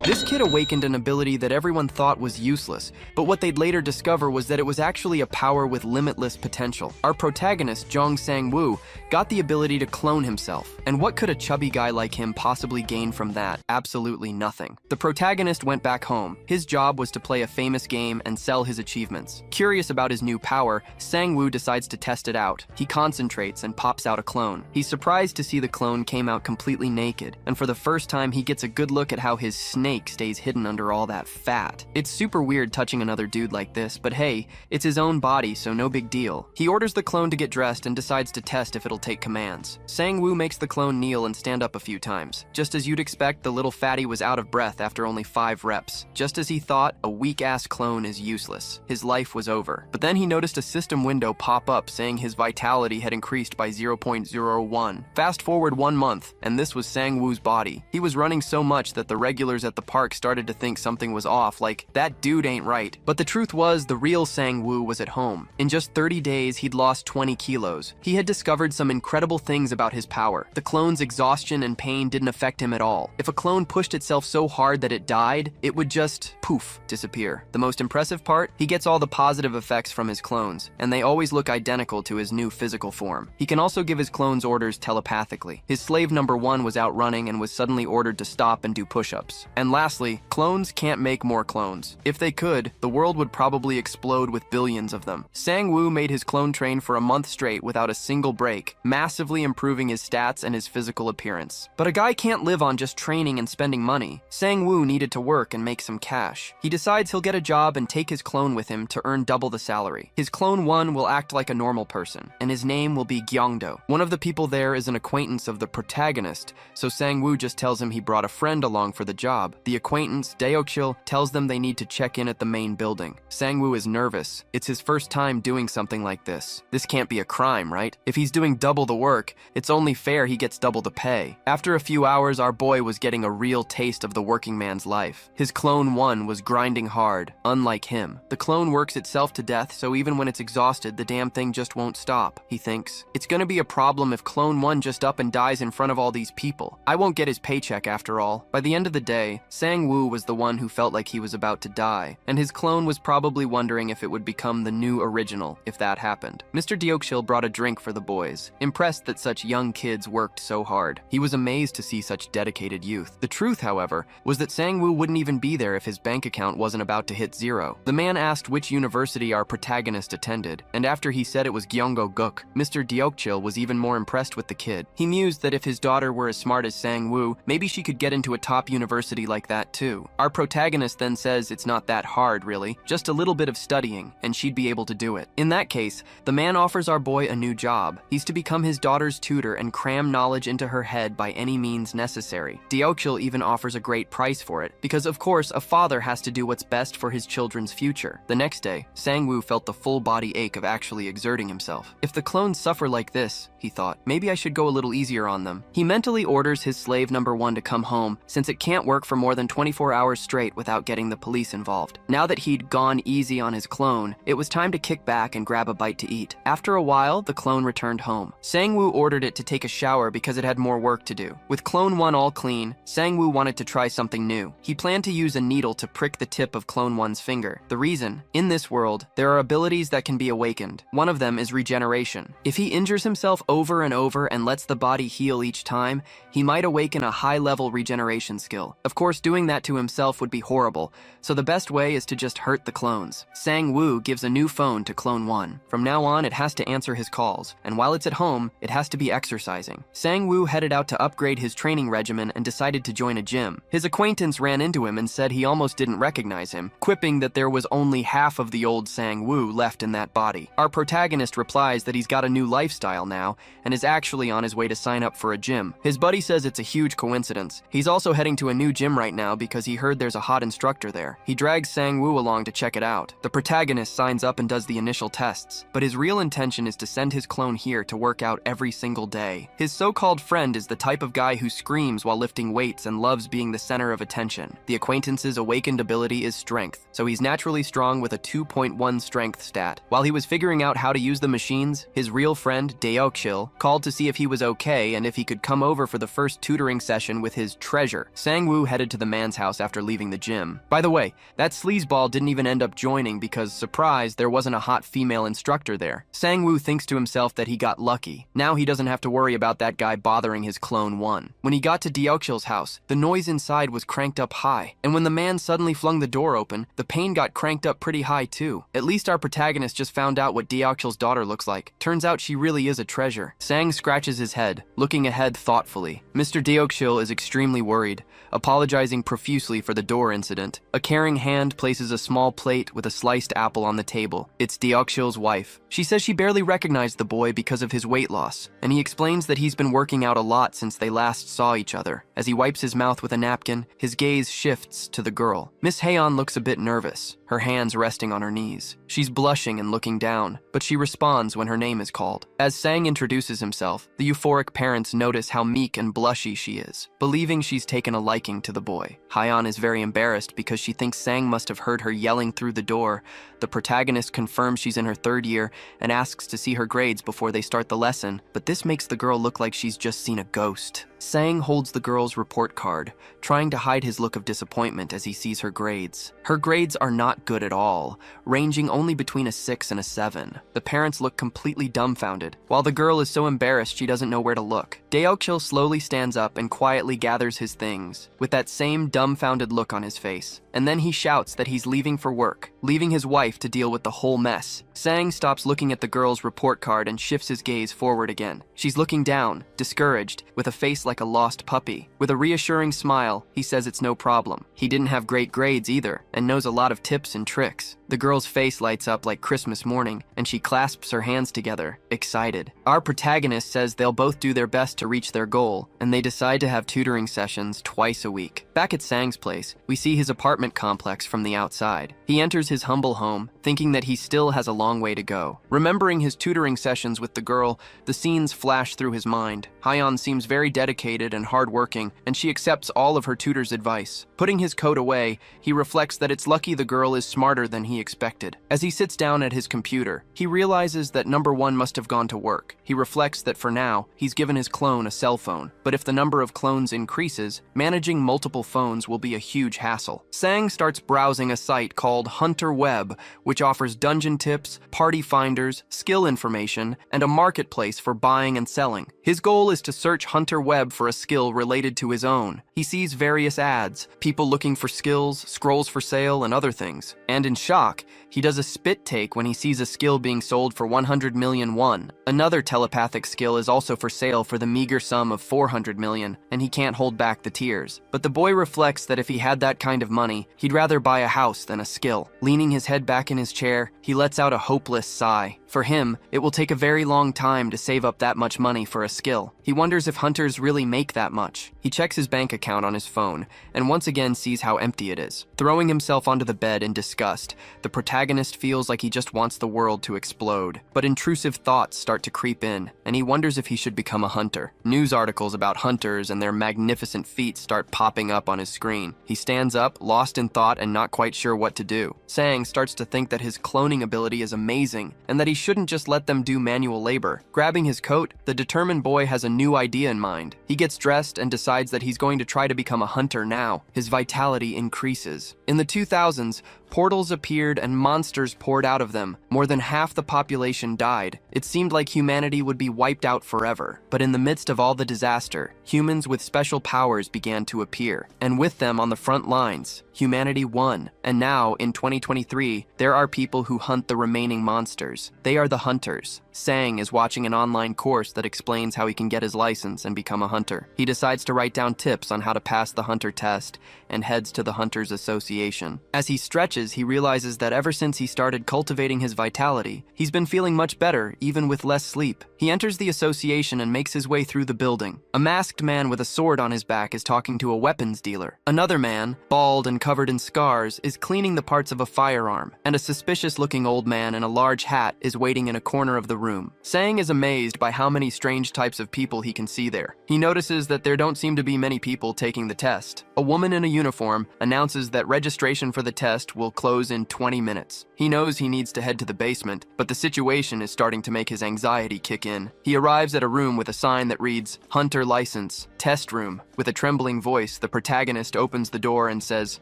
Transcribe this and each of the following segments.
This kid awakened an ability that everyone thought was useless, but what they'd later discover was that it was actually a power with limitless potential. Our protagonist, Jong Sang-woo, got the ability to clone himself. And what could a chubby guy like him possibly gain from that? Absolutely nothing. The protagonist went back home. His job was to play a famous game and sell his achievements. Curious about his new power, Sang-woo decides to test it out. He concentrates and pops out a clone. He's surprised to see the clone came out completely naked, and for the first time he gets a good look at how his snake stays hidden under all that fat. It's super weird touching another dude like this, but hey, it's his own body, so no big deal. He orders the clone to get dressed and decides to test if it'll take commands. Sang-woo makes the clone kneel and stand up a few times. Just as you'd expect, the little fatty was out of breath after only 5 reps. Just as he thought, a weak-ass clone is useless. His life was over. But then he noticed a system window pop up saying his vitality had increased by 0.01. Fast forward 1 month, and this was Sang-woo's body. He was running so much that the regulars at the park started to think something was off, like, that dude ain't right. But the truth was, the real Sang-woo was at home. In just 30 days, he'd lost 20 kilos. He had discovered some incredible things about his power. The clone's exhaustion and pain didn't affect him at all. If a clone pushed itself so hard that it died, it would just, poof, disappear. The most impressive part? He gets all the positive effects from his clones, and they always look identical to his new physical form. He can also give his clones orders telepathically. His slave number 1 was out running and was suddenly ordered to stop and do push-ups. And lastly, clones can't make more clones. If they could, the world would probably explode with billions of them. Sang-woo made his clone train for a month straight without a single break, massively improving his stats and his physical appearance. But a guy can't live on just training and spending money. Sang-woo needed to work and make some cash. He decides he'll get a job and take his clone with him to earn double the salary. His clone 1 will act like a normal person, and his name will be Gyeongdo. One of the people there is an acquaintance of the protagonist, so Sang-woo just tells him he brought a friend along for the job. The acquaintance, Daeokchil, tells them they need to check in at the main building. Sang-woo is nervous. It's his first time doing something like this. This can't be a crime, right? If he's doing double the work, it's only fair he gets double the pay. After a few hours, our boy was getting a real taste of the working man's life. His clone 1 was grinding hard, unlike him. The clone works itself to death, so even when it's exhausted, the damn thing just won't stop, he thinks. It's gonna be a problem if clone 1 just up and dies in front of all these people. I won't get his paycheck after all. By the end of the day, Sang-woo was the one who felt like he was about to die, and his clone was probably wondering if it would become the new original if that happened. Mr. Daeokchil brought a drink for the boys, impressed that such young kids worked so hard. He was amazed to see such dedicated youth. The truth, however, was that Sang-woo wouldn't even be there if his bank account wasn't about to hit 0. The man asked which university our protagonist attended, and after he said it was Gyeongguk, Mr. Daeokchil was even more impressed with the kid. He mused that if his daughter were as smart as Sang-woo, maybe she could get into a top university like that too. Our protagonist then says it's not that hard, really, just a little bit of studying, and she'd be able to do it. In that case, the man offers our boy a new job. He's to become his daughter's tutor and cram knowledge into her head by any means necessary. Daeokchil even offers a great price for it, because of course a father has to do what's best for his children's future. The next day, Sang-woo felt the full body ache of actually exerting himself. If the clones suffer like this, he thought, maybe I should go a little easier on them. He mentally orders his slave number 1 to come home, since it can't work for more than 24 hours straight without getting the police involved. Now that he'd gone easy on his clone, it was time to kick back and grab a bite to eat. After a while, the clone returned home. Sang-woo ordered it to take a shower because it had more work to do. With clone 1 all clean, Sang-woo wanted to try something new. He planned to use a needle to prick the tip of clone 1's finger. The reason? In this world, there are abilities that can be awakened. One of them is regeneration. If he injures himself over and over and lets the body heal each time, he might awaken a high-level regeneration skill. Of course, doing that to himself would be horrible, so the best way is to just hurt the clones. Sang-woo gives a new phone to clone 1. From now on, it has to answer his calls, and while it's at home, it has to be exercising. Sang-woo headed out to upgrade his training regimen and decided to join a gym. His acquaintance ran into him and said he almost didn't recognize him, quipping that there was only half of the old Sang-woo left in that body. Our protagonist replies that he's got a new lifestyle now, and is actually on his way to sign up for a gym. His buddy says it's a huge coincidence. He's also heading to a new gym right now because he heard there's a hot instructor there. He drags Sang-woo along to check it out. The protagonist signs up and does the initial tests, but his real intention is to send his clone here to work out every single day. His so-called friend is the type of guy who screams while lifting weights and loves being the center of attention. The acquaintance's awakened ability is strength, so he's naturally strong with a 2.1 strength stat. While he was figuring out how to use the machines, his real friend, Daeokchil, called to see if he was okay and if he could come over for the first tutoring session with his treasure. Sang-woo headed head to the man's house after leaving the gym. By the way, that sleazeball didn't even end up joining because, surprise, there wasn't a hot female instructor there. Sang-woo thinks to himself that he got lucky. Now he doesn't have to worry about that guy bothering his clone one. When he got to Deokjil's house, the noise inside was cranked up high, and when the man suddenly flung the door open, the pain got cranked up pretty high too. At least our protagonist just found out what Deokjil's daughter looks like. Turns out she really is a treasure. Sang scratches his head, looking ahead thoughtfully. Mr. Deokjil is extremely worried, apologizing profusely for the door incident. A caring hand places a small plate with a sliced apple on the table. It's Deokjil's wife. She says she barely recognized the boy because of his weight loss, and he explains that he's been working out a lot since they last saw each other. As he wipes his mouth with a napkin, his gaze shifts to the girl. Miss Haeon looks a bit nervous, her hands resting on her knees. She's blushing and looking down, but she responds when her name is called. As Sang introduces himself, the euphoric parents notice how meek and blushy she is, believing she's taken a liking to the boy. Haeon is very embarrassed because she thinks Sang must have heard her yelling through the door. The protagonist confirms she's in her 3rd year and asks to see her grades before they start the lesson, but this makes the girl look like she's just seen a ghost. Sang holds the girl's report card, trying to hide his look of disappointment as he sees her grades. Her grades are not good at all, ranging only between a 6 and a 7. The parents look completely dumbfounded, while the girl is so embarrassed she doesn't know where to look. Deokjil slowly stands up and quietly gathers his things, with that same dumbfounded look on his face. And then he shouts that he's leaving for work, leaving his wife to deal with the whole mess. Sang stops looking at the girl's report card and shifts his gaze forward again. She's looking down, discouraged, with a face like a lost puppy. With a reassuring smile, he says it's no problem. He didn't have great grades either, and knows a lot of tips and tricks. The girl's face lights up like Christmas morning, and she clasps her hands together, excited. Our protagonist says they'll both do their best to reach their goal, and they decide to have tutoring sessions twice a week. Back at Sang's place, we see his apartment complex from the outside. He enters his humble home, thinking that he still has a long way to go. Remembering his tutoring sessions with the girl, the scenes flash through his mind. Haeon seems very dedicated and hardworking, and she accepts all of her tutor's advice. Putting his coat away, he reflects that it's lucky the girl is smarter than he expected. As he sits down at his computer, he realizes that number 1 must have gone to work. He reflects that for now, he's given his clone a cell phone, but if the number of clones increases, managing multiple phones will be a huge hassle. Sang starts browsing a site called Hunter Web, which offers dungeon tips, party finders, skill information, and a marketplace for buying and selling. His goal is to search Hunter Web for a skill related to his own. He sees various ads, people looking for skills, scrolls for sale, and other things. And in shock, he does a spit take when he sees a skill being sold for 100 million won. Another telepathic skill is also for sale for the meager sum of 400 million, and he can't hold back the tears. But the boy reflects that if he had that kind of money, he'd rather buy a house than a skill. Leaning his head back in his chair, he lets out a hopeless sigh. For him, it will take a very long time to save up that much money for a skill. He wonders if hunters really make that much. He checks his bank account on his phone, and once again sees how empty it is. Throwing himself onto the bed in disgust, the protagonist feels like he just wants the world to explode. But intrusive thoughts start to creep in, and he wonders if he should become a hunter. News articles about hunters and their magnificent feats start popping up on his screen. He stands up, lost in thought and not quite sure what to do. Sang starts to think that his cloning ability is amazing, and that he shouldn't just let them do manual labor. Grabbing his coat, the determined boy has a new idea in mind. He gets dressed and decides that he's going to try to become a hunter now. His vitality increases. In the 2000s, portals appeared and monsters poured out of them. More than half the population died. It seemed like humanity would be wiped out forever. But in the midst of all the disaster, humans with special powers began to appear. And with them on the front lines, humanity won. And now, in 2023, there are people who hunt the remaining monsters. They are the hunters. Sang is watching an online course that explains how he can get his license and become a hunter. He decides to write down tips on how to pass the hunter test and heads to the Hunters Association. As he stretches, he realizes that ever since he started cultivating his vitality, he's been feeling much better, even with less sleep. He enters the association and makes his way through the building. A masked man with a sword on his back is talking to a weapons dealer. Another man, bald and covered in scars, is cleaning the parts of a firearm, and a suspicious-looking old man in a large hat is waiting in a corner of the room. Sang is amazed by how many strange types of people he can see there. He notices that there don't seem to be many people taking the test. A woman in a uniform announces that registration for the test will will close in 20 minutes. He knows he needs to head to the basement, but the situation is starting to make his anxiety kick in. He arrives at a room with a sign that reads, Hunter License, Test Room. With a trembling voice, the protagonist opens the door and says,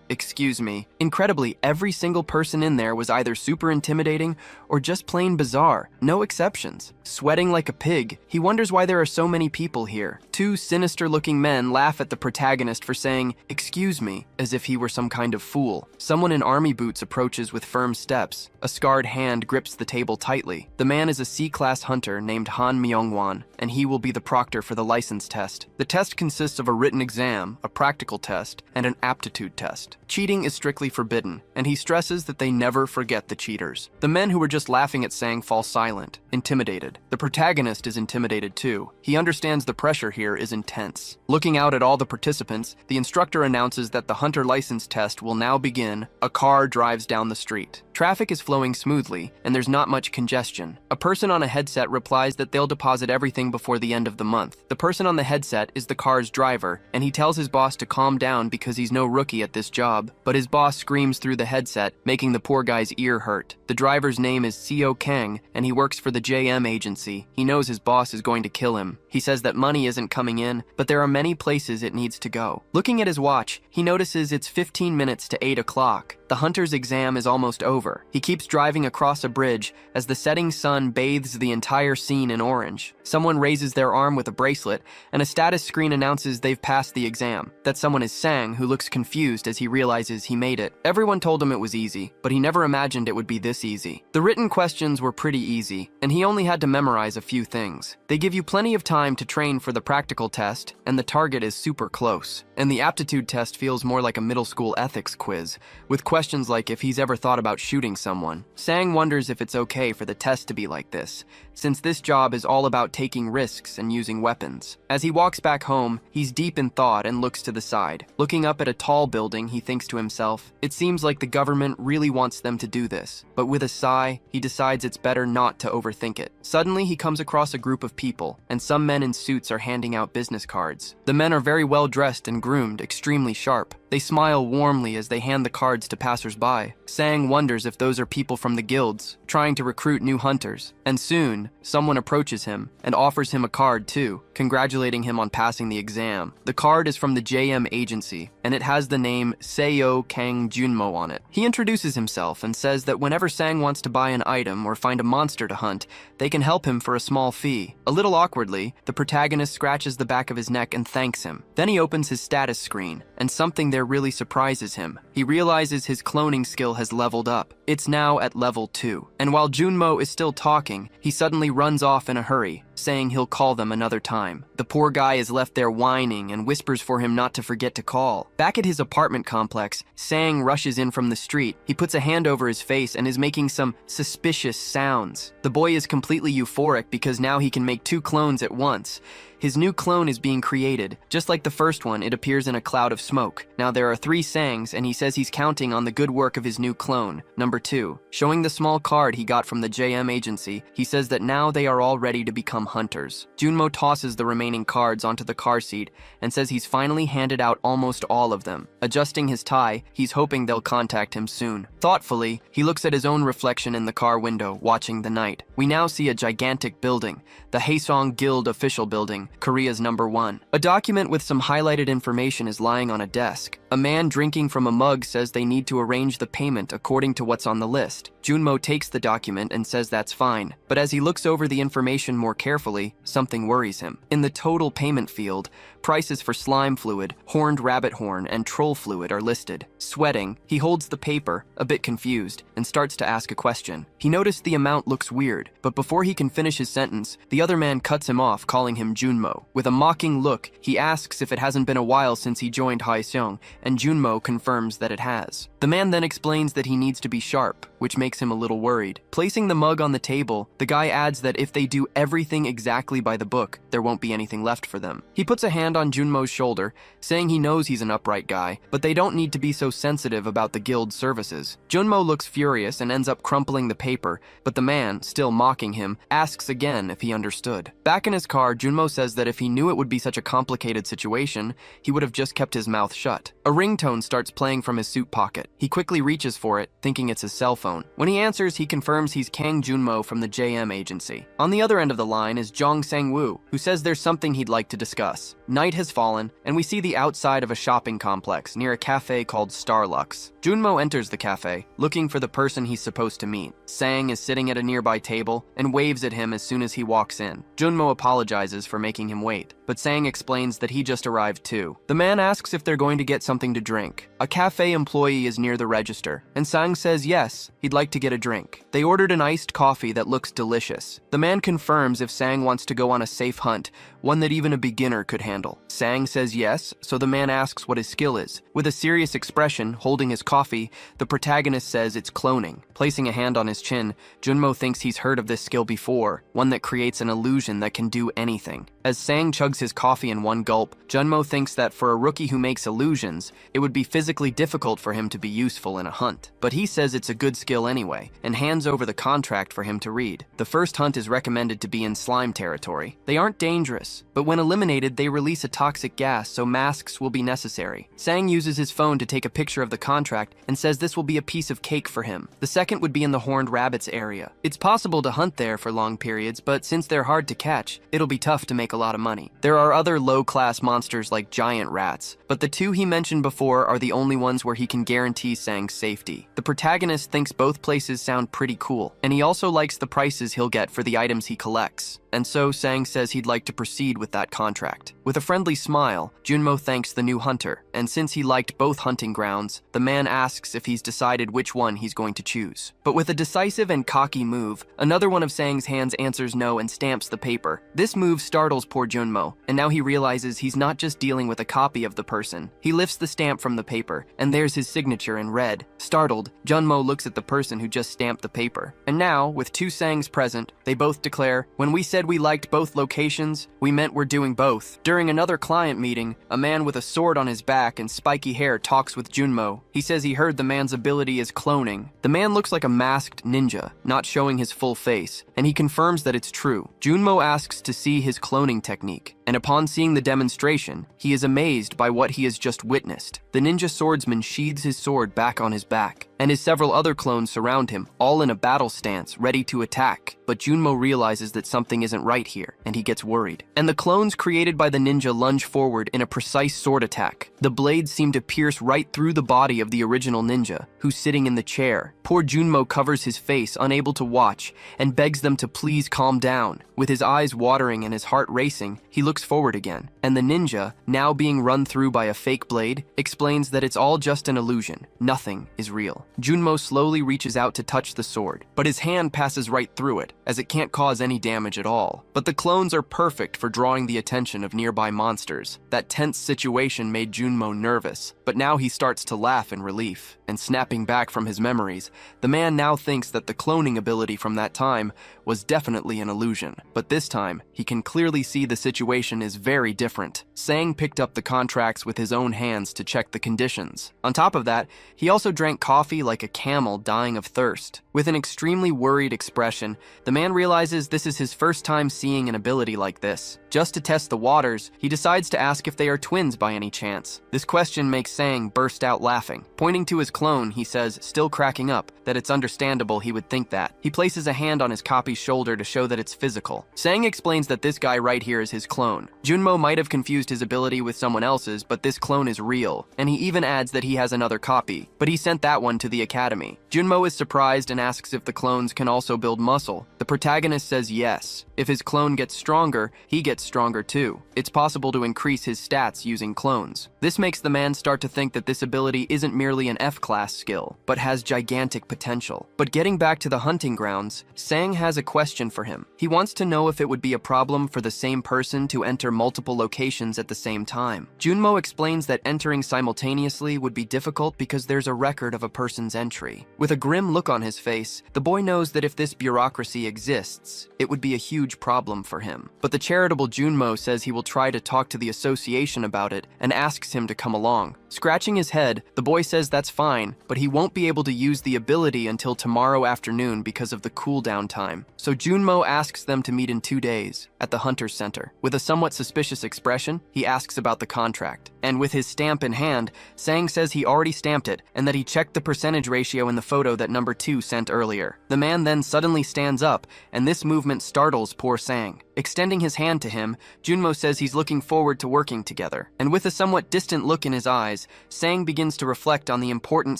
"Excuse me." Incredibly, every single person in there was either super intimidating or just plain bizarre. No exceptions. Sweating like a pig, he wonders why there are so many people here. Two sinister-looking men laugh at the protagonist for saying, "Excuse me," as if he were some kind of fool. Someone in army boots approaches with firm steps. A scarred hand grips the table tightly. The man is a C-class hunter named Han Myungwon, and he will be the proctor for the license test. The test consists of a written exam, a practical test, and an aptitude test. Cheating is strictly forbidden, and he stresses that they never forget the cheaters. The men who were just laughing at Sang fall silent, intimidated. The protagonist is intimidated too. He understands the pressure here is intense. Looking out at all the participants, the instructor announces that the hunter license test will now begin. A car drives down the street. Traffic is flowing smoothly, and there's not much congestion. A person on a headset replies that they'll deposit everything before the end of the month. The person on the headset is the car's driver, and he tells his boss to calm down because he's no rookie at this job. But his boss screams through the headset, making the poor guy's ear hurt. The driver's name is Seo Kang, and he works for the JM agency. He knows his boss is going to kill him. He says that money isn't coming in, but there are many places it needs to go. Looking at his watch, he notices it's 15 minutes to 8 o'clock. The hunter's exam is almost over. He keeps driving across a bridge as the setting sun bathes the entire scene in orange. Someone raises their arm with a bracelet, and a status screen announces they've passed the exam. That someone is Sang, who looks confused as he realizes he made it. Everyone told him it was easy, but he never imagined it would be this easy. The written questions were pretty easy, and he only had to memorize a few things. They give you plenty of time to train for the practical test, and the target is super close. And the aptitude test feels more like a middle school ethics quiz, with questions like if he's ever thought about shooting someone. Sang wonders if it's okay for the test to be like this, since this job is all about taking risks and using weapons. As he walks back home, he's deep in thought and looks to the side. Looking up at a tall building, he thinks to himself, it seems like the government really wants them to do this. But with a sigh, he decides it's better not to overthink it. Suddenly, he comes across a group of people, and some men in suits are handing out business cards. The men are very well dressed and groomed, extremely sharp. They smile warmly as they hand the cards to passers-by. Sang wonders if those are people from the guilds, trying to recruit new hunters. And soon, someone approaches him and offers him a card too, congratulating him on passing the exam. The card is from the JM agency, and it has the name Seo Kang Junmo on it. He introduces himself and says that whenever Sang wants to buy an item or find a monster to hunt, they can help him for a small fee. A little awkwardly, the protagonist scratches the back of his neck and thanks him. Then he opens his status screen, and something there really surprises him. He realizes his cloning skill has leveled up. It's now at level 2. And while Junmo is still talking, he suddenly runs off in a hurry, saying he'll call them another time. The poor guy is left there whining and whispers for him not to forget to call. Back at his apartment complex, Sang rushes in from the street. He puts a hand over his face and is making some suspicious sounds. The boy is completely euphoric because now he can make 2 clones at once. His new clone is being created. Just like the first one, it appears in a cloud of smoke. Now there are 3 Sangs, and he says he's counting on the good work of his new clone, number 2. Showing the small card he got from the JM agency, he says that now they are all ready to become hunters. Junmo tosses the remaining cards onto the car seat and says he's finally handed out almost all of them. Adjusting his tie, he's hoping they'll contact him soon. Thoughtfully, he looks at his own reflection in the car window, watching the night. We now see a gigantic building, the Haesong Guild official building, Korea's number 1. A document with some highlighted information is lying on a desk. A man drinking from a mug says they need to arrange the payment according to what's on the list. Junmo takes the document and says that's fine, but as he looks over the information more carefully, something worries him. In the total payment field, prices for slime fluid, horned rabbit horn, and troll fluid are listed. Sweating, he holds the paper, a bit confused, and starts to ask a question. He noticed the amount looks weird, but before he can finish his sentence, the other man cuts him off, calling him Junmo. With a mocking look, he asks if it hasn't been a while since he joined Haesong, and Junmo confirms that it has. The man then explains that he needs to be sharp, which makes him a little worried. Placing the mug on the table, the guy adds that if they do everything exactly by the book, there won't be anything left for them. He puts a hand hand on Junmo's shoulder, saying he knows he's an upright guy, but they don't need to be so sensitive about the guild's services. Junmo looks furious and ends up crumpling the paper, but the man, still mocking him, asks again if he understood. Back in his car, Junmo says that if he knew it would be such a complicated situation, he would have just kept his mouth shut. A ringtone starts playing from his suit pocket. He quickly reaches for it, thinking it's his cell phone. When he answers, he confirms he's Kang Junmo from the JM agency. On the other end of the line is Jong Sang-woo, who says there's something he'd like to discuss. Night has fallen, and we see the outside of a shopping complex near a cafe called Starlux. Junmo enters the cafe, looking for the person he's supposed to meet. Sang is sitting at a nearby table and waves at him as soon as he walks in. Junmo apologizes for making him wait, but Sang explains that he just arrived too. The man asks if they're going to get something to drink. A cafe employee is near the register, and Sang says yes, he'd like to get a drink. They ordered an iced coffee that looks delicious. The man confirms if Sang wants to go on a safe hunt, one that even a beginner could handle. Sang says yes, so the man asks what his skill is. With a serious expression, holding his coffee, the protagonist says it's cloning. Placing a hand on his chin, Junmo thinks he's heard of this skill before, one that creates an illusion that can do anything. As Sang chugs his coffee in one gulp, Junmo thinks that for a rookie who makes illusions, it would be physically difficult for him to be useful in a hunt. But he says it's a good skill anyway, and hands over the contract for him to read. The first hunt is recommended to be in slime territory. They aren't dangerous, but when eliminated, they release a toxic gas, so masks will be necessary. Sang uses his phone to take a picture of the contract and says this will be a piece of cake for him. The second would be in the Horned Rabbits area. It's possible to hunt there for long periods, but since they're hard to catch, it'll be tough to make a lot of money. There are other low-class monsters like giant rats, but the two he mentioned before are the only ones where he can guarantee Sang's safety. The protagonist thinks both places sound pretty cool, and he also likes the prices he'll get for the items he collects. And so Sang says he'd like to proceed with that contract. With a friendly smile, Junmo thanks the new hunter, and since he liked both hunting grounds, the man asks if he's decided which one he's going to choose. But with a decisive and cocky move, another one of Sang's hands answers no and stamps the paper. This move startles poor Junmo, and now he realizes he's not just dealing with a copy of the person. He lifts the stamp from the paper, and there's his signature in red. Startled, Junmo looks at the person who just stamped the paper. And now, with two Sangs present, they both declare, "When we said we liked both locations, we meant we're doing both." During another client meeting, a man with a sword on his back and spiky hair talks with Junmo. He says he heard the man's ability is cloning. The man looks like a masked ninja, not showing his full face, and he confirms that it's true. Junmo asks to see his cloning technique, and upon seeing the demonstration, he is amazed by what he has just witnessed. The ninja swordsman sheathes his sword back on his back, and his several other clones surround him, all in a battle stance, ready to attack. But Junmo realizes that something isn't right here, and he gets worried. And the clones created by the ninja lunge forward in a precise sword attack. The blades seem to pierce right through the body of the original ninja, who's sitting in the chair. Poor Junmo covers his face, unable to watch, and begs them to please calm down. With his eyes watering and his heart racing, he looks forward again, and the ninja, now being run through by a fake blade, explains that it's all just an illusion. Nothing is real. Junmo slowly reaches out to touch the sword, but his hand passes right through it, as it can't cause any damage at all. But the clones are perfect for drawing the attention of nearby monsters. That tense situation made Junmo nervous, but now he starts to laugh in relief. And snapping back from his memories, the man now thinks that the cloning ability from that time was definitely an illusion. But this time, he can clearly see the situation is very different. Sang picked up the contracts with his own hands to check the conditions. On top of that, he also drank coffee like a camel dying of thirst. With an extremely worried expression, the man realizes this is his first time seeing an ability like this. Just to test the waters, he decides to ask if they are twins by any chance. This question makes Sang burst out laughing. Pointing to his clone, he says, still cracking up, that it's understandable he would think that. He places a hand on his copy's shoulder to show that it's physical. Sang explains that this guy right here is his clone. Junmo might have confused his ability with someone else's, but this clone is real, and he even adds that he has another copy, but he sent that one to the academy. Junmo is surprised and asks if the clones can also build muscle. The protagonist says yes. If his clone gets stronger, he gets stronger too. It's possible to increase his stats using clones. This makes the man start to think that this ability isn't merely an F-class skill, but has gigantic potential. But getting back to the hunting grounds, Sang has a question for him. He wants to know if it would be a problem for the same person to enter multiple locations at the same time. Junmo explains that entering simultaneously would be difficult because there's a record of a person's entry. With a grim look on his face, place, the boy knows that if this bureaucracy exists, it would be a huge problem for him. But the charitable Junmo says he will try to talk to the association about it and asks him to come along. Scratching his head, the boy says that's fine, but he won't be able to use the ability until tomorrow afternoon because of the cooldown time. So Junmo asks them to meet in 2 days at the Hunter's Center. With a somewhat suspicious expression, he asks about the contract. And with his stamp in hand, Sang says he already stamped it and that he checked the percentage ratio in the photo that number 2 sent earlier. The man then suddenly stands up, and this movement startles poor Sang. Extending his hand to him, Junmo says he's looking forward to working together. And with a somewhat distant look in his eyes, Sang begins to reflect on the important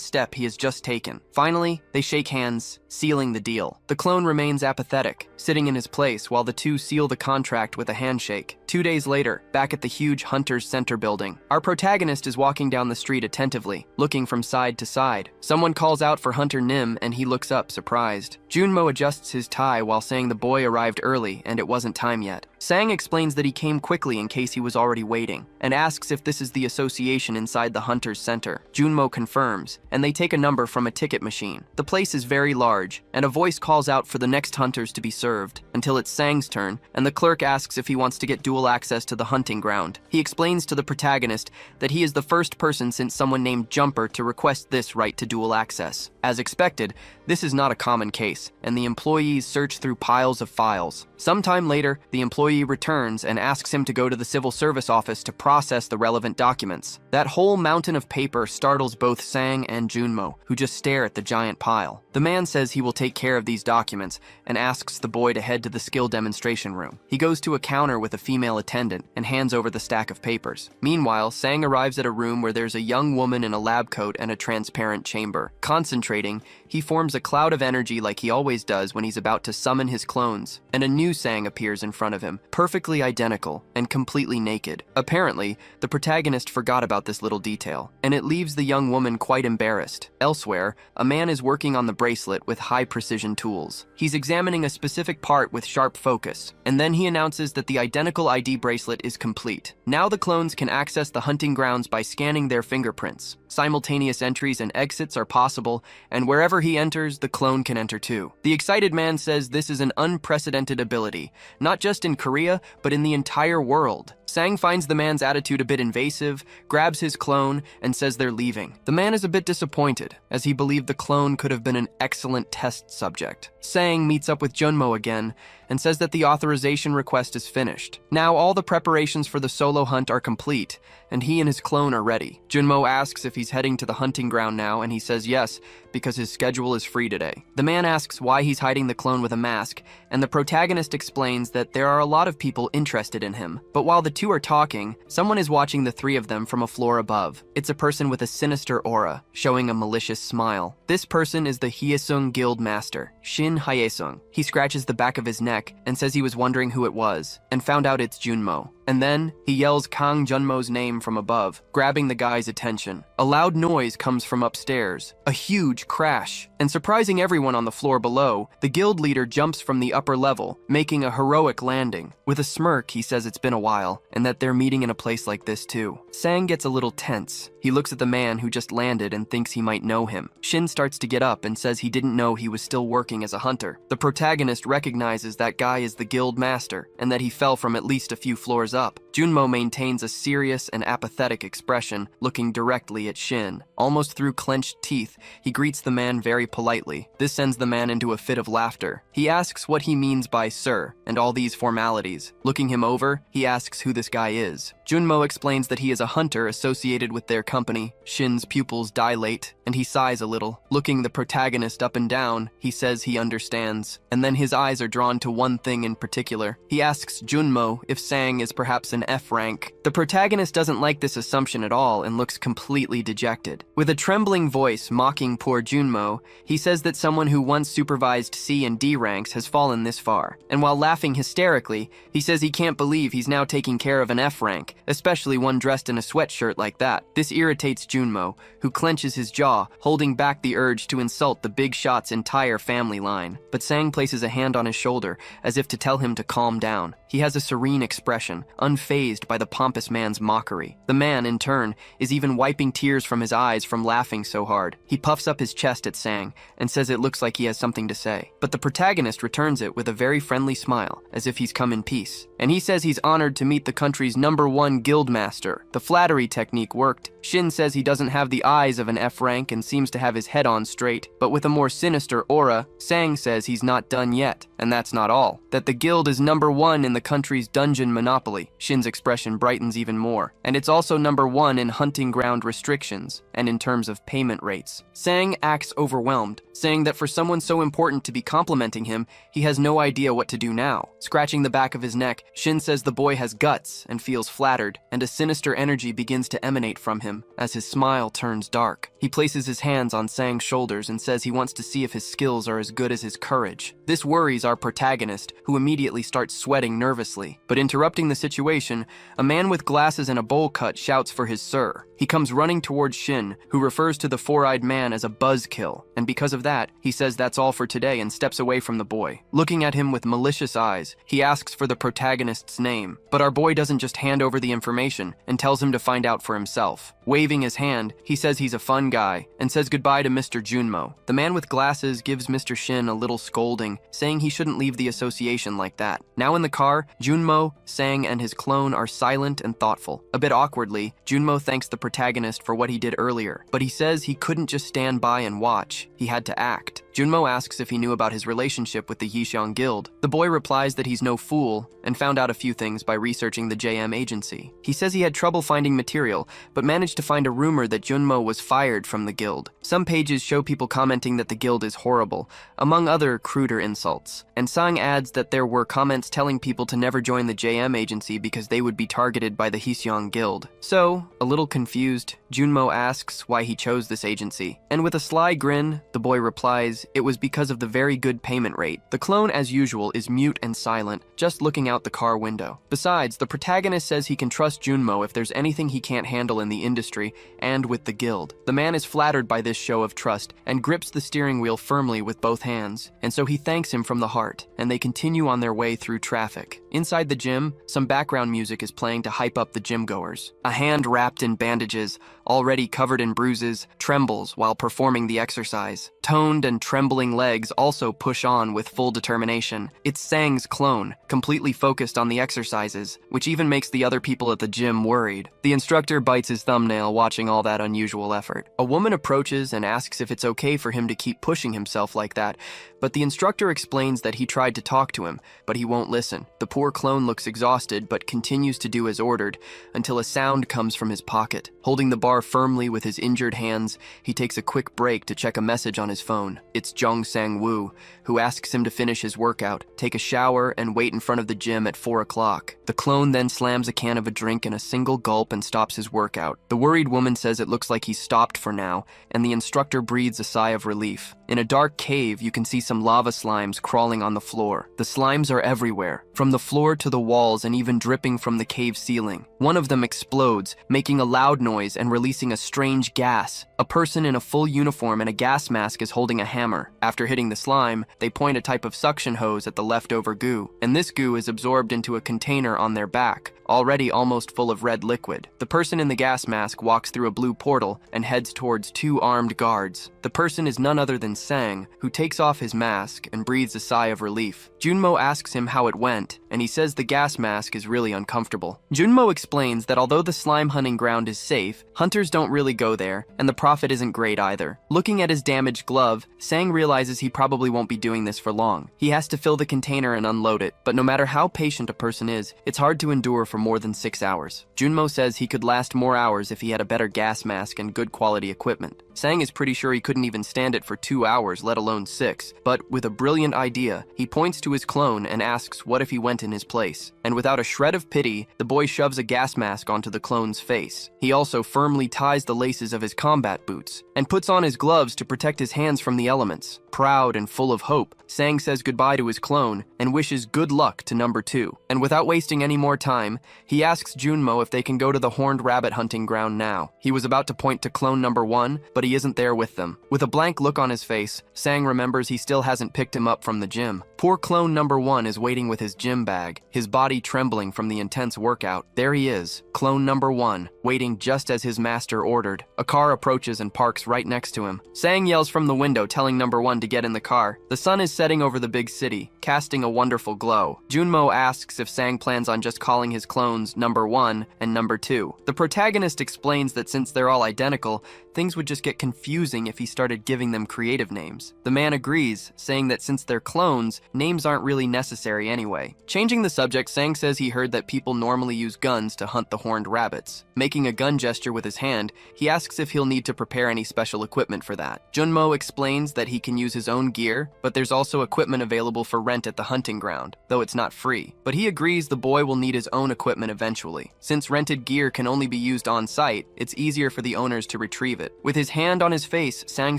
step he has just taken. Finally, they shake hands, sealing the deal. The clone remains apathetic, sitting in his place while the two seal the contract with a handshake. 2 days later, back at the huge Hunter's Center building, our protagonist is walking down the street attentively, looking from side to side. Someone calls out for Hunter Nim and he looks up, surprised. Junmo adjusts his tie while saying the boy arrived early and it wasn't time yet. Sang explains that he came quickly in case he was already waiting, and asks if this is the association inside the Hunter's Center. Junmo confirms, and they take a number from a ticket machine. The place is very large, and a voice calls out for the next hunters to be served, until it's Sang's turn, and the clerk asks if he wants to get dual access to the hunting ground. He explains to the protagonist that he is the first person since someone named Jumper to request this right to dual access. As expected, this is not a common case, and the employees search through piles of files. Sometime later, the employee returns and asks him to go to the civil service office to process the relevant documents. That whole mountain of paper startles both Sang and Junmo, who just stare at the giant pile. The man says he will take care of these documents and asks the boy to head to the skill demonstration room. He goes to a counter with a female attendant and hands over the stack of papers. Meanwhile, Sang arrives at a room where there's a young woman in a lab coat and a transparent chamber. Concentrating, he forms a cloud of energy like he always does when he's about to summon his clones, and a new Sang appears in front of him, perfectly identical and completely naked. Apparently, the protagonist forgot about this little detail, and it leaves the young woman quite embarrassed. Elsewhere, a man is working on the bracelet with high-precision tools. He's examining a specific part with sharp focus, and then he announces that the identical ID bracelet is complete. Now the clones can access the hunting grounds by scanning their fingerprints. Simultaneous entries and exits are possible, and wherever he enters, the clone can enter too. The excited man says this is an unprecedented ability, not just in Korea, but in the entire world. Sang finds the man's attitude a bit invasive, grabs his clone, and says they're leaving. The man is a bit disappointed, as he believed the clone could have been an excellent test subject. Sang meets up with Junmo again, and says that the authorization request is finished. Now all the preparations for the solo hunt are complete, and he and his clone are ready. Junmo asks if he's heading to the hunting ground now, and he says yes, because his schedule is free today. The man asks why he's hiding the clone with a mask, and the protagonist explains that there are a lot of people interested in him. But while the two are talking, someone is watching the three of them from a floor above. It's a person with a sinister aura, showing a malicious smile. This person is the Hyeseung Guild Master, Shin Hyeseung. He scratches the back of his neck and says he was wondering who it was, and found out it's Junmo. And then, he yells Kang Junmo's name from above, grabbing the guy's attention. A loud noise comes from upstairs, a huge crash, and surprising everyone on the floor below, the guild leader jumps from the upper level, making a heroic landing. With a smirk, he says it's been a while, and that they're meeting in a place like this too. Sang gets a little tense. He looks at the man who just landed and thinks he might know him. Shin starts to get up and says he didn't know he was still working as a hunter. The protagonist recognizes that guy is the guild master, and that he fell from at least a few floors up. Junmo maintains a serious and apathetic expression, looking directly at Shin. Almost through clenched teeth, he greets the man very politely. This sends the man into a fit of laughter. He asks what he means by sir, and all these formalities. Looking him over, he asks who this guy is. Junmo explains that he is a hunter associated with their company. Shin's pupils dilate, and he sighs a little. Looking the protagonist up and down, he says he understands, and then his eyes are drawn to one thing in particular. He asks Junmo if Sang is perhaps an F rank. The protagonist doesn't like this assumption at all and looks completely dejected. With a trembling voice mocking poor Junmo, he says that someone who once supervised C and D ranks has fallen this far. And while laughing hysterically, he says he can't believe he's now taking care of an F rank, especially one dressed in a sweatshirt like that. This irritates Junmo, who clenches his jaw, holding back the urge to insult the big shot's entire family line. But Sang places a hand on his shoulder, as if to tell him to calm down. He has a serene expression, unfazed by the pompous man's mockery. The man, in turn, is even wiping tears from his eyes from laughing so hard. He puffs up his chest at Sang and says it looks like he has something to say. But the protagonist returns it with a very friendly smile, as if he's come in peace. And he says he's honored to meet the country's #1 guildmaster. The flattery technique worked. Shin says he doesn't have the eyes of an F rank and seems to have his head on straight, but with a more sinister aura. Sang says he's not done yet, and that's not all. That the guild is #1 in the country's dungeon monopoly. Shin's expression brightens even more. And it's also #1 in hunting ground restrictions, and in terms of payment rates. Sang acts overwhelmed, saying that for someone so important to be complimenting him, he has no idea what to do now. Scratching the back of his neck, Shin says the boy has guts and feels flattered, and a sinister energy begins to emanate from him as his smile turns dark. He places his hands on Sang's shoulders and says he wants to see if his skills are as good as his courage. This worries our protagonist, who immediately starts sweating nervously. But interrupting the situation, a man with glasses and a bowl cut shouts for his sir. He comes running towards Shin, who refers to the four-eyed man as a buzzkill, and because of that, he says that's all for today and steps away from the boy. Looking at him with malicious eyes, he asks for the protagonist's name, but our boy doesn't just hand over the information and tells him to find out for himself. Waving his hand, he says he's a fun guy and says goodbye to Mr. Junmo. The man with glasses gives Mr. Shin a little scolding, saying he shouldn't leave the association like that. Now in the car, Junmo, Sang, and his clone are silent and thoughtful. A bit awkwardly, Junmo thanks the protagonist for what he did earlier, but he says he couldn't just stand by and watch. He had to act. Junmo asks if he knew about his relationship with the Yixiang Guild. The boy replies that he's no fool and found out a few things by researching the JM agency. He says he had trouble finding material, but managed to find a rumor that Junmo was fired from the guild. Some pages show people commenting that the guild is horrible, among other cruder insults. And Sang adds that there were comments telling people to never join the JM agency because they would be targeted by the Yixiang Guild. So, a little confused, Junmo asks why he chose this agency. And with a sly grin, the boy replies, it was because of the very good payment rate. The clone, as usual, is mute and silent, just looking out the car window. Besides, the protagonist says he can trust Junmo if there's anything he can't handle in the industry and with the guild. The man is flattered by this show of trust and grips the steering wheel firmly with both hands, and so he thanks him from the heart, and they continue on their way through traffic. Inside the gym, some background music is playing to hype up the gym goers. A hand wrapped in bandages, already covered in bruises, trembles while performing the exercise. Toned and trembling legs also push on with full determination. It's Sang's clone, completely focused on the exercises, which even makes the other people at the gym worried. The instructor bites his thumbnail watching all that unusual effort. A woman approaches and asks if it's okay for him to keep pushing himself like that, but the instructor explains that he tried to talk to him, but he won't listen. The poor clone looks exhausted but continues to do as ordered until a sound comes from his pocket. Holding the bar firmly with his injured hands, he takes a quick break to check a message on his phone. It's Jong Sang-woo, who asks him to finish his workout, take a shower, and wait in front of the gym at 4 o'clock. The clone then slams a can of a drink in a single gulp and stops his workout. The worried woman says it looks like he's stopped for now, and the instructor breathes a sigh of relief. In a dark cave, you can see some lava slimes crawling on the floor. The slimes are everywhere, from the floor to the walls and even dripping from the cave ceiling. One of them explodes, making a loud noise and releasing a strange gas. A person in a full uniform and a gas mask is holding a hammer. After hitting the slime, they point a type of suction hose at the leftover goo, and this goo is absorbed into a container on their back, already almost full of red liquid. The person in the gas mask walks through a blue portal and heads towards 2 armed guards. The person is none other than Sang, who takes off his mask and breathes a sigh of relief. Junmo asks him how it went, and he says the gas mask is really uncomfortable. Junmo explains that although the slime hunting ground is safe, hunters don't really go there, and the profit isn't great either. Looking at his damaged glove, Sang realizes he probably won't be doing this for long. He has to fill the container and unload it, but no matter how patient a person is, it's hard to endure for more than 6 hours. Junmo says he could last more hours if he had a better gas mask and good quality equipment. Sang is pretty sure he couldn't even stand it for 2 hours, let alone 6, but with a brilliant idea, he points to his clone and asks what if he went in his place. And without a shred of pity, the boy shoves a gas mask onto the clone's face. He also firmly ties the laces of his combat boots and puts on his gloves to protect his hands from the elements. Proud and full of hope, Sang says goodbye to his clone and wishes good luck to number 2. And without wasting any more time, he asks Junmo if they can go to the horned rabbit hunting ground now. He was about to point to clone number 1, but he isn't there with them. With a blank look on his face, Sang remembers he still hasn't picked him up from the gym. Poor clone number 1 is waiting with his gym bag, his body trembling from the intense workout. There he is, clone number 1, waiting just as his master ordered. A car approaches and parks right next to him. Sang yells from the window, telling number 1 to get in the car. The sun is setting over the big city, casting a wonderful glow. Junmo asks if Sang plans on just calling his clones number 1 and number 2. The protagonist explains that since they're all identical, things would just get confusing if he started giving them creative names. The man agrees, saying that since they're clones, names aren't really necessary anyway. Changing the subject, Sang says he heard that people normally use guns to hunt the horned rabbits. Making a gun gesture with his hand, he asks if he'll need to prepare any special equipment for that. Junmo explains that he can use his own gear, but there's also equipment available for rent at the hunting ground, though it's not free. But he agrees the boy will need his own equipment eventually. Since rented gear can only be used on site, it's easier for the owners to retrieve it. With his hand on his face, Sang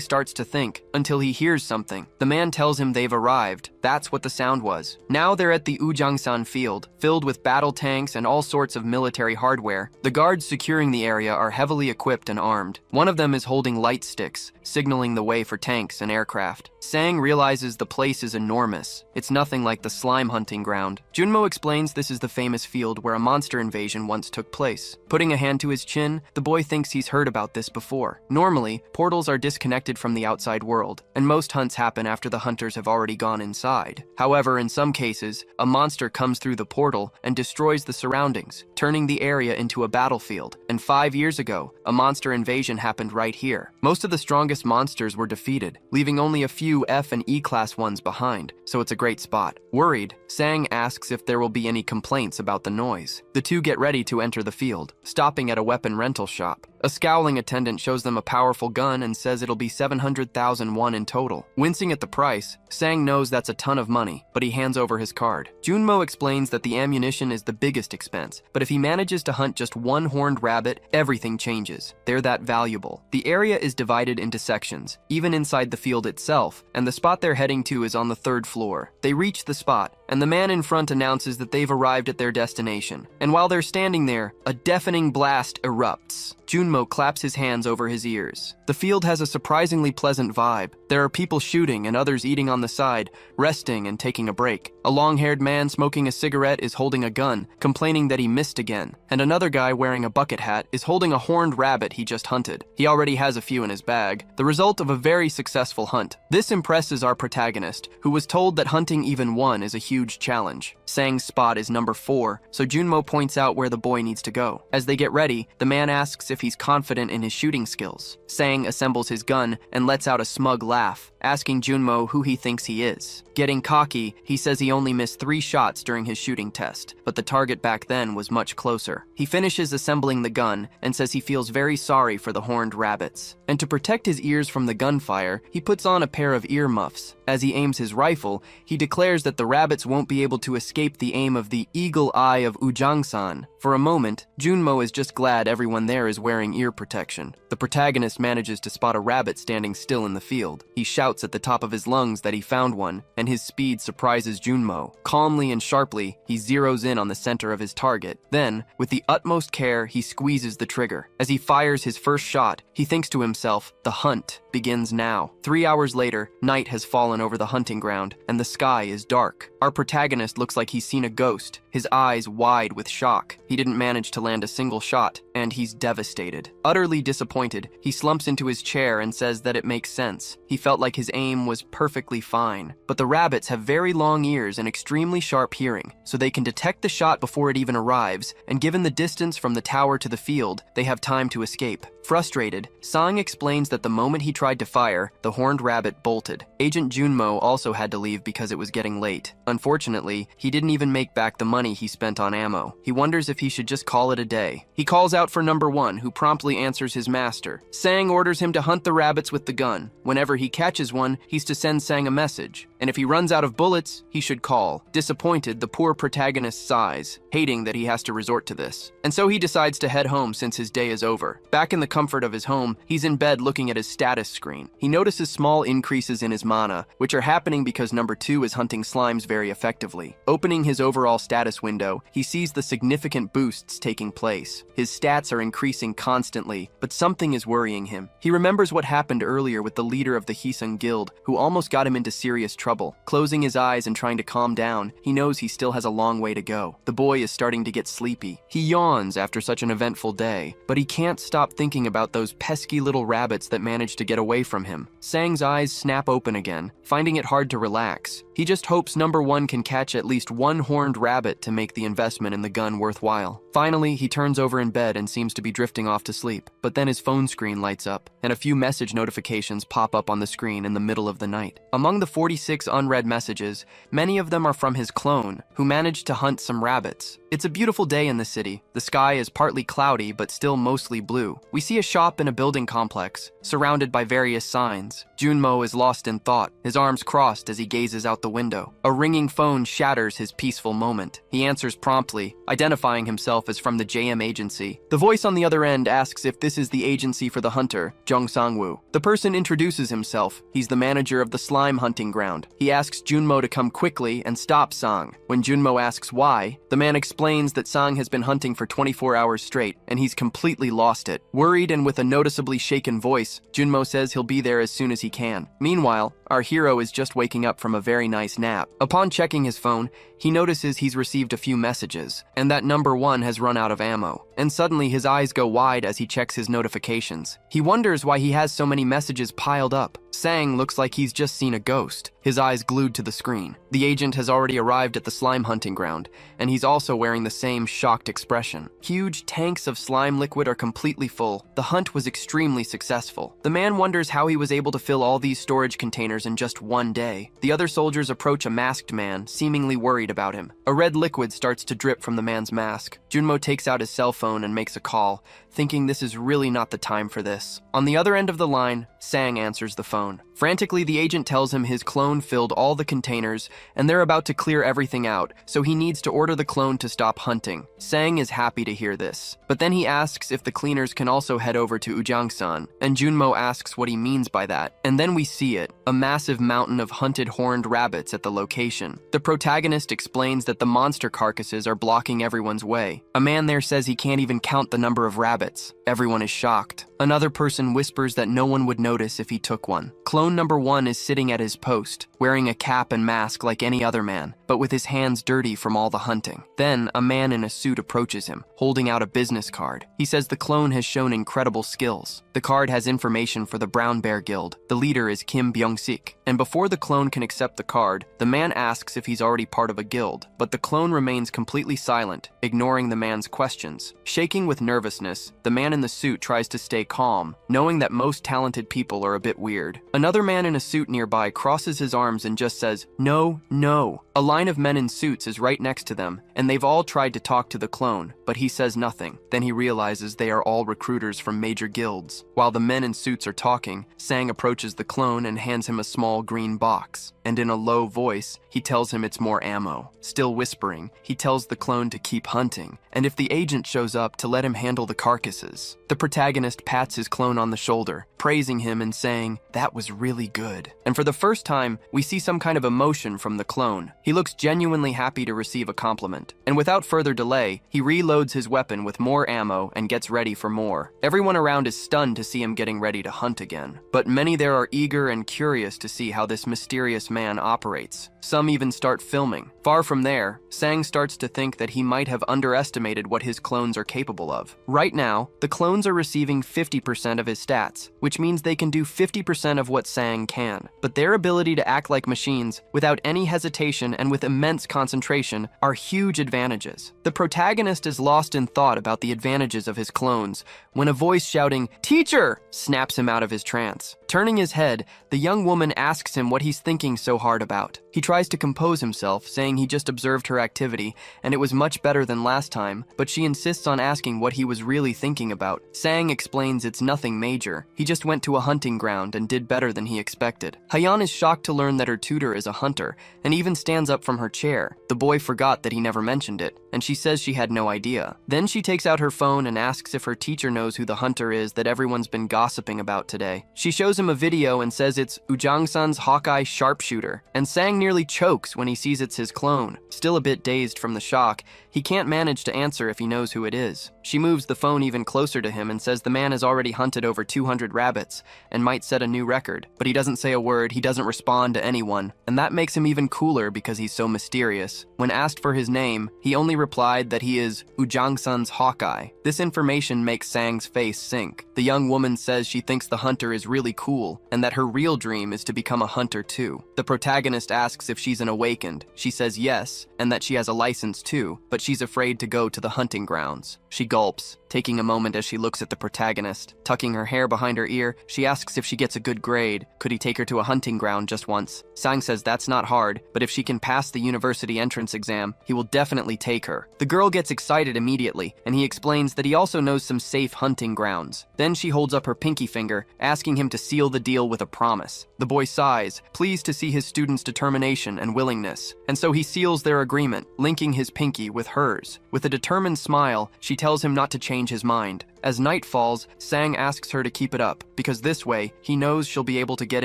starts to think, until he hears something. The man tells him they've arrived. That's what the sound was. Now they're at the Ujangsan field, filled with battle tanks and all sorts of military hardware. The guards securing the area are heavily equipped and armed. One of them is holding light sticks, signaling the way for tanks and aircraft. Sang realizes the place is enormous. It's nothing like the slime hunting ground. Junmo explains this is the famous field where a monster invasion once took place. Putting a hand to his chin, the boy thinks he's heard about this before. Normally, portals are disconnected from the outside world, and most hunts happen after the hunters have already gone inside. However, in some cases, a monster comes through the portal and destroys the surroundings, turning the area into a battlefield. And 5 years ago, a monster invasion happened right here. Most of the strongest monsters were defeated, leaving only a few F and E class ones behind, so it's a great spot. Worried, Sang asks if there will be any complaints about the noise. The two get ready to enter the field, stopping at a weapon rental shop. A scowling attendant shows them a powerful gun and says it'll be 700,000 won in total. Wincing at the price, Sang knows that's a ton of money, but he hands over his card. Junmo explains that the ammunition is the biggest expense, but if he manages to hunt just one horned rabbit, everything changes. They're that valuable. The area is divided into sections, even inside the field itself, and the spot they're heading to is on the 3rd floor. They reach the spot, and the man in front announces that they've arrived at their destination. And while they're standing there, a deafening blast erupts. Junmo claps his hands over his ears. The field has a surprisingly pleasant vibe. There are people shooting and others eating on the side, resting and taking a break. A long-haired man smoking a cigarette is holding a gun, complaining that he missed again. And another guy wearing a bucket hat is holding a horned rabbit he just hunted. He already has a few in his bag, the result of a very successful hunt. This impresses our protagonist, who was told that hunting even one is a huge challenge. Sang's spot is number 4, so Junmo points out where the boy needs to go. As they get ready, the man asks if he's confident in his shooting skills. Sang assembles his gun and lets out a smug laugh, asking Junmo who he thinks he is. Getting cocky, he says he only missed 3 shots during his shooting test, but the target back then was much closer. He finishes assembling the gun and says he feels very sorry for the horned rabbits. And to protect his ears from the gunfire, he puts on a pair of ear muffs. As he aims his rifle, he declares that the rabbits won't be able to escape the aim of the eagle eye of Ujangsan. For a moment, Junmo is just glad everyone there is wearing ear protection. The protagonist manages to spot a rabbit standing still in the field. He shouts at the top of his lungs that he found one, and his speed surprises Junmo. Calmly and sharply, he zeroes in on the center of his target. Then, with the utmost care, he squeezes the trigger. As he fires his first shot, he thinks to himself, the hunt begins now. 3 hours later, night has fallen over the hunting ground, and the sky is dark. Our protagonist looks like he's seen a ghost, his eyes wide with shock. He didn't manage to land a single shot, and he's devastated. Utterly disappointed, he slumps into his chair and says that it makes sense. He felt like his aim was perfectly fine. But the rabbits have very long ears and extremely sharp hearing, so they can detect the shot before it even arrives, and given the distance from the tower to the field, they have time to escape. Frustrated, Sang explains that the moment he tried to fire, the horned rabbit bolted. Agent Junmo also had to leave because it was getting late. Unfortunately, he didn't even make back the money he spent on ammo. He wonders if he should just call it a day. He calls out for number 1, who promptly answers his master. Sang orders him to hunt the rabbits with the gun. Whenever he catches one, he's to send Sang a message. And if he runs out of bullets, he should call. Disappointed, the poor protagonist sighs, hating that he has to resort to this. And so he decides to head home since his day is over. Back in the comfort of his home, he's in bed looking at his status screen. He notices small increases in his mana, which are happening because number 2 is hunting slimes very effectively. Opening his overall status window, he sees the significant constant boosts taking place. His stats are increasing constantly, but something is worrying him. He remembers what happened earlier with the leader of the Hisung Guild, who almost got him into serious trouble. Closing his eyes and trying to calm down, he knows he still has a long way to go. The boy is starting to get sleepy. He yawns after such an eventful day, but he can't stop thinking about those pesky little rabbits that managed to get away from him. Sang's eyes snap open again, finding it hard to relax. He just hopes number one can catch at least one horned rabbit to make the investment in the gun worthwhile. Finally, he turns over in bed and seems to be drifting off to sleep, but then his phone screen lights up, and a few message notifications pop up on the screen in the middle of the night. Among the 46 unread messages, many of them are from his clone, who managed to hunt some rabbits. It's a beautiful day in the city. The sky is partly cloudy, but still mostly blue. We see a shop in a building complex, surrounded by various signs. Junmo is lost in thought, his arms crossed as he gazes out the window. A ringing phone shatters his peaceful moment. He answers promptly, identifying himself as from the JM agency. The voice on the other end asks if this is the agency for the hunter, Jung Sang-woo. The person introduces himself. He's the manager of the slime hunting ground. He asks Junmo to come quickly and stop Sang. When Junmo asks why, the man explains that Sang has been hunting for 24 hours straight, and he's completely lost it. Worried and with a noticeably shaken voice, Junmo says he'll be there as soon as he can. Meanwhile, our hero is just waking up from a very nice nap. Upon checking his phone, he notices he's received a few messages, and that number one has run out of ammo. And suddenly his eyes go wide as he checks his notifications. He wonders why he has so many messages piled up. Sang looks like he's just seen a ghost, his eyes glued to the screen. The agent has already arrived at the slime hunting ground, and he's also wearing the same shocked expression. Huge tanks of slime liquid are completely full. The hunt was extremely successful. The man wonders how he was able to fill all these storage containers in just one day. The other soldiers approach a masked man, seemingly worried about him. A red liquid starts to drip from the man's mask. Junmo takes out his cell phone and makes a call, thinking this is really not the time for this. On the other end of the line, Sang answers the phone. Frantically, the agent tells him his clone filled all the containers and they're about to clear everything out, so he needs to order the clone to stop hunting. Sang is happy to hear this, but then he asks if the cleaners can also head over to Ujangsan, and Junmo asks what he means by that. And then we see it, a massive mountain of hunted horned rabbits at the location. The protagonist explains that the monster carcasses are blocking everyone's way. A man there says he can't even count the number of rabbits. Everyone is shocked. Another person whispers that no one would notice if he took one. Clone number one is sitting at his post, wearing a cap and mask like any other man, but with his hands dirty from all the hunting. Then, a man in a suit approaches him, holding out a business card. He says the clone has shown incredible skills. The card has information for the Brown Bear Guild. The leader is Kim Byung-sik. And before the clone can accept the card, the man asks if he's already part of a guild, but the clone remains completely silent, ignoring the man's questions. Shaking with nervousness, the man in the suit tries to stay calm, knowing that most talented people are a bit weird. Another man in a suit nearby crosses his arms and just says, "No, no." A line of men in suits is right next to them, and they've all tried to talk to the clone, but he says nothing. Then he realizes they are all recruiters from major guilds. While the men in suits are talking, Sang approaches the clone and hands him a small green box, and in a low voice, he tells him it's more ammo. Still whispering, he tells the clone to keep hunting, and if the agent shows up, to let him handle the carcasses. The protagonist pats his clone on the shoulder, praising him and saying, "That was really good." And for the first time, we see some kind of emotion from the clone. He looks genuinely happy to receive a compliment. And without further delay, he reloads his weapon with more ammo and gets ready for more. Everyone around is stunned to see him getting ready to hunt again. But many there are eager and curious to see how this mysterious man operates. Some even start filming. Far from there, Sang starts to think that he might have underestimated what his clones are capable of. Right now, the clones are receiving 50% of his stats, which means they can do 50% of what Sang can. But their ability to act like machines, without any hesitation and with immense concentration, are huge advantages. The protagonist is lost in thought about the advantages of his clones, when a voice shouting, "Teacher!" snaps him out of his trance. Turning his head, the young woman asks him what he's thinking so hard about. He tries to compose himself, saying he just observed her activity, and it was much better than last time, but she insists on asking what he was really thinking about. Sang explains it's nothing major. He just went to a hunting ground and did better than he expected. Hayan is shocked to learn that her tutor is a hunter, and even stands up from her chair. The boy forgot that he never mentioned it, and she says she had no idea. Then she takes out her phone and asks if her teacher knows who the hunter is that everyone's been gossiping about today. She shows him a video and says it's Ujangsan's Hawkeye sharpshooter, and Sang nearly chokes when he sees it's his clone. Still a bit dazed from the shock, He can't manage to answer if he knows who it is. She moves the phone even closer to him and says the man has already hunted over 200 rabbits and might set a new record, but he doesn't say a word, he doesn't respond to anyone, and that makes him even cooler because he's so mysterious. When asked for his name, he only replied that he is Ujang-sun's Hawkeye. This information makes Sang's face sink. The young woman says she thinks the hunter is really cool and that her real dream is to become a hunter too. The protagonist asks if she's an awakened. She says yes, and that she has a license too, but she's afraid to go to the hunting grounds. She gulps, taking a moment as she looks at the protagonist. Tucking her hair behind her ear, she asks if she gets a good grade. Could he take her to a hunting ground just once? Sang says that's not hard, but if she can pass the university entrance exam, he will definitely take her. The girl gets excited immediately, and he explains that he also knows some safe hunting grounds. Then she holds up her pinky finger, asking him to seal the deal with a promise. The boy sighs, pleased to see his student's determination and willingness, and so he seals their agreement, linking his pinky with hers. With a determined smile, she tells him not to change his mind. As night falls, Sang asks her to keep it up, because this way, he knows she'll be able to get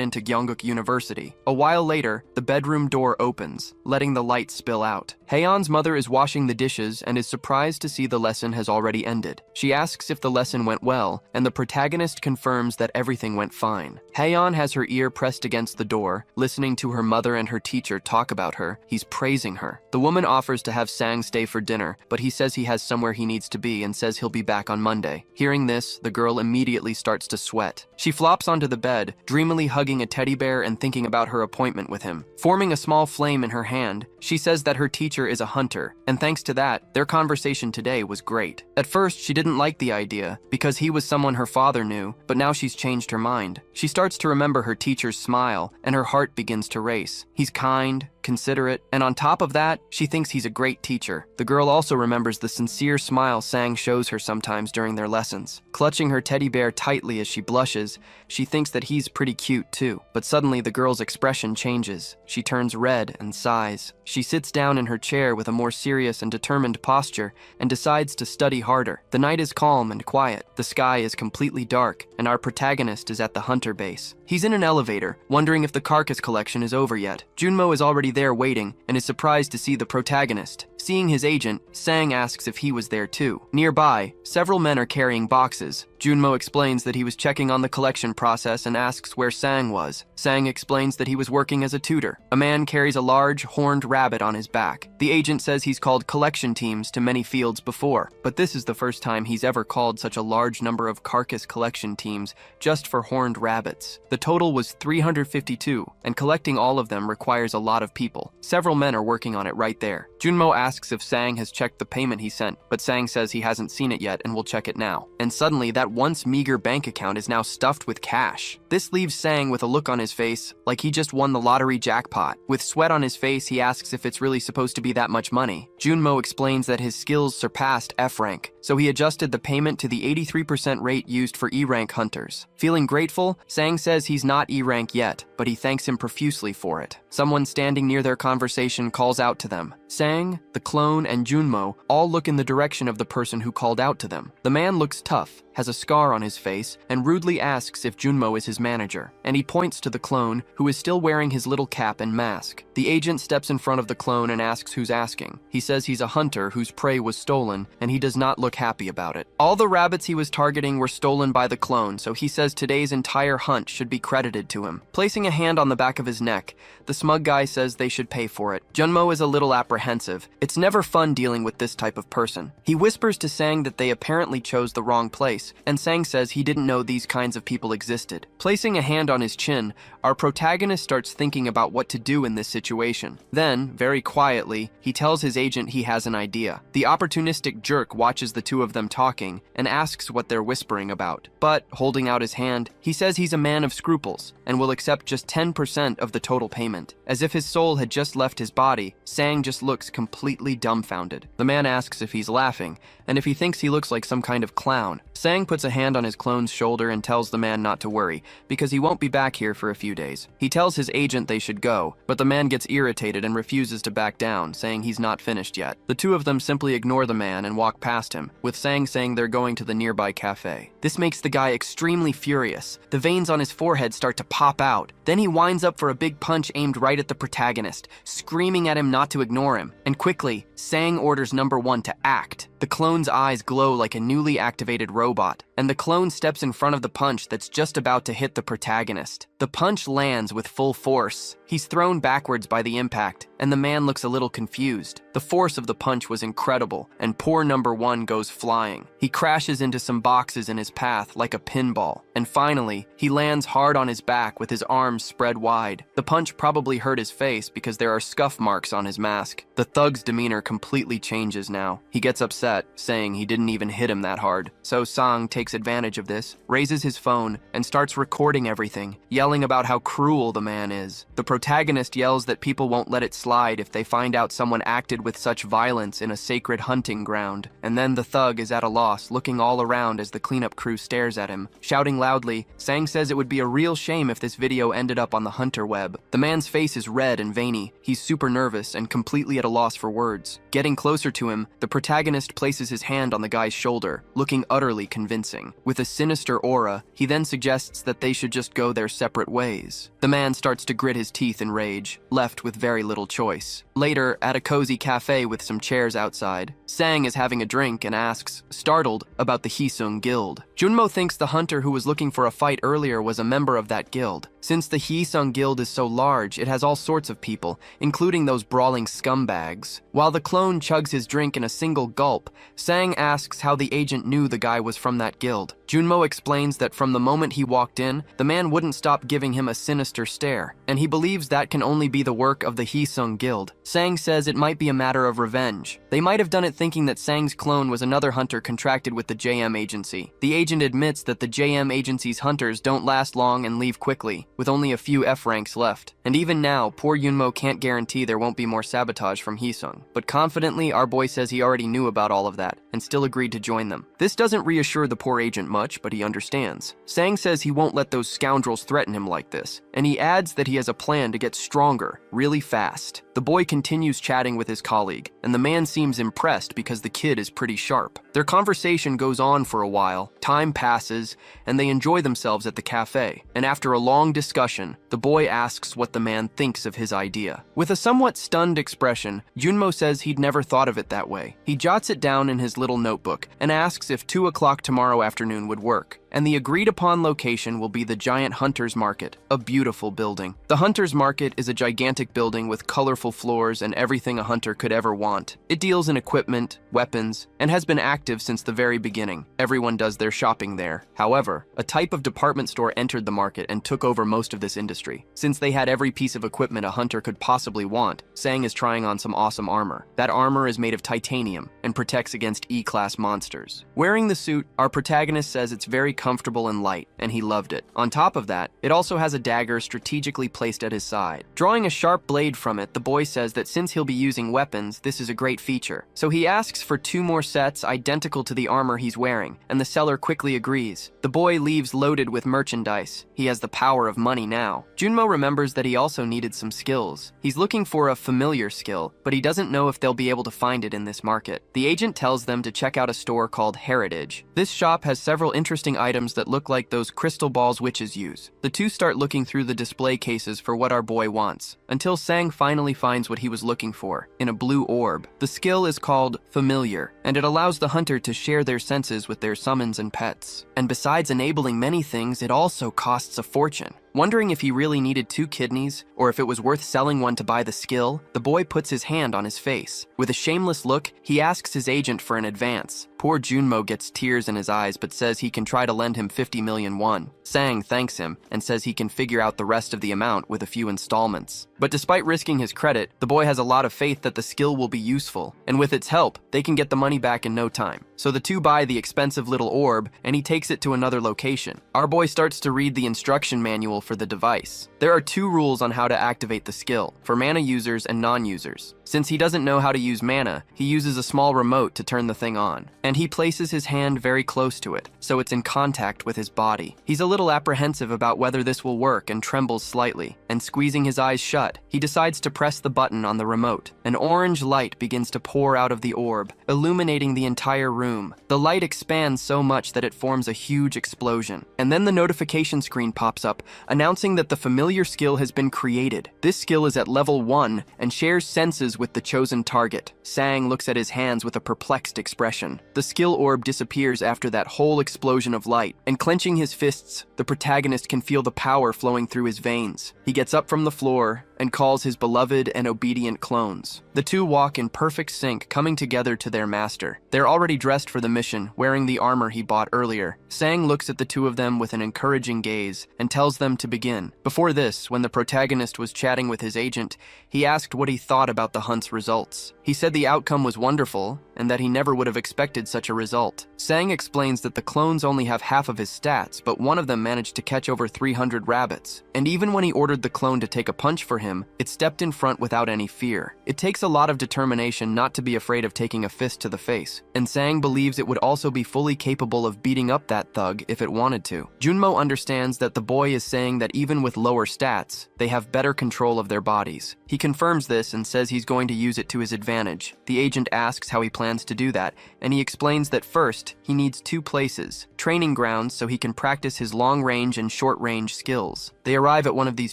into Gyeongguk University. A while later, the bedroom door opens, letting the light spill out. Haeyeon's mother is washing the dishes and is surprised to see the lesson has already ended. She asks if the lesson went well, and the protagonist confirms that everything went fine. Haeyeon has her ear pressed against the door, listening to her mother and her teacher talk about her. He's praising her. The woman offers to have Sang stay for dinner, but he says he has somewhere he needs to be and says he'll be back on Monday. Hearing this, the girl immediately starts to sweat. She flops onto the bed, dreamily hugging a teddy bear and thinking about her appointment with him. Forming a small flame in her hand, she says that her teacher is a hunter, and thanks to that, their conversation today was great. At first, she didn't like the idea, because he was someone her father knew, but now she's changed her mind. She starts to remember her teacher's smile, and her heart begins to race. He's kind, considerate, and on top of that, she thinks he's a great teacher. The girl also remembers the sincere smile Sang shows her sometimes during their lessons. Clutching her teddy bear tightly as she blushes, she thinks that he's pretty cute too. But suddenly the girl's expression changes. She turns red and sighs. She sits down in her chair with a more serious and determined posture and decides to study harder. The night is calm and quiet. The sky is completely dark, and our protagonist is at the hunter base. He's in an elevator, wondering if the carcass collection is over yet. Junmo is already there waiting and is surprised to see the protagonist. Seeing his agent, Sang asks if he was there too. Nearby, several men are carrying boxes. Junmo explains that he was checking on the collection process and asks where Sang was. Sang explains that he was working as a tutor. A man carries a large, horned rabbit on his back. The agent says he's called collection teams to many fields before, but this is the first time he's ever called such a large number of carcass collection teams just for horned rabbits. The total was 352, and collecting all of them requires a lot of people. Several men are working on it right there. Junmo asks if Sang has checked the payment he sent, but Sang says he hasn't seen it yet and will check it now. And suddenly, that once meager bank account is now stuffed with cash. This leaves Sang with a look on his face like he just won the lottery jackpot. With sweat on his face, he asks if it's really supposed to be that much money. Junmo explains that his skills surpassed F rank, so he adjusted the payment to the 83% rate used for E rank hunters. Feeling grateful, Sang says he's not E rank yet, but he thanks him profusely for it. Someone standing near their conversation calls out to them. Sang, the clone, and Junmo all look in the direction of the person who called out to them. The man looks tough, has a scar on his face, and rudely asks if Junmo is his manager, and he points to the clone, who is still wearing his little cap and mask. The agent steps in front of the clone and asks who's asking. He says he's a hunter whose prey was stolen, and he does not look happy about it. All the rabbits he was targeting were stolen by the clone, so he says today's entire hunt should be credited to him. Placing a hand on the back of his neck, the smug guy says they should pay for it. Junmo is a little apprehensive. It's never fun dealing with this type of person. He whispers to Sang that they apparently chose the wrong place, and Sang says he didn't know these kinds of people existed. Placing a hand on his chin, our protagonist starts thinking about what to do in this situation. Then, very quietly, he tells his agent he has an idea. The opportunistic jerk watches the two of them talking and asks what they're whispering about. But, holding out his hand, he says he's a man of scruples and will accept just 10% of the total payment. As if his soul had just left his body, Sang just looks completely dumbfounded. The man asks if he's laughing, and if he thinks he looks like some kind of clown. Sang Sang puts a hand on his clone's shoulder and tells the man not to worry, because he won't be back here for a few days. He tells his agent they should go, but the man gets irritated and refuses to back down, saying he's not finished yet. The two of them simply ignore the man and walk past him, with Sang saying they're going to the nearby cafe. This makes the guy extremely furious. The veins on his forehead start to pop out. Then he winds up for a big punch aimed right at the protagonist, screaming at him not to ignore him. And quickly, Sang orders number 1 to act. The clone's eyes glow like a newly activated robot, and the clone steps in front of the punch that's just about to hit the protagonist. The punch lands with full force. He's thrown backwards by the impact, and the man looks a little confused. The force of the punch was incredible, and poor number 1 goes flying. He crashes into some boxes in his path like a pinball, and finally, he lands hard on his back with his arms spread wide. The punch probably hurt his face because there are scuff marks on his mask. The thug's demeanor completely changes now. He gets upset, saying he didn't even hit him that hard. So Sang takes advantage of this, raises his phone, and starts recording everything, yelling about how cruel the man is. The protagonist yells that people won't let it slide if they find out someone acted with such violence in a sacred hunting ground. And then the thug is at a loss, looking all around as the cleanup crew stares at him. Shouting loudly, Sang says it would be a real shame if this video ended up on the hunter web. The man's face is red and veiny. He's super nervous and completely at a loss for words. Getting closer to him, the protagonist places his hand on the guy's shoulder, looking utterly convincing. With a sinister aura, he then suggests that they should just go their separate ways. The man starts to grit his teeth in rage, left with very little choice. Later, at a cozy cafe with some chairs outside, Sang is having a drink and asks, startled, about the Hisung Guild. Junmo thinks the hunter who was looking for a fight earlier was a member of that guild. Since the Hisung Guild is so large, it has all sorts of people, including those brawling scumbags. While the clone chugs his drink in a single gulp, Sang asks how the agent knew the guy was from that guild. Junmo explains that from the moment he walked in, the man wouldn't stop giving him a sinister stare, and he believes that can only be the work of the Hisung Guild. Sang says it might be a matter of revenge. They might have done it thinking that Sang's clone was another hunter contracted with the JM agency. The agent admits that the JM agency's hunters don't last long and leave quickly, with only a few F ranks left. And even now, poor Yunmo can't guarantee there won't be more sabotage from Hisung. But confidently, our boy says he already knew about all of that, and still agreed to join them. This doesn't reassure the poor agent much, but he understands. Sang says he won't let those scoundrels threaten him like this, and he adds that he has a plan to get stronger, really fast. The boy continues chatting with his colleague, and the man seems impressed because the kid is pretty sharp. Their conversation goes on for a while, time passes, and they enjoy themselves at the cafe. And after a long discussion, the boy asks what the man thinks of his idea. With a somewhat stunned expression, Junmo says he'd never thought of it that way. He jots it down in his little notebook and asks if 2 o'clock tomorrow afternoon would work. And the agreed upon location will be the giant Hunter's Market, a beautiful building. The Hunter's Market is a gigantic building with colorful floors and everything a hunter could ever want. It deals in equipment, weapons, and has been active since the very beginning. Everyone does their shopping there. However, a type of department store entered the market and took over most of this industry. Since they had every piece of equipment a hunter could possibly want, Sang is trying on some awesome armor. That armor is made of titanium and protects against E-class monsters. Wearing the suit, our protagonist says it's very comfortable and light, and he loved it. On top of that, it also has a dagger strategically placed at his side. Drawing a sharp blade from it, the boy says that since he'll be using weapons, this is a great feature. So he asks for 2 more sets identical to the armor he's wearing, and the seller quickly agrees. The boy leaves loaded with merchandise. He has the power of money now. Junmo remembers that he also needed some skills. He's looking for a familiar skill, but he doesn't know if they'll be able to find it in this market. The agent tells them to check out a store called Heritage. This shop has several interesting items that look like those crystal balls witches use. The two start looking through the display cases for what our boy wants, until Sang finally finds what he was looking for, in a blue orb. The skill is called Familiar, and it allows the hunter to share their senses with their summons and pets. And besides enabling many things, it also costs a fortune. Wondering if he really needed 2 kidneys, or if it was worth selling one to buy the skill, the boy puts his hand on his face. With a shameless look, he asks his agent for an advance. Poor Junmo gets tears in his eyes but says he can try to lend him 50 million won. Sang thanks him and says he can figure out the rest of the amount with a few installments. But despite risking his credit, the boy has a lot of faith that the skill will be useful, and with its help, they can get the money back in no time. So the two buy the expensive little orb, and he takes it to another location. Our boy starts to read the instruction manual for the device. There are 2 rules on how to activate the skill, for mana users and non-users. Since he doesn't know how to use mana, he uses a small remote to turn the thing on, and he places his hand very close to it, so it's in contact with his body. He's a little apprehensive about whether this will work and trembles slightly, and squeezing his eyes shut, he decides to press the button on the remote. An orange light begins to pour out of the orb, illuminating the entire room. The light expands so much that it forms a huge explosion, and then the notification screen pops up, announcing that the familiar skill has been created. This skill is at level 1 and shares senses with the chosen target. Sang looks at his hands with a perplexed expression. The skill orb disappears after that whole explosion of light, and clenching his fists, the protagonist can feel the power flowing through his veins. He gets up from the floor and calls his beloved and obedient clones. The two walk in perfect sync, coming together to their master. They're already dressed for the mission, wearing the armor he bought earlier. Sang looks at the two of them with an encouraging gaze and tells them to begin. Before this, when the protagonist was chatting with his agent, he asked what he thought about the hunt's results. He said the outcome was wonderful and that he never would have expected such a result. Sang explains that the clones only have half of his stats, but one of them managed to catch over 300 rabbits. And even when he ordered the clone to take a punch for him, it stepped in front without any fear. It takes a lot of determination not to be afraid of taking a fist to the face, and Sang believes it would also be fully capable of beating up that thug if it wanted to. Junmo understands that the boy is saying that even with lower stats, they have better control of their bodies. He confirms this and says he's going to use it to his advantage. The agent asks how he plans to do that, and he explains that first, he needs 2 places, training grounds so he can practice his long-range and short-range skills. They arrive at one of these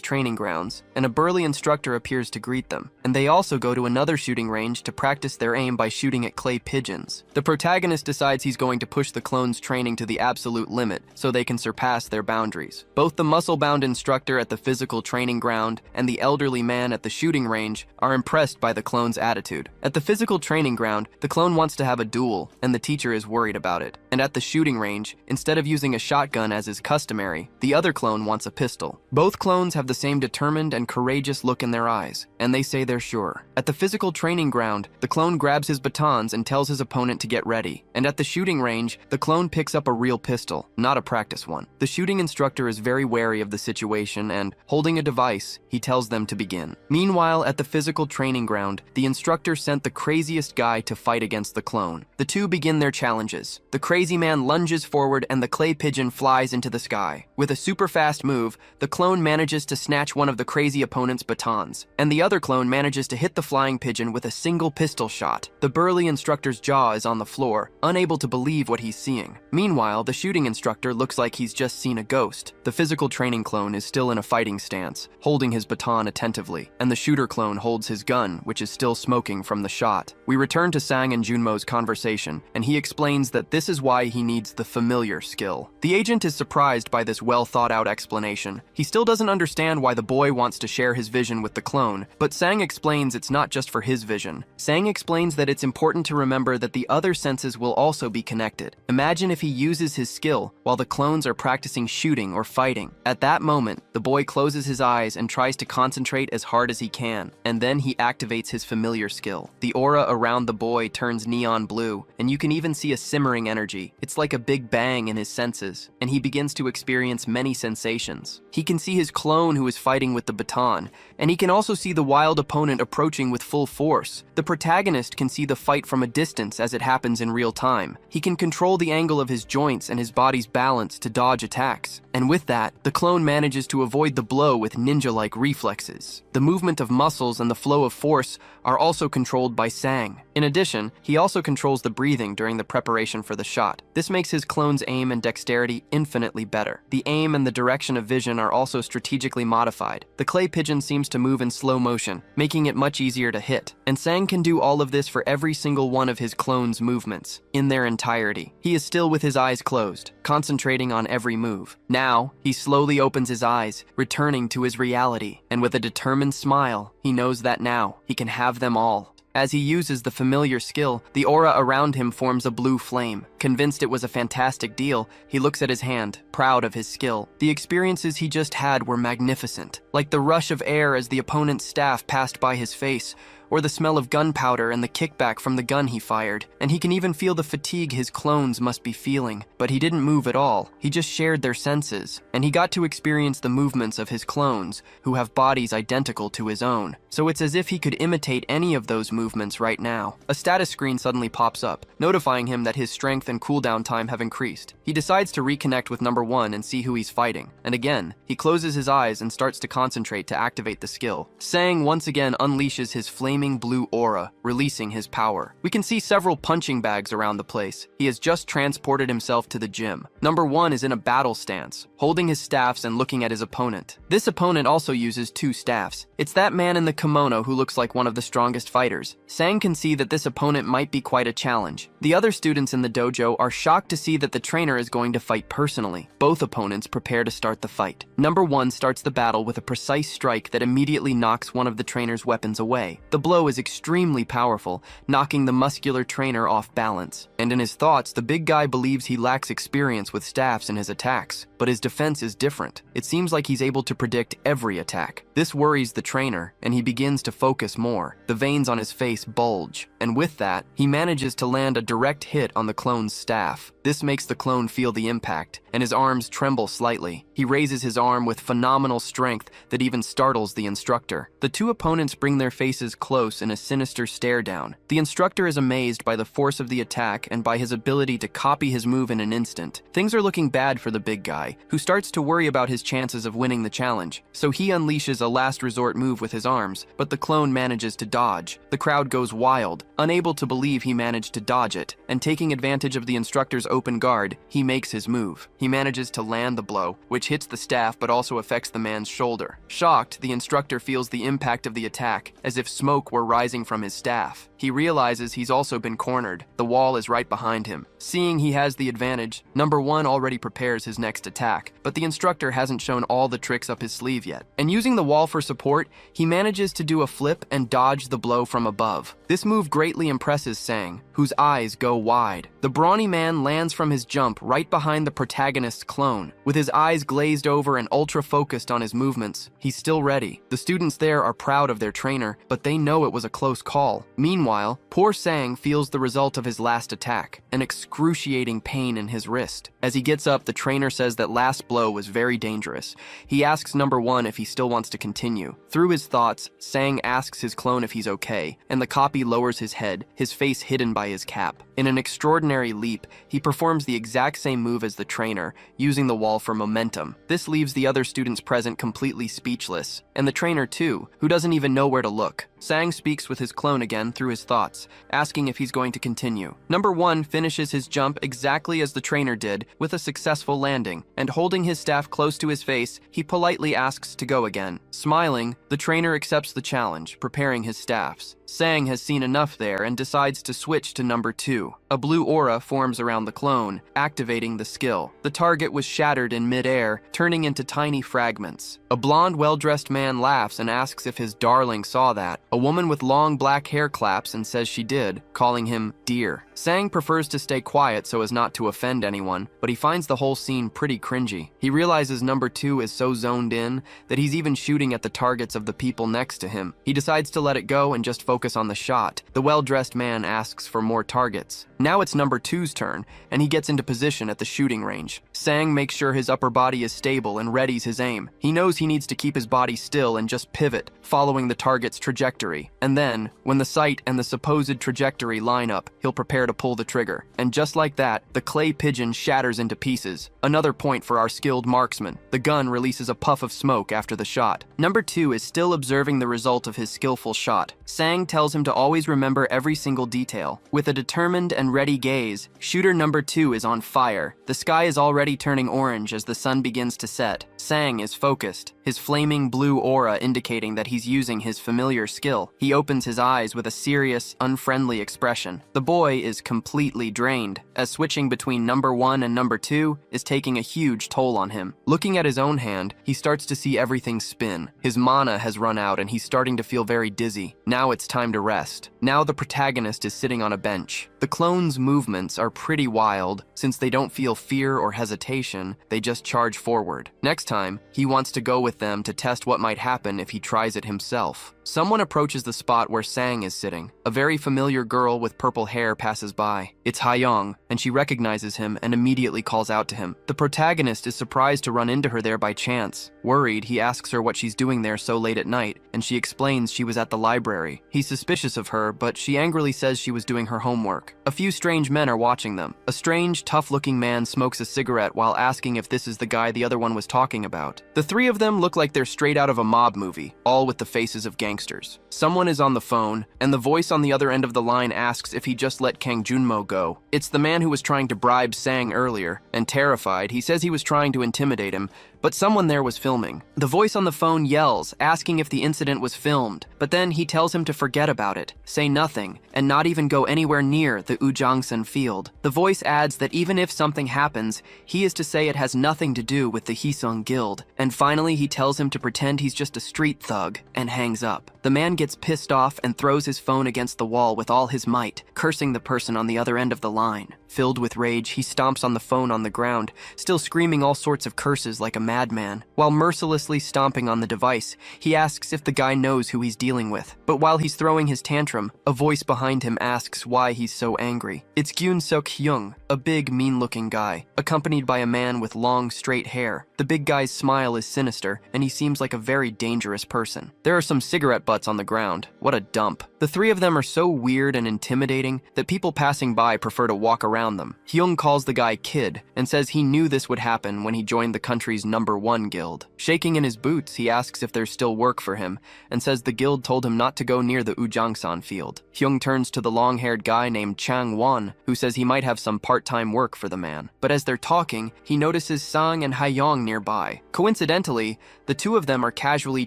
training grounds, and a burly instructor appears to greet them, and they also go to another shooting range to practice their aim by shooting at clay pigeons. The protagonist decides he's going to push the clones' training to the absolute limit so they can surpass their boundaries. Both the muscle-bound instructor at the physical training ground and the elderly man at the shooting range are impressed by the clone's attitude. At the physical training ground, the clone wants to have a duel, and the teacher is worried about it. And at the shooting range, instead of using a shotgun as is customary, the other clone wants a pistol. Both clones have the same determined and courageous look in their eyes, and they say they're sure. At the physical training ground, the clone grabs his batons and tells his opponent to get ready. And at the shooting range, the clone picks up a real pistol, not a practice one. The shooting instructor is very wary of the situation and, holding a device, he tells them to begin. Meanwhile, at the physical training ground, the instructor sent the craziest guy to fight against the clone. The two begin their challenges. The crazy man lunges forward and the clay pigeon flies into the sky. With a super fast move, the clone manages to snatch one of the crazy opponent's batons, and the other clone manages to hit the flying pigeon with a single pistol shot. The burly instructor's jaw is on the floor, unable to believe what he's seeing. Meanwhile, the shooting instructor looks like he's just seen a ghost. The physical training clone is still in a fighting stance, holding his baton attentively, and the shooter clone holds his gun, which is still smoking from the shot. We return to Sang and Junmo's conversation, and he explains that this is why he needs the familiar skill. The agent is surprised by this well-thought-out explanation. He still doesn't understand why the boy wants to share his vision with the clone, but Sang explains it's not just for his vision. Sang explains that it's important to remember that the other senses will also be connected. Imagine if he uses his skill while the clones are practicing shooting or fighting. At that moment, the boy closes his eyes and tries to concentrate as hard as he can, and then he activates his familiar skill. The aura around the boy turns neon blue, and you can even see a simmering energy. It's like a big bang in his senses, and he begins to experience many sensations. He can see his clone who is fighting with the baton, and he can also see the wild opponent approaching with full force. The protagonist can see the fight from a distance as it happens in real time. He can control the angle of his joints and his body's balance to dodge attacks. And with that, the clone manages to avoid the blow with ninja-like reflexes. The movement of muscles and the flow of force are also controlled by Sang. In addition, he also controls the breathing during the preparation for the shot. This makes his clone's aim and dexterity infinitely better. The aim and the direction of vision are also strategically modified. The clay pigeon seems to move in slow motion, making it much easier to hit. And Sang can do all of this for every single one of his clone's movements, in their entirety. He is still with his eyes closed, concentrating on every move. Now, he slowly opens his eyes, returning to his reality, and with a determined smile, he knows that now he can have them all. As he uses the familiar skill, the aura around him forms a blue flame. Convinced it was a fantastic deal, he looks at his hand, proud of his skill. The experiences he just had were magnificent, like the rush of air as the opponent's staff passed by his face, or the smell of gunpowder and the kickback from the gun he fired, and he can even feel the fatigue his clones must be feeling. But he didn't move at all, he just shared their senses, and he got to experience the movements of his clones, who have bodies identical to his own. So it's as if he could imitate any of those movements right now. A status screen suddenly pops up, notifying him that his strength and cooldown time have increased. He decides to reconnect with number 1 and see who he's fighting, and again, he closes his eyes and starts to concentrate to activate the skill. Sang once again unleashes his flaming blue aura, releasing his power. We can see several punching bags around the place. He has just transported himself to the gym. Number 1 is in a battle stance, holding his staffs and looking at his opponent. This opponent also uses 2 staffs. It's that man in the kimono who looks like one of the strongest fighters. Sang can see that this opponent might be quite a challenge. The other students in the dojo are shocked to see that the trainer is going to fight personally. Both opponents prepare to start the fight. Number 1 starts the battle with a precise strike that immediately knocks one of the trainer's weapons away. The blow is extremely powerful, knocking the muscular trainer off balance. And in his thoughts, the big guy believes he lacks experience with staffs in his attacks, but his defense is different. It seems like he's able to predict every attack. This worries the trainer, and he begins to focus more. The veins on his face bulge, and with that, he manages to land a direct hit on the clone's staff. This makes the clone feel the impact, and his arms tremble slightly. He raises his arm with phenomenal strength that even startles the instructor. The 2 opponents bring their faces close in a sinister stare down. The instructor is amazed by the force of the attack and by his ability to copy his move in an instant. Things are looking bad for the big guy, who starts to worry about his chances of winning the challenge. So he unleashes a last resort move with his arms, but the clone manages to dodge. The crowd goes wild, unable to believe he managed to dodge it, and taking advantage of the instructor's open guard, he makes his move. He manages to land the blow, which hits the staff but also affects the man's shoulder. Shocked, the instructor feels the impact of the attack, as if smoke were rising from his staff. He realizes he's also been cornered. The wall is right behind him. Seeing he has the advantage, number 1 already prepares his next attack, but the instructor hasn't shown all the tricks up his sleeve yet. And using the wall for support, he manages to do a flip and dodge the blow from above. This move greatly impresses Sang, whose eyes go wide. The brawny man lands from his jump right behind the protagonist's clone. With his eyes glazed over and ultra-focused on his movements, he's still ready. The students there are proud of their trainer, but they know it was a close call. Meanwhile, poor Sang feels the result of his last attack, an excruciating pain in his wrist. As he gets up, the trainer says that last blow was very dangerous. He asks number 1 if he still wants to continue. Through his thoughts, Sang asks his clone if he's okay, and the copy lowers his head, his face hidden by his cap. In an extraordinary leap, he performs the exact same move as the trainer, using the wall for momentum. This leaves the other students present completely speechless, and the trainer too, who doesn't even know where to look. Sang speaks with his clone again through his thoughts, asking if he's going to continue. Number 1 finishes his jump exactly as the trainer did, with a successful landing, and holding his staff close to his face, he politely asks to go again. Smiling, the trainer accepts the challenge, preparing his staffs. Sang has seen enough there and decides to switch to number 2. A blue aura forms around the clone, activating the skill. The target was shattered in mid-air, turning into tiny fragments. A blonde, well-dressed man laughs and asks if his darling saw that. A woman with long black hair claps and says she did, calling him dear. Sang prefers to stay quiet so as not to offend anyone, but he finds the whole scene pretty cringy. He realizes number 2 is so zoned in that he's even shooting at the targets of the people next to him. He decides to let it go and just focus on the shot. The well-dressed man asks for more targets. Now it's number 2's turn, and he gets into position at the shooting range. Sang makes sure his upper body is stable and readies his aim. He knows he needs to keep his body still and just pivot, following the target's trajectory. And then, when the sight and the supposed trajectory line up, he'll prepare to pull the trigger. And just like that, the clay pigeon shatters into pieces. Another point for our skilled marksman. The gun releases a puff of smoke after the shot. Number 2 is still observing the result of his skillful shot. Sang tells him to always remember every single detail. With a determined and ready gaze, shooter number 2 is on fire. The sky is already turning orange as the sun begins to set. Sang is focused, his flaming blue aura indicating that he's using his familiar skill. He opens his eyes with a serious, unfriendly expression. The boy is completely drained, as switching between number 1 and number 2 is taking a huge toll on him. Looking at his own hand, he starts to see everything spin. His mana has run out and he's starting to feel very dizzy. Now it's time to rest. Now the protagonist is sitting on a bench. The clone's movements are pretty wild. Since they don't feel fear or hesitation, they just charge forward. Next time, he wants to go with with them to test what might happen if he tries it himself. Someone approaches the spot where Sang is sitting. A very familiar girl with purple hair passes by. It's Ha-young, and she recognizes him and immediately calls out to him. The protagonist is surprised to run into her there by chance. Worried, he asks her what she's doing there so late at night, and she explains she was at the library. He's suspicious of her, but she angrily says she was doing her homework. A few strange men are watching them. A strange, tough-looking man smokes a cigarette while asking if this is the guy the other one was talking about. The three of them look like they're straight out of a mob movie, all with the faces of gangsters. Someone is on the phone, and the voice on the other end of the line asks if he just let Kang Junmo go. It's the man who was trying to bribe Sang earlier, and terrified, he says he was trying to intimidate him, but someone there was filming. The voice on the phone yells, asking if the incident was filmed, but then he tells him to forget about it, say nothing, and not even go anywhere near the Ujangsan field. The voice adds that even if something happens, he is to say it has nothing to do with the Hisung Guild, and finally he tells him to pretend he's just a street thug, and hangs up. The man gets pissed off and throws his phone against the wall with all his might, cursing the person on the other end of the line. Filled with rage, he stomps on the phone on the ground, still screaming all sorts of curses like a madman. While mercilessly stomping on the device, he asks if the guy knows who he's dealing with. But while he's throwing his tantrum, a voice behind him asks why he's so angry. It's Gyun Seok-hyung, a big, mean-looking guy, accompanied by a man with long, straight hair. The big guy's smile is sinister, and he seems like a very dangerous person. There are some cigarette butts on the ground. What a dump. The three of them are so weird and intimidating that people passing by prefer to walk around them. Hyung calls the guy Kid and says he knew this would happen when he joined the country's #1 guild. Shaking in his boots, he asks if there's still work for him and says the guild told him not to go near the Ujangsan field. Hyung turns to the long-haired guy named Chang Won, who says he might have some part-time work for the man. But as they're talking, he notices Sang and Ha-young nearby. Coincidentally, the two of them are casually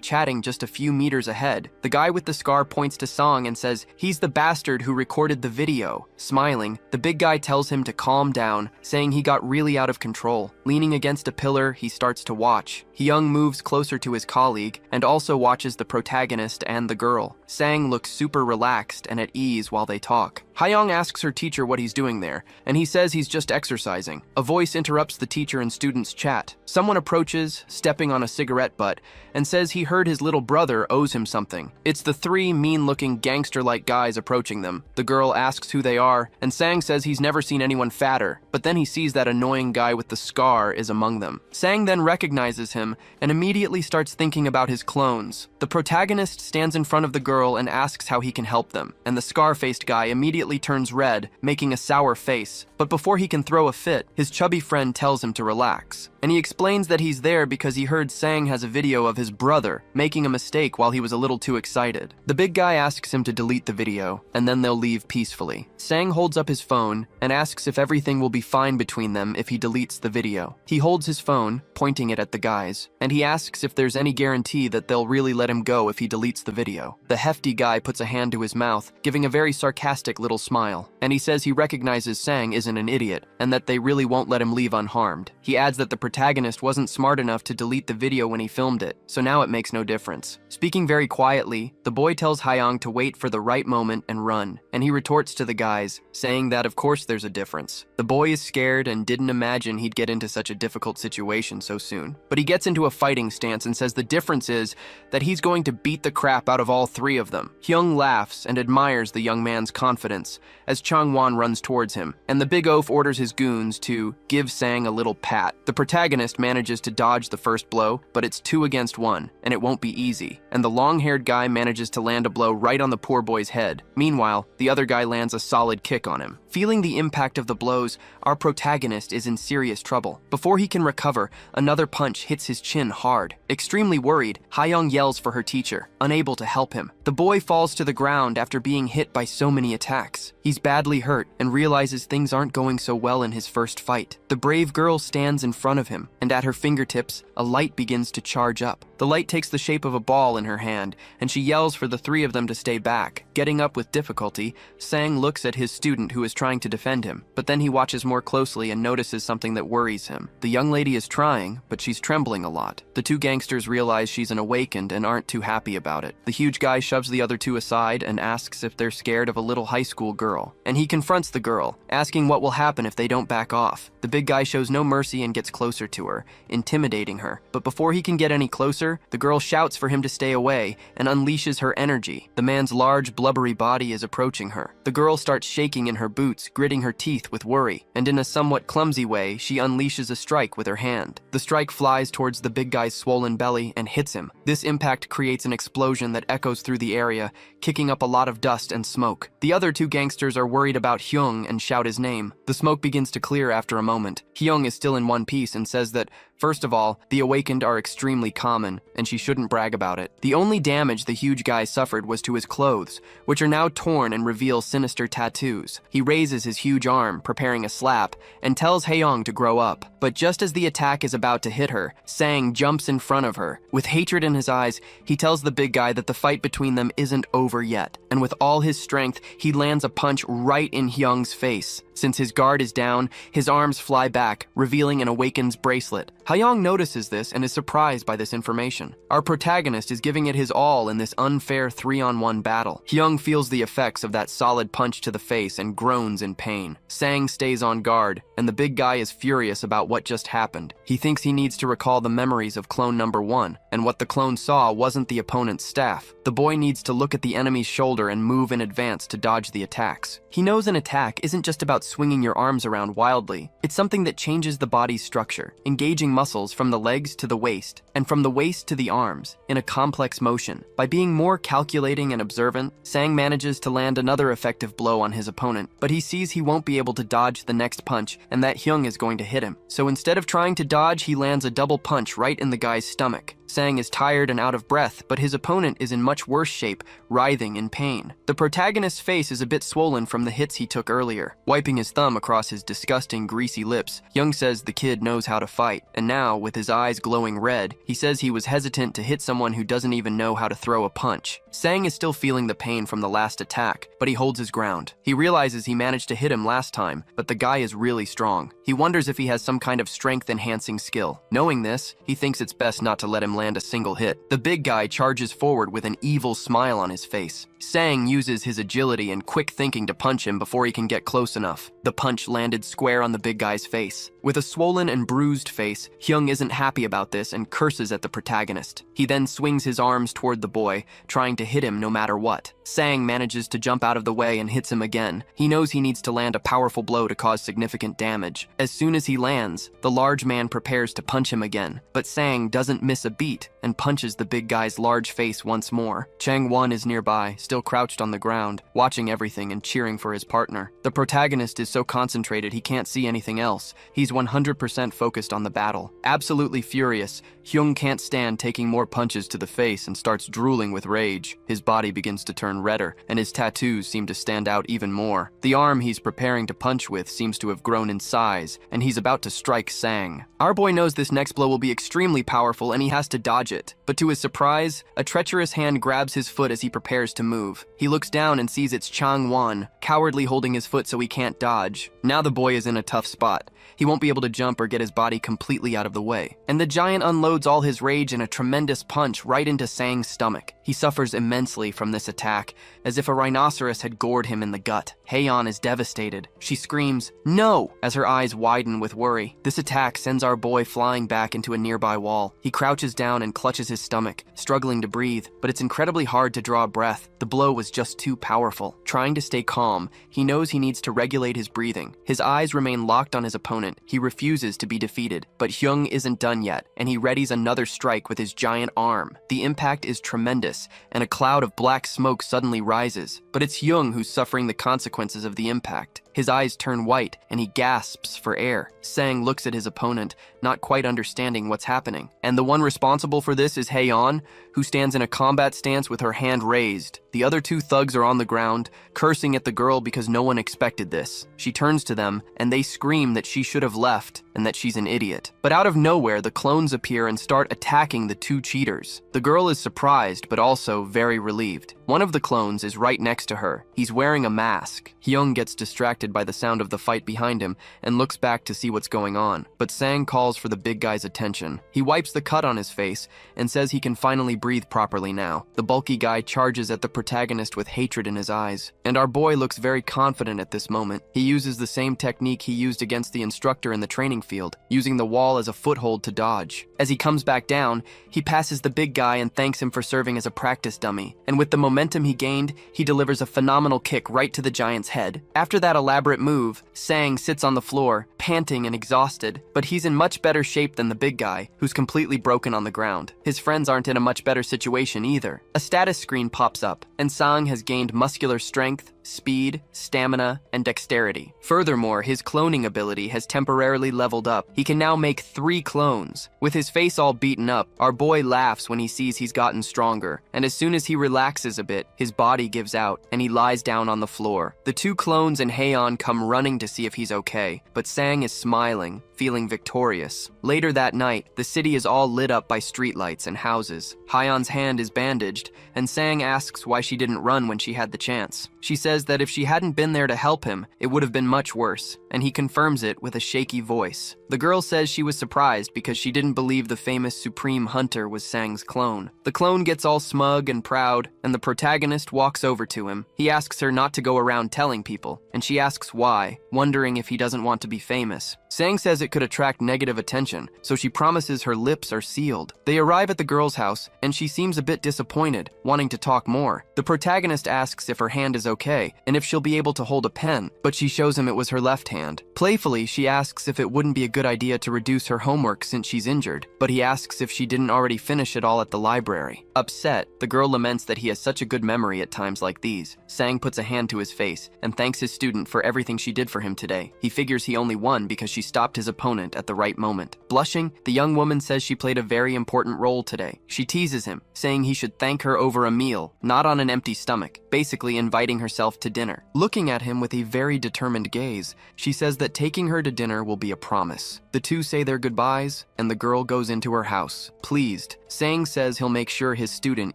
chatting just a few meters ahead. The guy with the scar points to Sang and says he's the bastard who recorded the video. Smiling, the big guy tells him to calm down, saying he got really out of control. Leaning against a pillar, he starts to watch. Hyung moves closer to his colleague and also watches the protagonist and the girl. Sang looks super relaxed and at ease while they talk. Ha-young asks her teacher what he's doing there, and he says he's just exercising. A voice interrupts the teacher and students' chat. Someone approaches, stepping on a cigarette butt, and says he heard his little brother owes him something. It's the three mean-looking gangster-like guys approaching them. The girl asks who they are, and Sang says he's never seen anyone fatter, but then he sees that annoying guy with the scar is among them. Sang then recognizes him and immediately starts thinking about his clones. The protagonist stands in front of the girl and asks how he can help them, and the scar-faced guy immediately turns red, making a sour face. But before he can throw a fit, his chubby friend tells him to relax. And he explains that he's there because he heard Sang has a video of his brother making a mistake while he was a little too excited. The big guy asks him to delete the video, and then they'll leave peacefully. Sang holds up his phone and asks if everything will be fine between them if he deletes the video. He holds his phone, pointing it at the guys, and he asks if there's any guarantee that they'll really let him go if he deletes the video. The hefty guy puts a hand to his mouth, giving a very sarcastic little smile, and he says he recognizes Sang isn't an idiot, and that they really won't let him leave unharmed. He adds that the protagonist wasn't smart enough to delete the video when he filmed it, so now it makes no difference. Speaking very quietly, the boy tells Ha-young to wait for the right moment and run, and he retorts to the guys, saying that of course there's a difference. The boy is scared and didn't imagine he'd get into such a difficult situation so soon. But he gets into a fighting stance and says the difference is that he's going to beat the crap out of all three of them. Hyung laughs and admires the young man's confidence as Chang-won runs towards him, and the big oaf orders his goons to give Sang a little pat. The protagonist manages to dodge the first blow, but it's 2 against 1, and it won't be easy. And the long-haired guy manages to land a blow right on the poor boy's head. Meanwhile, the other guy lands a solid kick on him. Feeling the impact of the blows, our protagonist is in serious trouble. Before he can recover, another punch hits his chin hard. Extremely worried, Ha-young yells for her teacher, unable to help him. The boy falls to the ground after being hit by so many attacks. He's badly hurt and realizes things aren't going so well in his first fight. The brave girl stands in front of him, and at her fingertips, a light begins to charge up. The light takes the shape of a ball in her hand, and she yells for the three of them to stay back. Getting up with difficulty, Sang looks at his student who is trying trying to defend him, but then he watches more closely and notices something that worries him. The young lady is trying, but she's trembling a lot. The two gangsters realize she's an awakened and aren't too happy about it. The huge guy shoves the other two aside and asks if they're scared of a little high school girl. And he confronts the girl, asking what will happen if they don't back off. The big guy shows no mercy and gets closer to her, intimidating her. But before he can get any closer, the girl shouts for him to stay away and unleashes her energy. The man's large, blubbery body is approaching her. The girl starts shaking in her boots, gritting her teeth with worry, and in a somewhat clumsy way, she unleashes a strike with her hand. The strike flies towards the big guy's swollen belly and hits him. This impact creates an explosion that echoes through the area, kicking up a lot of dust and smoke. The other two gangsters are worried about Hyung and shout his name. The smoke begins to clear after a moment. Hyung is still in one piece and says that, first of all, the awakened are extremely common, and she shouldn't brag about it. The only damage the huge guy suffered was to his clothes, which are now torn and reveal sinister tattoos. He raises his huge arm, preparing a slap, and tells Haeyong to grow up. But just as the attack is about to hit her, Sang jumps in front of her. With hatred in his eyes, he tells the big guy that the fight between them isn't over yet, and with all his strength, he lands a punch right in Hyung's face. Since his guard is down, his arms fly back, revealing an Awaken's bracelet. Haeyong notices this and is surprised by this information. Our protagonist is giving it his all in this unfair 3-on-1 battle. Hyung feels the effects of that solid punch to the face and groans in pain. Sang stays on guard, and the big guy is furious about what just happened. He thinks he needs to recall the memories of clone number 1, and what the clone saw wasn't the opponent's staff. The boy needs to look at the enemy's shoulder and move in advance to dodge the attacks. He knows an attack isn't just about swinging your arms around wildly. It's something that changes the body's structure, engaging muscles from the legs to the waist, and from the waist to the arms, in a complex motion. By being more calculating and observant, Sang manages to land another effective blow on his opponent, but he sees he won't be able to dodge the next punch, and that Hyung is going to hit him. So instead of trying to dodge, he lands a double punch right in the guy's stomach. Sang is tired and out of breath, but his opponent is in much worse shape, writhing in pain. The protagonist's face is a bit swollen from the hits he took earlier. Wiping his thumb across his disgusting, greasy lips, Hyung says the kid knows how to fight, and now, with his eyes glowing red, he says he was hesitant to hit someone who doesn't even know how to throw a punch. Sang is still feeling the pain from the last attack, but he holds his ground. He realizes he managed to hit him last time, but the guy is really strong. He wonders if he has some kind of strength-enhancing skill. Knowing this, he thinks it's best not to let him land a single hit. The big guy charges forward with an evil smile on his face. Sang uses his agility and quick thinking to punch him before he can get close enough. The punch landed square on the big guy's face. With a swollen and bruised face, Hyung isn't happy about this and curses at the protagonist. He then swings his arms toward the boy, trying to hit him no matter what. Sang manages to jump out of the way and hits him again. He knows he needs to land a powerful blow to cause significant damage. As soon as he lands, the large man prepares to punch him again, but Sang doesn't miss a beat and punches the big guy's large face once more. Chang-won is nearby, still crouched on the ground, watching everything and cheering for his partner. The protagonist is so concentrated he can't see anything else. He's 100% focused on the battle. Absolutely furious, Hyung can't stand taking more punches to the face and starts drooling with rage. His body begins to turn redder, and his tattoos seem to stand out even more. The arm he's preparing to punch with seems to have grown in size, and he's about to strike Sang. Our boy knows this next blow will be extremely powerful and he has to dodge it. But to his surprise, a treacherous hand grabs his foot as he prepares to move. He looks down and sees it's Chang-won, cowardly holding his foot so he can't dodge. Now the boy is in a tough spot. He won't be able to jump or get his body completely out of the way. And the giant unloads all his rage in a tremendous punch right into Sang's stomach. He suffers immensely from this attack, as if a rhinoceros had gored him in the gut. Haeyeon is devastated. She screams, "No!" as her eyes widen with worry. This attack sends our boy flying back into a nearby wall. He crouches down and clutches his stomach, struggling to breathe, but it's incredibly hard to draw a breath. The blow was just too powerful. Trying to stay calm, he knows he needs to regulate his breathing. His eyes remain locked on his opponent. He refuses to be defeated, but Hyung isn't done yet, and he readies another strike with his giant arm. The impact is tremendous, and a cloud of black smoke suddenly rises, but it's Hyung who's suffering the consequences of the impact. His eyes turn white, and he gasps for air. Sang looks at his opponent, not quite understanding what's happening. And the one responsible for this is Haeyeon, who stands in a combat stance with her hand raised. The other two thugs are on the ground, cursing at the girl because no one expected this. She turns to them, and they scream that she should have left, and that she's an idiot. But out of nowhere, the clones appear and start attacking the two cheaters. The girl is surprised, but also very relieved. One of the clones is right next to her. He's wearing a mask. Hyung gets distracted by the sound of the fight behind him and looks back to see what's going on, but Sang calls for the big guy's attention. He wipes the cut on his face and says he can finally breathe properly now. The bulky guy charges at the protagonist with hatred in his eyes, and our boy looks very confident at this moment. He uses the same technique he used against the instructor in the training field, using the wall as a foothold to dodge. As he comes back down, he passes the big guy and thanks him for serving as a practice dummy, and with the momentum he gained, he delivers a phenomenal kick right to the giant's head. After that elaborate move, Sang sits on the floor, panting and exhausted, but he's in much better shape than the big guy, who's completely broken on the ground. His friends aren't in a much better situation either. A status screen pops up, and Sang has gained muscular strength, speed, stamina, and dexterity. Furthermore, his cloning ability has temporarily leveled up. He can now make 3 clones. With his face all beaten up, our boy laughs when he sees he's gotten stronger, and as soon as he relaxes a bit, his body gives out, and he lies down on the floor. The 2 clones and Haeon come running to see if he's okay, but Sang is smiling, feeling victorious. Later that night, the city is all lit up by streetlights and houses. Haeon's hand is bandaged, and Sang asks why she didn't run when she had the chance. She says that if she hadn't been there to help him, it would have been much worse, and he confirms it with a shaky voice. The girl says she was surprised because she didn't believe the famous Supreme Hunter was Sang's clone. The clone gets all smug and proud, and the protagonist walks over to him. He asks her not to go around telling people, and she asks why, wondering if he doesn't want to be famous. Sang says it could attract negative attention, so she promises her lips are sealed. They arrive at the girl's house, and she seems a bit disappointed, wanting to talk more. The protagonist asks if her hand is okay, and if she'll be able to hold a pen, but she shows him it was her left hand. Playfully, she asks if it wouldn't be a good idea to reduce her homework since she's injured, but he asks if she didn't already finish it all at the library. Upset, the girl laments that he has such a good memory at times like these. Sang puts a hand to his face and thanks his student for everything she did for him today. He figures he only won because she stopped his opponent at the right moment. Blushing, the young woman says she played a very important role today. She teases him, saying he should thank her over a meal, not on an empty stomach, basically inviting herself to dinner. Looking at him with a very determined gaze, she says that taking her to dinner will be a promise. The two say their goodbyes, and the girl goes into her house. Pleased, Sang says he'll make sure his student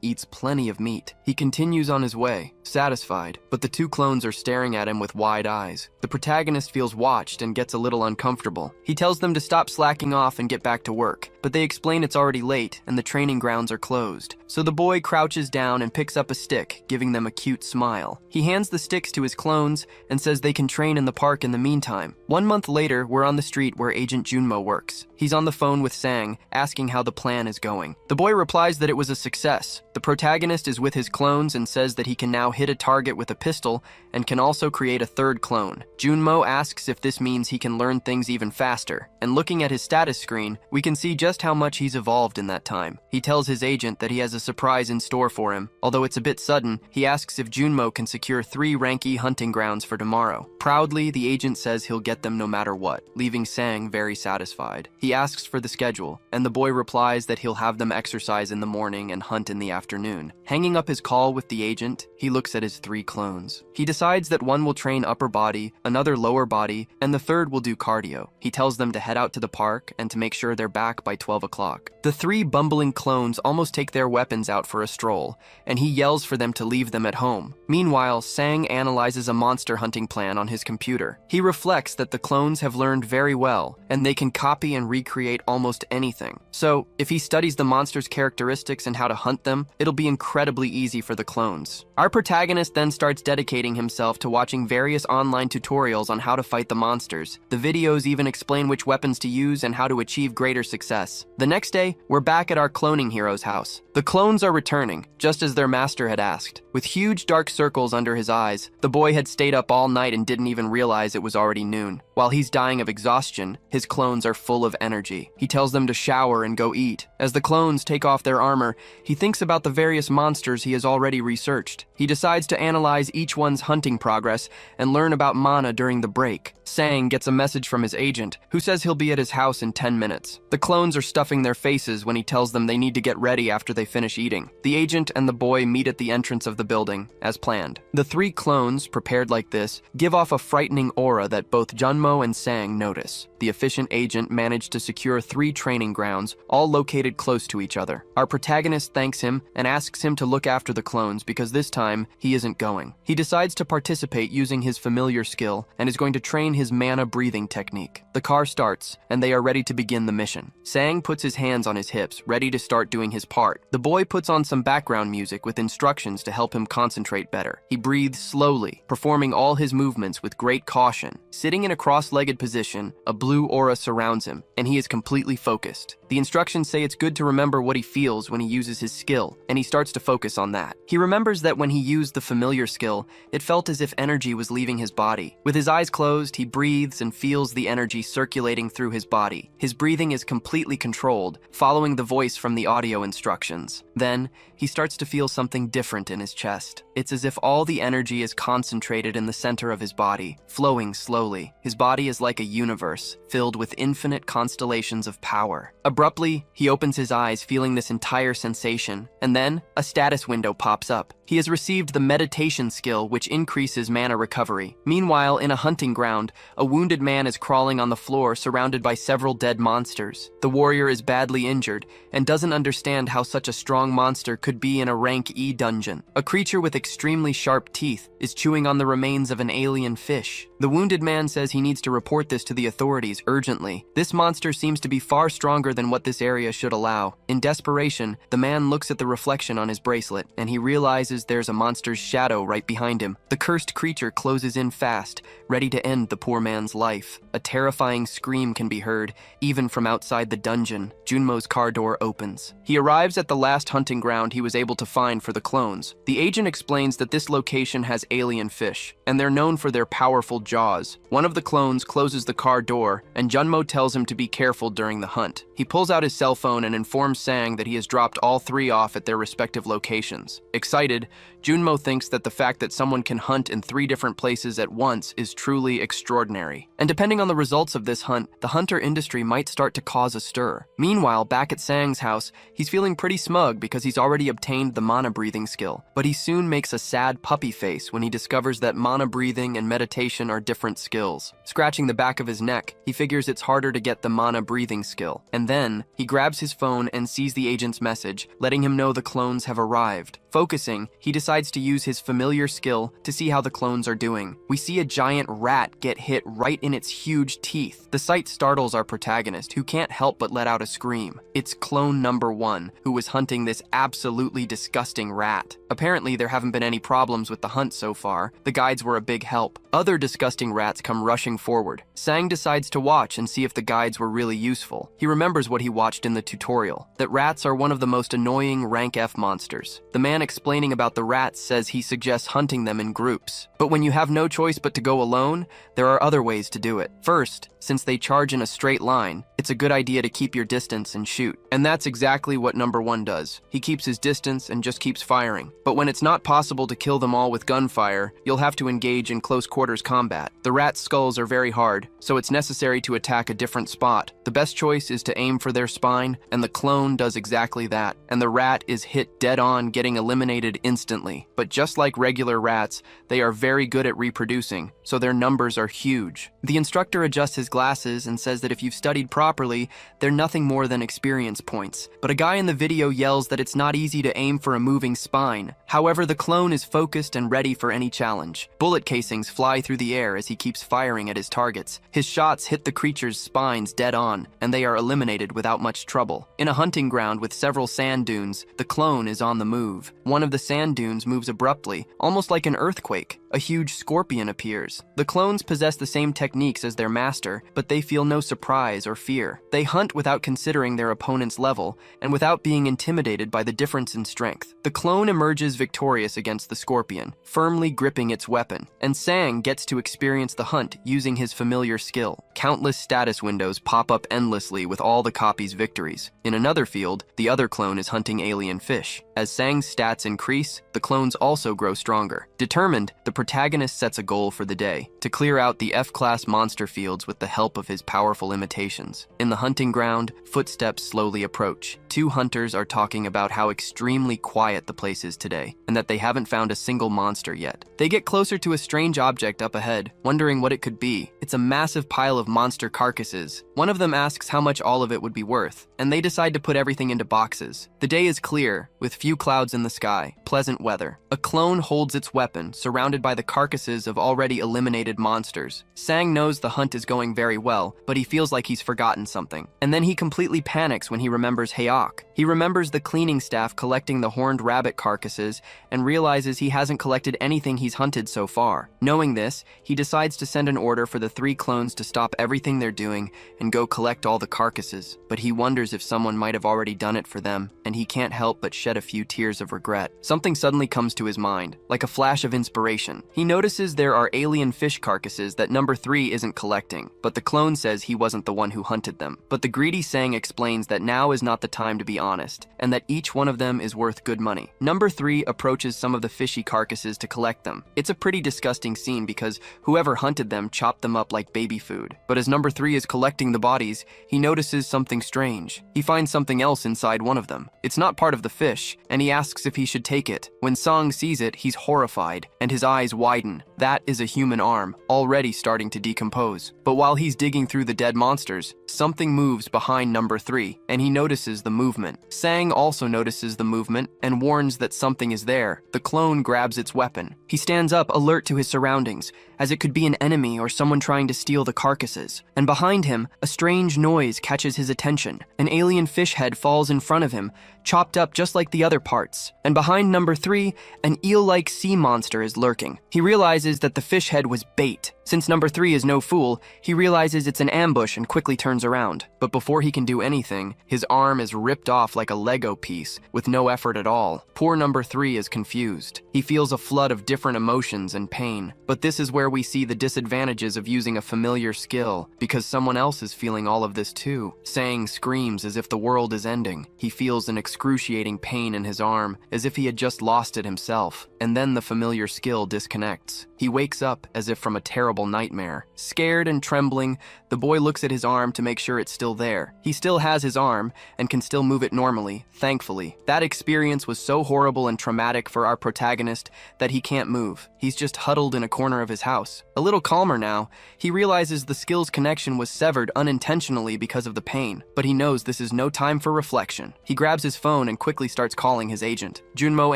eats plenty of meat. He continues on his way, satisfied, but the 2 clones are staring at him with wide eyes. The protagonist feels watched and gets a little uncomfortable. He tells them to stop slacking off and get back to work, but they explain it's already late and the training grounds are closed. So the boy crouches down and picks up a stick, giving them a cute smile. He hands the sticks to his clones and says they can train in the park in the meantime. 1 month later, we're on the street where Agent Junmo works. He's on the phone with Sang, asking how the plan is going. The boy replies that it was a success. The protagonist is with his clones and says that he can now hit a target with a pistol and can also create a 3rd clone. Junmo asks if this means he can learn things even faster, and looking at his status screen, we can see just how much he's evolved in that time. He tells his agent that he has a surprise in store for him. Although it's a bit sudden, he asks if Junmo can secure 3 Ranky hunting grounds for tomorrow. Proudly, the agent says he'll get them no matter what, leaving Sang very satisfied. He asks for the schedule, and the boy replies that he'll have them exercise in the morning and hunt in the afternoon. Hanging up his call with the agent, he looks at his 3 clones. He decides that one will train upper body, another lower body, and the 3rd will do cardio. He tells them to head out to the park and to make sure they're back by 12 o'clock. The 3 bumbling clones almost take their weapons out for a stroll, and he yells for them to leave them at home. Meanwhile, Sang analyzes a monster hunting plan on his computer. He reflects that the clones have learned very well, and they can copy and recreate almost anything. So, if he studies the monster's characteristics and how to hunt them, it'll be incredibly easy for the clones. Our protagonist then starts dedicating himself to watching various online tutorials on how to fight the monsters. The videos even explain which weapons to use and how to achieve greater success. The next day, we're back at our cloning hero's house. The clones are returning, just as their master had asked. With huge dark circles under his eyes, the boy had stayed up all night and didn't even realize it was already noon. While he's dying of exhaustion, his clones are full of energy. He tells them to shower and go eat. As the clones take off their armor, he thinks about the various monsters he has already researched. He decides to analyze each one's hunting progress and learn about mana during the break. Sang gets a message from his agent, who says he'll be at his house in 10 minutes. The clones are stuffing their faces when he tells them they need to get ready after they finish eating. The agent and the boy meet at the entrance of the building, as planned. The 3 clones, prepared like this, give off a frightening aura that both Junmo Junmo and Sang notice. The efficient agent managed to secure 3 training grounds, all located close to each other. Our protagonist thanks him and asks him to look after the clones because this time he isn't going. He decides to participate using his familiar skill and is going to train his mana breathing technique. The car starts and they are ready to begin the mission. Sang puts his hands on his hips, ready to start doing his part. The boy puts on some background music with instructions to help him concentrate better. He breathes slowly, performing all his movements with great caution. Sitting in a cross-legged position, a blue aura surrounds him, and he is completely focused. The instructions say it's good to remember what he feels when he uses his skill, and he starts to focus on that. He remembers that when he used the familiar skill, it felt as if energy was leaving his body. With his eyes closed, he breathes and feels the energy circulating through his body. His breathing is completely controlled, following the voice from the audio instructions. Then, he starts to feel something different in his chest. It's as if all the energy is concentrated in the center of his body, flowing slowly. His body is like a universe, filled with infinite constellations of power. Abruptly, he opens his eyes, feeling this entire sensation, and then a status window pops up. He has received the meditation skill, which increases mana recovery. Meanwhile, in a hunting ground, a wounded man is crawling on the floor, surrounded by several dead monsters. The warrior is badly injured and doesn't understand how such a strong monster could be in a rank E dungeon. A creature with extremely sharp teeth is chewing on the remains of an alien fish. The wounded man says he needs to report this to the authorities urgently. This monster seems to be far stronger than what this area should allow. In desperation, the man looks at the reflection on his bracelet, and he realizes there's a monster's shadow right behind him. The cursed creature closes in fast, ready to end the poor man's life. A terrifying scream can be heard, even from outside the dungeon. Junmo's car door opens. He arrives at the last hunting ground he was able to find for the clones. The agent explains that this location has alien fish, and they're known for their powerful jaws. One of the clones closes the car door, and Junmo tells him to be careful during the hunt. He pulls out his cell phone and informs Sang that he has dropped all 3 off at their respective locations. Excited, Junmo thinks that the fact that someone can hunt in 3 different places at once is truly extraordinary. And depending on the results of this hunt, the hunter industry might start to cause a stir. Meanwhile, back at Sang's house, he's feeling pretty smug because he's already obtained the mana breathing skill. But he soon makes a sad puppy face when he discovers that mana breathing and meditation are different skills. Scratching the back of his neck, he figures it's harder to get the mana breathing skill. And then, he grabs his phone and sees the agent's message, letting him know the clones have arrived. Focusing, he decides to use his familiar skill to see how the clones are doing. We see a giant rat get hit right in its huge teeth. The sight startles our protagonist, who can't help but let out a scream. It's clone number 1, who was hunting this absolutely disgusting rat. Apparently, there haven't been any problems with the hunt so far. The guides were a big help. Other disgusting rats come rushing forward. Sang decides to watch and see if the guides were really useful. He remembers what he watched in the tutorial, that rats are one of the most annoying rank F monsters. The man explaining about the rats says he suggests hunting them in groups. But when you have no choice but to go alone, there are other ways to do it. First, since they charge in a straight line, it's a good idea to keep your distance and shoot. And that's exactly what number 1 does. He keeps his distance and just keeps firing. But when it's not possible to kill them all with gunfire, you'll have to engage in close quarters combat. The rats' skulls are very hard, so it's necessary to attack a different spot. The best choice is to aim for their spine, and the clone does exactly that. And the rat is hit dead on, getting eliminated instantly. But just like regular rats, they are very good at reproducing, so their numbers are huge. The instructor adjusts his glasses and says that if you've studied properly, they're nothing more than experience points. But a guy in the video yells that it's not easy to aim for a moving spine. However, the clone is focused and ready for any challenge. Bullet casings fly through the air as he keeps firing at his targets. His shots hit the creature's spines dead on, and they are eliminated without much trouble. In a hunting ground with several sand dunes, the clone is on the move. One of the sand dunes moves abruptly, almost like an earthquake. A huge scorpion appears. The clones possess the same techniques as their master, but they feel no surprise or fear. They hunt without considering their opponent's level, and without being intimidated by the difference in strength. The clone emerges victorious against the scorpion, firmly gripping its weapon, and Sang gets to experience the hunt using his familiar skill. Countless status windows pop up endlessly with all the copy's victories. In another field, the other clone is hunting alien fish. As Sang's stats increase, the clones also grow stronger. Determined, the protagonist sets a goal for the day, to clear out the F-class monster fields with the help of his powerful imitations. In the hunting ground, footsteps slowly approach. Two hunters are talking about how extremely quiet the place is today, and that they haven't found a single monster yet. They get closer to a strange object up ahead, wondering what it could be. It's a massive pile of monster carcasses. One of them asks how much all of it would be worth, and they decide to put everything into boxes. The day is clear, with few clouds in the sky, pleasant weather. A clone holds its weapon, surrounded by the carcasses of already eliminated monsters. Sang knows the hunt is going very well, but he feels like he's forgotten something. And then he completely panics when he remembers Hayok. He remembers the cleaning staff collecting the horned rabbit carcasses and realizes he hasn't collected anything he's hunted so far. Knowing this, he decides to send an order for the 3 clones to stop everything they're doing and go collect all the carcasses. But he wonders if someone might have already done it for them, and he can't help but shed a few tears of regret. Something suddenly comes to his mind, like a flash of inspiration. He notices there are alien fish carcasses that number 3 isn't collecting, but the clone says he wasn't the one who hunted them. But the greedy Sang explains that now is not the time to be honest, and that each one of them is worth good money. Number 3 approaches some of the fishy carcasses to collect them. It's a pretty disgusting scene because whoever hunted them chopped them up like baby food. But as number 3 is collecting the bodies, he notices something strange. He finds something else inside one of them. It's not part of the fish, and he asks if he should take it. When Sang sees it, he's horrified, and his eyes widen. That is a human arm, already starting to decompose. But while he's digging through the dead monsters, something moves behind number 3, and he notices the movement. Sang also notices the movement and warns that something is there. The clone grabs its weapon. He stands up, alert to his surroundings, as it could be an enemy or someone trying to steal the carcasses. And behind him, a strange noise catches his attention. An alien fish head falls in front of him, chopped up just like the other parts. And behind number 3, an eel-like sea monster is lurking. He realizes that the fish head was bait. Since number 3 is no fool, he realizes it's an ambush and quickly turns around. But before he can do anything, his arm is ripped off like a Lego piece, with no effort at all. Poor number 3 is confused. He feels a flood of different emotions and pain. But this is where we see the disadvantages of using a familiar skill, because someone else is feeling all of this too. Sang screams as if the world is ending. He feels an excruciating pain in his arm, as if he had just lost it himself. And then the familiar skill disconnects. He wakes up as if from a terrible nightmare. Scared and trembling, the boy looks at his arm to make sure it's still there. He still has his arm and can still move it normally, thankfully. That experience was so horrible and traumatic for our protagonist that he can't move. He's just huddled in a corner of his house. A little calmer now, he realizes the skill's connection was severed unintentionally because of the pain, but he knows this is no time for reflection. He grabs his phone and quickly starts calling his agent. Junmo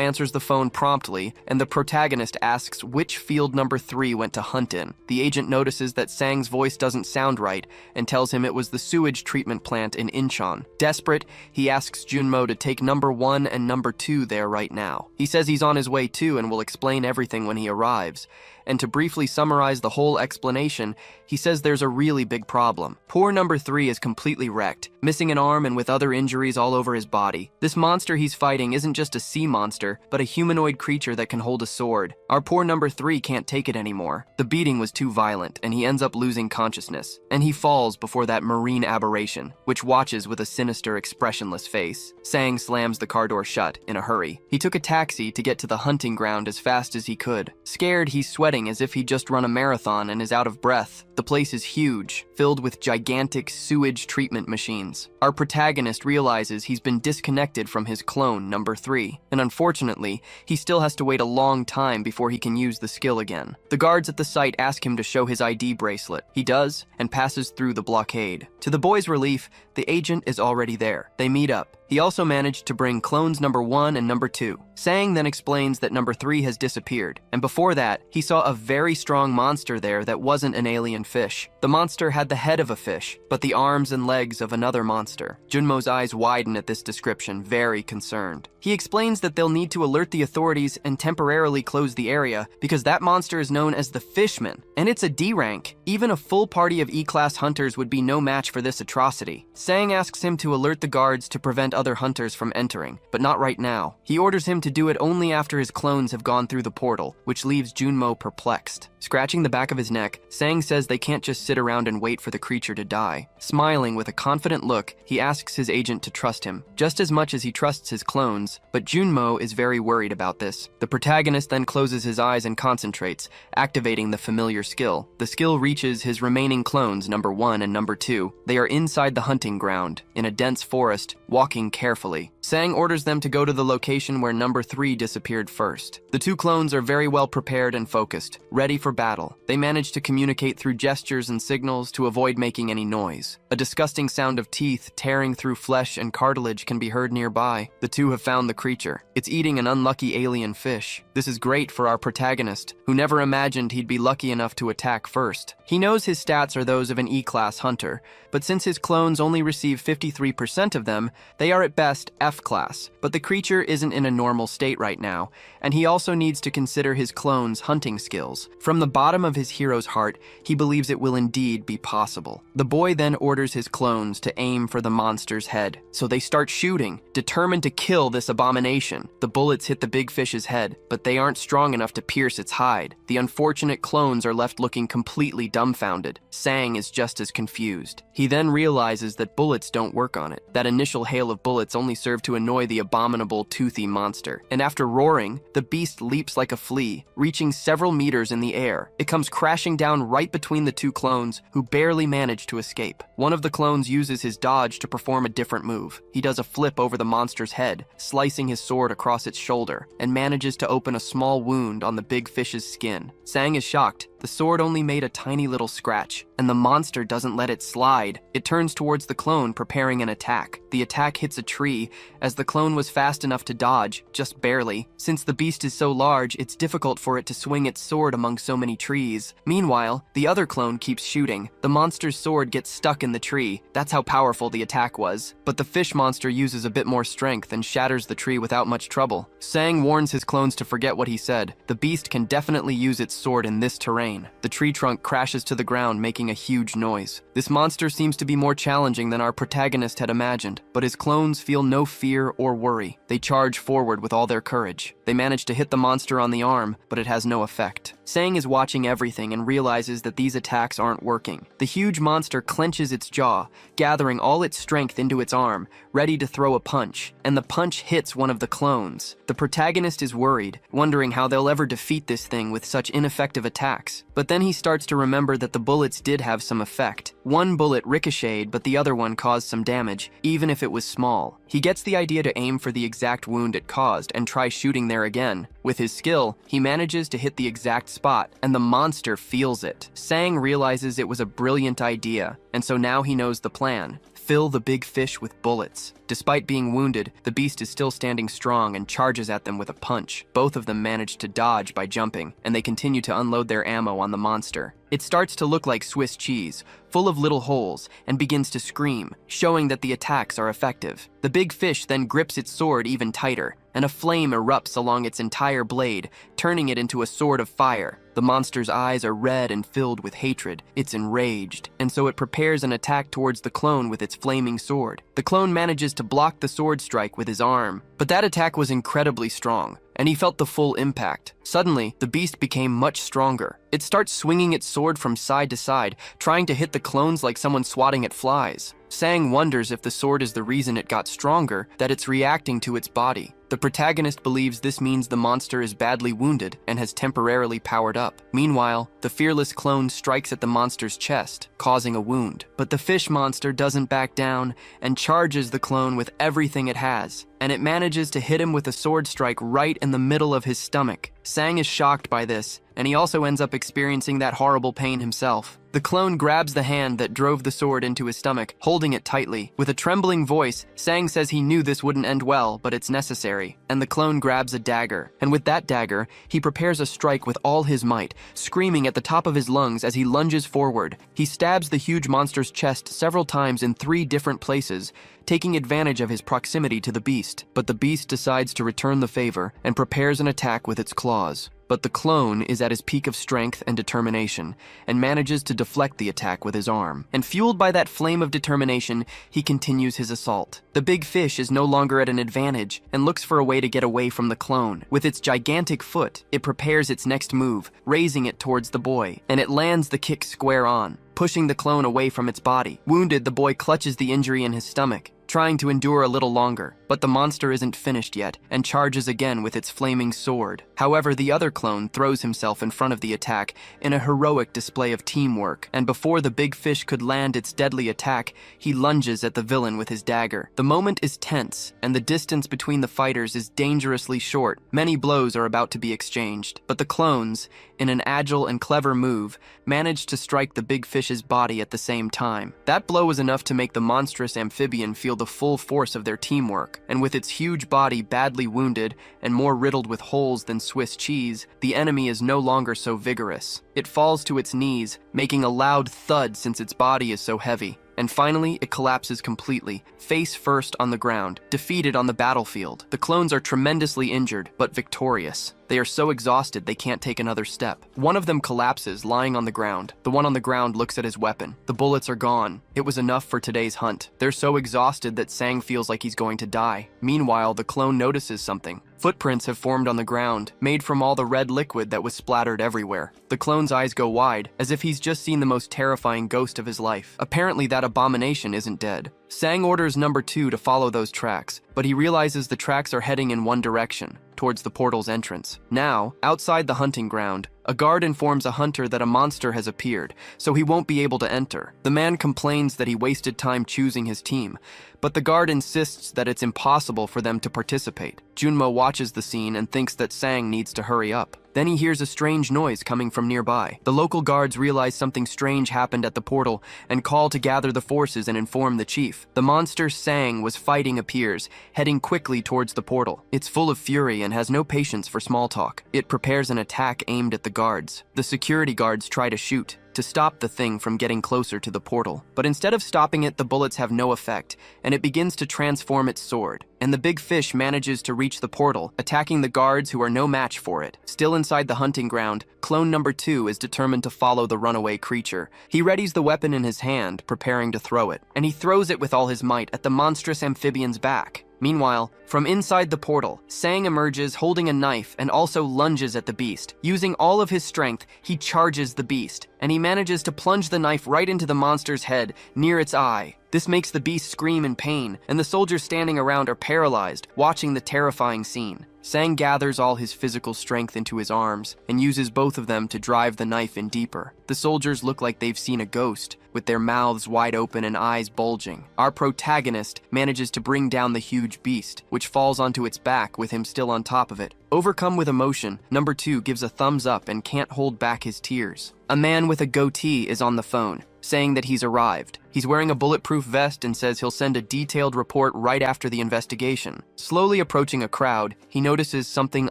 answers the phone promptly, and the protagonist asks which field number 3 went to hunt in. The agent notices that Sang's voice doesn't sound right and tells him it was the sewage treatment plant in Incheon. Desperate, he asks Junmo to take number 1 and number 2 there right now. He says he's on his way too and will explain everything when he arrives. And to briefly summarize the whole explanation, he says there's a really big problem. Poor number 3 is completely wrecked, missing an arm and with other injuries all over his body. This monster he's fighting isn't just a sea monster, but a humanoid creature that can hold a sword. Our poor number 3 can't take it anymore. The beating was too violent, and he ends up losing consciousness. And he falls before that marine aberration, which watches with a sinister, expressionless face. Sang slams the car door shut in a hurry. He took a taxi to get to the hunting ground as fast as he could. Scared, he's sweating as if he'd just run a marathon and is out of breath. The place is huge, filled with gigantic sewage treatment machines. Our protagonist realizes he's been disconnected from his clone, number 3, and unfortunately, he still has to wait a long time before he can use the skill again. The guards at the site ask him to show his ID bracelet. He does, and passes through the blockade. To the boy's relief, the agent is already there. They meet up. He also managed to bring clones number 1 and number 2. Sang then explains that number 3 has disappeared, and before that, he saw a very strong monster there that wasn't an alien fish. The monster had the head of a fish, but the arms and legs of another monster. Junmo's eyes widen at this description, very concerned. He explains that they'll need to alert the authorities and temporarily close the area because that monster is known as the Fishman, and it's a D rank. Even a full party of E-class hunters would be no match for this atrocity. Sang asks him to alert the guards to prevent other hunters from entering, but not right now. He orders him to do it only after his clones have gone through the portal, which leaves Junmo perplexed. Scratching the back of his neck, Sang says they can't just sit around and wait for the creature to die. Smiling with a confident look, he asks his agent to trust him, just as much as he trusts his clones, but Junmo is very worried about this. The protagonist then closes his eyes and concentrates, activating the familiar skill. The skill reaches his remaining clones, number 1 and number 2. They are inside the hunting ground, in a dense forest, walking carefully. Sang orders them to go to the location where number 3 disappeared first. The 2 clones are very well prepared and focused, ready for battle. They manage to communicate through gestures and signals to avoid making any noise. A disgusting sound of teeth tearing through flesh and cartilage can be heard nearby. The 2 have found the creature. It's eating an unlucky alien fish. This is great for our protagonist, who never imagined he'd be lucky enough to attack first. He knows his stats are those of an E-class hunter, but since his clones only receive 53% of them, they are at best F-class. But the creature isn't in a normal state right now, and he also needs to consider his clones' hunting skills. From the bottom of his hero's heart, he believes it will indeed be possible. The boy then orders his clones to aim for the monster's head, so they start shooting, determined to kill this abomination. The bullets hit the big fish's head, but they aren't strong enough to pierce its hide. The unfortunate clones are left looking completely dumbfounded. Sang is just as confused. He then realizes that bullets don't work on it. That initial hail of bullets only served to annoy the abominable, toothy monster. And after roaring, the beast leaps like a flea, reaching several meters in the air. It comes crashing down right between the 2 clones, who barely manage to escape. One of the clones uses his dodge to perform a different move. He does a flip over the monster's head, slicing his sword across its shoulder, and manages to open a small wound on the big fish's skin. Sang is shocked. The sword only made a tiny little scratch, and the monster doesn't let it slide. It turns towards the clone, preparing an attack. The attack hits a tree, as the clone was fast enough to dodge, just barely. Since the beast is so large, it's difficult for it to swing its sword among so many trees. Meanwhile, the other clone keeps shooting. The monster's sword gets stuck in the tree. That's how powerful the attack was. But the fish monster uses a bit more strength and shatters the tree without much trouble. Sang warns his clones to forget what he said. The beast can definitely use its sword in this terrain. The tree trunk crashes to the ground, making a huge noise. This monster seems to be more challenging than our protagonist had imagined, but his clones feel no fear or worry. They charge forward with all their courage. They manage to hit the monster on the arm, but it has no effect. Sang is watching everything and realizes that these attacks aren't working. The huge monster clenches its jaw, gathering all its strength into its arm, ready to throw a punch, and the punch hits one of the clones. The protagonist is worried, wondering how they'll ever defeat this thing with such ineffective attacks. But then he starts to remember that the bullets did have some effect. One bullet ricocheted, but the other one caused some damage, even if it was small. He gets the idea to aim for the exact wound it caused and try shooting there again. With his skill, he manages to hit the exact spot, and the monster feels it. Sang realizes it was a brilliant idea, and so now he knows the plan. Fill the big fish with bullets. Despite being wounded, the beast is still standing strong and charges at them with a punch. Both of them manage to dodge by jumping, and they continue to unload their ammo on the monster. It starts to look like Swiss cheese, full of little holes, and begins to scream, showing that the attacks are effective. The big fish then grips its sword even tighter, and a flame erupts along its entire blade, turning it into a sword of fire. The monster's eyes are red and filled with hatred. It's enraged, and so it prepares an attack towards the clone with its flaming sword. The clone manages to block the sword strike with his arm, but that attack was incredibly strong, and he felt the full impact. Suddenly, the beast became much stronger. It starts swinging its sword from side to side, trying to hit the clones like someone swatting at flies. Sang wonders if the sword is the reason it got stronger, that it's reacting to its body. The protagonist believes this means the monster is badly wounded and has temporarily powered up. Meanwhile, the fearless clone strikes at the monster's chest, causing a wound. But the fish monster doesn't back down and charges the clone with everything it has, and it manages to hit him with a sword strike right in the middle of his stomach. Sang is shocked by this, and he also ends up experiencing that horrible pain himself. The clone grabs the hand that drove the sword into his stomach, holding it tightly. With a trembling voice, Sang says he knew this wouldn't end well, but it's necessary. And the clone grabs a dagger, and with that dagger, he prepares a strike with all his might, screaming at the top of his lungs as he lunges forward. He stabs the huge monster's chest several times in 3 different places, taking advantage of his proximity to the beast. But the beast decides to return the favor and prepares an attack with its claws. but the clone is at his peak of strength and determination, and manages to deflect the attack with his arm. And fueled by that flame of determination, he continues his assault. The big fish is no longer at an advantage, and looks for a way to get away from the clone. With its gigantic foot, it prepares its next move, raising it towards the boy, and it lands the kick square on, pushing the clone away from its body. Wounded, the boy clutches the injury in his stomach, trying to endure a little longer, but the monster isn't finished yet and charges again with its flaming sword. However, the other clone throws himself in front of the attack in a heroic display of teamwork, and before the big fish could land its deadly attack, he lunges at the villain with his dagger. The moment is tense, and the distance between the fighters is dangerously short. Many blows are about to be exchanged, but the clones, in an agile and clever move, manage to strike the big fish's body at the same time. That blow was enough to make the monstrous amphibian feel the full force of their teamwork, and with its huge body badly wounded and more riddled with holes than Swiss cheese, the enemy is no longer so vigorous. It falls to its knees, making a loud thud since its body is so heavy. And finally, it collapses completely, face first on the ground, defeated on the battlefield. The clones are tremendously injured, but victorious. They are so exhausted they can't take another step. One of them collapses, lying on the ground. The one on the ground looks at his weapon. The bullets are gone. It was enough for today's hunt. They're so exhausted that Sang feels like he's going to die. Meanwhile, the clone notices something. Footprints have formed on the ground, made from all the red liquid that was splattered everywhere. The clone's eyes go wide, as if he's just seen the most terrifying ghost of his life. Apparently, that abomination isn't dead. Sang orders number 2 to follow those tracks, but he realizes the tracks are heading in one direction, towards the portal's entrance. Now, outside the hunting ground, a guard informs a hunter that a monster has appeared, so he won't be able to enter. The man complains that he wasted time choosing his team, but the guard insists that it's impossible for them to participate. Junmo watches the scene and thinks that Sang needs to hurry up. Then he hears a strange noise coming from nearby. The local guards realize something strange happened at the portal and call to gather the forces and inform the chief. The monster Sang was fighting appears, heading quickly towards the portal. It's full of fury and has no patience for small talk. It prepares an attack aimed at the guards. The security guards try to shoot, to stop the thing from getting closer to the portal. But instead of stopping it, the bullets have no effect, and it begins to transform its sword. And the big fish manages to reach the portal, attacking the guards who are no match for it. Still inside the hunting ground, clone number 2 is determined to follow the runaway creature. He readies the weapon in his hand, preparing to throw it, and he throws it with all his might at the monstrous amphibian's back. Meanwhile, from inside the portal, Sang emerges holding a knife and also lunges at the beast. Using all of his strength, he charges the beast, and he manages to plunge the knife right into the monster's head, near its eye. This makes the beast scream in pain, and the soldiers standing around are paralyzed, watching the terrifying scene. Sang gathers all his physical strength into his arms and uses both of them to drive the knife in deeper. The soldiers look like they've seen a ghost, with their mouths wide open and eyes bulging. Our protagonist manages to bring down the huge beast, which falls onto its back with him still on top of it. Overcome with emotion, number 2 gives a thumbs up and can't hold back his tears. A man with a goatee is on the phone, saying that he's arrived. He's wearing a bulletproof vest and says he'll send a detailed report right after the investigation. Slowly approaching a crowd, he notices something